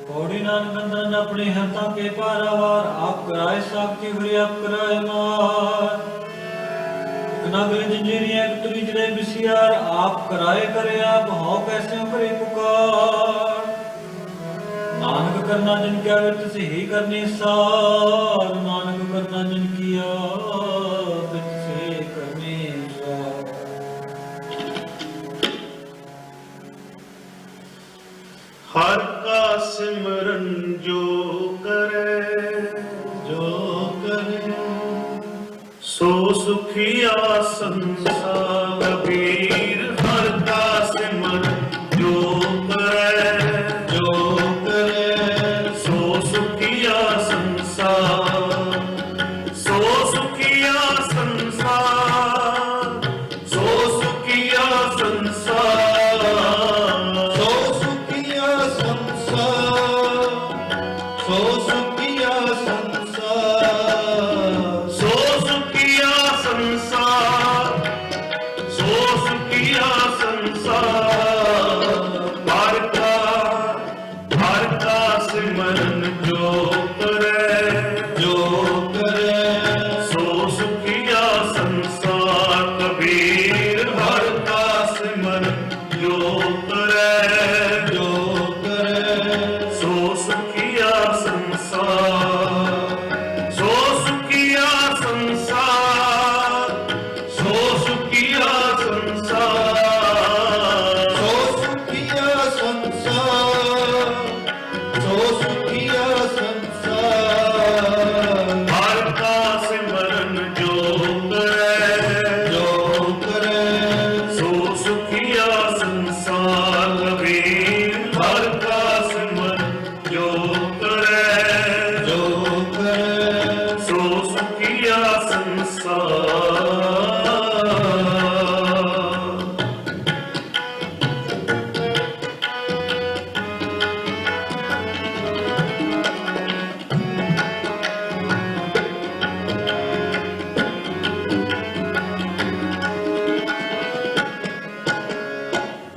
ਪੌੜੀ ਨਾਨਕ ਅੰਦਰ ਆਪਣੇ ਹੱਥਾਂ ਕੇ ਪਾਰਾਵਾਰ ਆਪ ਕਰਾਏ ਸਾਖੀ ਫਿਰ ਆਪ ਕਰਾਏ ਮਾਰ। ਨਗਰ ਜੰਜੀਰੀਆਂ ਤੁਰੀ ਜੜੇ ਬਿਸਿਆਰ ਆਪ ਕਰਾਏ ਕਰੇ ਆਪ ਹਉ ਕੈਸੇ ਕਰੇ ਪੁਕਾਰ। ਨਾਨਕ ਕਰਨਾ ਜਿਨ ਕਿਆ ਵਿਰਤ ਸਹੀ ਕਰਨੀ ਸਾਰ। ਨਾਨਕ ਕਰਨਾ ਜਿਨ ਕੀਆ ਵਿਰਤ ਸੇ ਕਰਨੀ ਸਾਰ। ਹਰ ਕਾ ਸਿਮਰਨ ਜੋ ਕਰੇ ਸੋ ਸੁਖੀਆ ਸੰਸਾਰ। ਕਬੀਰ ਹਰ ਕਾ ਸਿਮਰਨ ਜੋ ਕਰੇ ਸੋ ਸੁਖੀਆ ਸੰਸਾਰ। ਸੋ ਸੁਖੀਆ ਸੰਸਾਰ। ਸੋ ਸੁਖੀਆ ਸੰਸਾਰ। ਸੋ ਸੁਖੀਆ ਸੰਸਾਰ। ਸੋ ਸੁਖੀਆ ਸੰਸਾਰ। ਸੋ ਸੁਖੀਆ ਸੰਸਾਰ।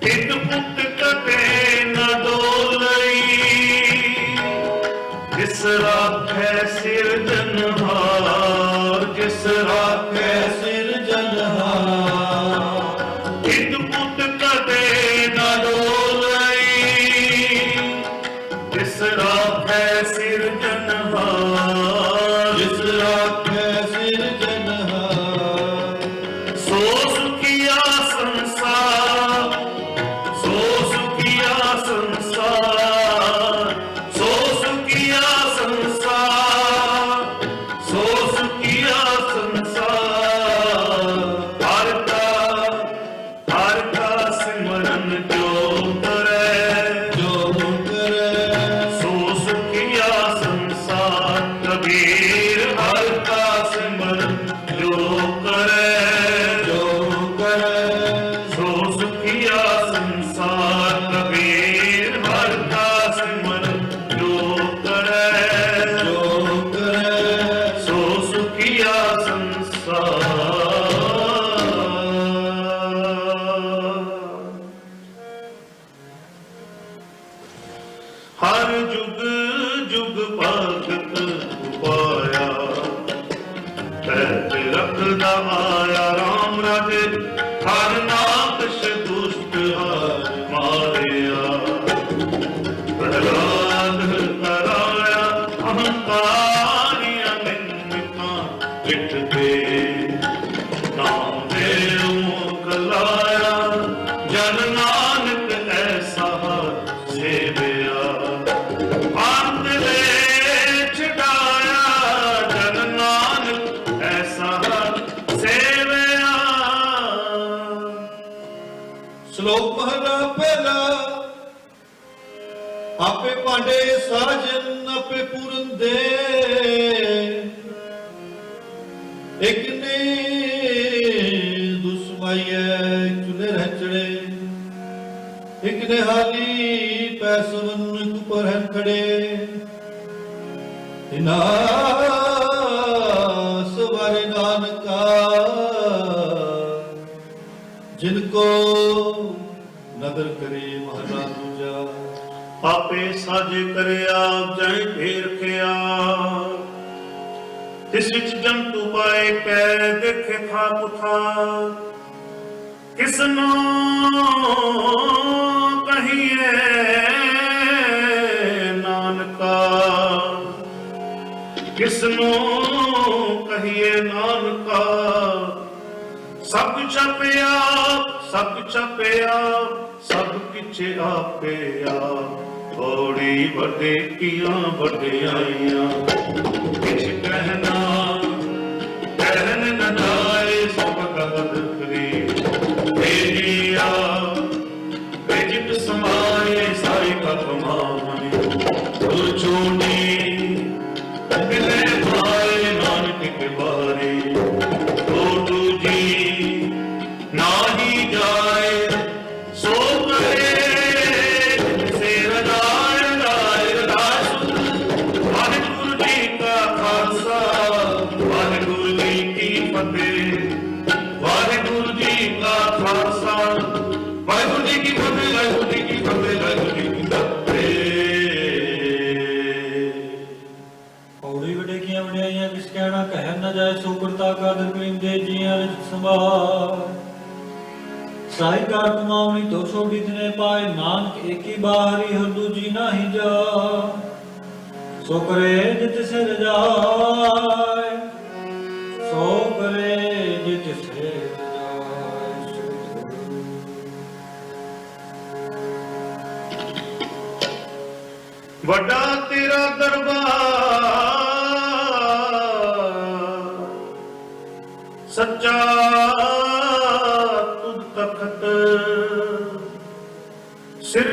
ਇੱਕ ਪੁੱਤ ਕਦੇ ਨਾ ਡੋਲਈ, ਜਿਸ ਰਾਖੈ ਸਿਰਜਨਹਾਰ, ਜਿਸ ਰਾਖੈ ਸਿਰਜਨਹਾਰ। ਇੱਕ ਪੁੱਤ ਕਦੇ ਨਾ ਡੋਲਈ, ਜਿਸ ਰਾਖੈ ਸਿਰਜਨਹਾਰ, ਜਿਸ ਰਾਖੈ ਸਿਰਜਨਹਾਰ। ਸੋ ਸੁਖੀਆ ਸੰਸਾਰ, ਸੋ ਸੁਖੀਆ ਸੰਸਾਰ, ਸੋ ਸੁਖੀਆ ਸੰਸਾਰ, ਸੋ ਸੁਖੀਆ ਸੰਸਾਰ। ਹਰ ਕਾ ਸਿਮਰਨ ਜੋ ਕਰੈ, ਜੋ ਕਰੈ, ਸੋ ਸੁਖੀਆ ਸੰਸਾਰ। ਕਬੀਰ ਹਰ ਕਾ ਸਿਮਰਨ ਜੋ ਕਰੈ, ਜੋ ਕਰੈ, ਸੋ ਸੁਖੀਆ ਸੰਸਾਰ। ਕਬੀਰ ਹਰ ਕਾ ਸਿਮਰਨ ਜੋ ਕਰੈ, ਜੋ ਕਰੈ, ਸੋ ਸੁਖੀਆ ਸੰਸਾਰ। ਹਰ ਜੁਗ ਜੁਗ ਭਗਤ ਉਪਾਇਆ, ਪੈਰ ਰੱਖਦਾ ਆਇਆ ਰਾਮ ਰਾਜੇ। ਹਰ ਨਾਕਸ਼ ਦੁਸ਼ਟ ਹਰ ਮਾਰਿਆ, ਪ੍ਰਹਲਾਦ ਕਰਾਇਆ ਅਹੰਕਾਰੀਆਂ ਨਿੰਦਕਾਂ ਪਿੱਠ ਤੇ। ਨਾਮ ਦੇ ਮੁਖ ਲਾਇਆ, ਜਨ ਨਾਨਕ ਐਸਾ ਸੇਵਿਆ। ਅੰਤ ਦੇ ਛਡਾਇਆ, ਜਨ ਨਾਨਕ ਐਸਾ ਸੇਵਿਆ। ਸ਼ਲੋਕ ਮਹਲਾ ਪਹਿਲਾ। ਆਪੇ ਭਾਂਡੇ ਸਾਜਨ ਆਪੇ ਪੂਰਨ ਦੇ, ਇਕ ਨੇ ਦੁਸਮਾਈਐ ਚੁਲੇ ਰਚੜੇ। ਇਕ ਨੇ ਹਾਲੀ ਪੈਸਵਨ ਇੱਕ ਪਰ ਹੈ ਖੜੇ। ਇਨਾ ਸਵਾਰੇ ਨਾਨਕਾ, ਜਿਨ ਕੋ ਨਦਰ ਕਰੇ ਮਹਲਾ ਦੂਜਾ। ਆਪੇ ਸਾਜੇ ਕਰਿਆ ਜੈ ਫੇਰ ਰਖਿਆ, ਤਿਸ ਵਿੱਚ ਜੰਤੂ ਪਾਏ ਕੈ ਦੇਖੇ ਥਾ ਪੁਥਾ। ਕਿਸਨੂੰ ਕਹੀਏ ਨਾਨਕਾ, ਕਿਸਨੂੰ ਕਹੀਏ ਨਾਨਕਾ। ਸਭ ਛਪਿਆ, ਸਭ ਛਪਿਆ, ਸਭ ਕਿਛ ਆਪੇ ਆਪ। ਥੋੜੀ ਵੱਡੇ ਕੀਆਂ ਵਡਿਆਈਆਂ, ਕਿਛ ਕਹਿਣਾ ਕਹਿਣ ਨ ਜਾਏ। ਸਭ ਕਦਰ ਕਰੀ ਤੇਰੀਆ, ਜਿਤ ਸਮਾਏ ਸਾਈ ਕਪ ਮਾਵਨੀ। ਗੁਰ ਚੋਣੀ ਮਿਲੇ ਭਾਏ ਨਾਨਕ ਕੇ ਬਾਰੇ। ਹੋ ਦੂਜੀ ਨਾਹੀ ਜਾਏ, ਸੋ ਕਰੇ ਸੇ ਰਜਾਏ ਰਜਾਏ ਰਜਾਏ। ਵਾਹਿਗੁਰੂ ਜੀ ਕਾ ਖਾਲਸਾ, ਵਾਹਿਗੁਰੂ ਜੀ ਕੀ ਫਤਿਹ। ਵਾਹਿਗੁਰੂ ਜੀ ਕਾ ਖਾਲਸਾ, ਵਾਹਿਗੁਰੂ ਜੀ ਕੀ ਫਤਿਹ। ਵਾਹਿਗੁਰੂ ਜੀ ਕੀ ਫਤਿਹ, ਵਾਹਿਗੁਰੂ ਜੀ ਕੀ ਫਤਿਹ। ਪੌੜੀ ਵਡੇਕੀਆਂ ਵਡਿਆਈਆਂ ਕਿਸ ਕਹਿਣਾ ਕਹਿ ਨਾ ਜਾਏ। ਸੋ ਕਰਤਾ ਕਾਦਰ ਕਰੀਂਦੇ ਜੀਆਂ ਰਿਤ ਸੰਭਾਲ। ਸਾਈ ਕਾਰ ਕਮਾਉਣੀ ਤੋ ਛੋੜੀ ਦਿਨੇ ਪਾਏ। ਨਾਨਕ ਏਕੀ ਬਾਹਰੀ ਹਰ ਦੂਜੀ ਨਾਹੀ ਜਾ। ਸੋ ਕਰੇ ਜਿਤ ਸਿਰ ਜਾਏ, ਸੋ ਕਰੇ ਜਿਤ ਸਿਰ ਜਾਏ। ਵੱਡਾ ਤੇਰਾ ਦਰਬਾਰ, ਸੱਚਾ ਤੁਧ ਤਖਤ। ਸਿਰ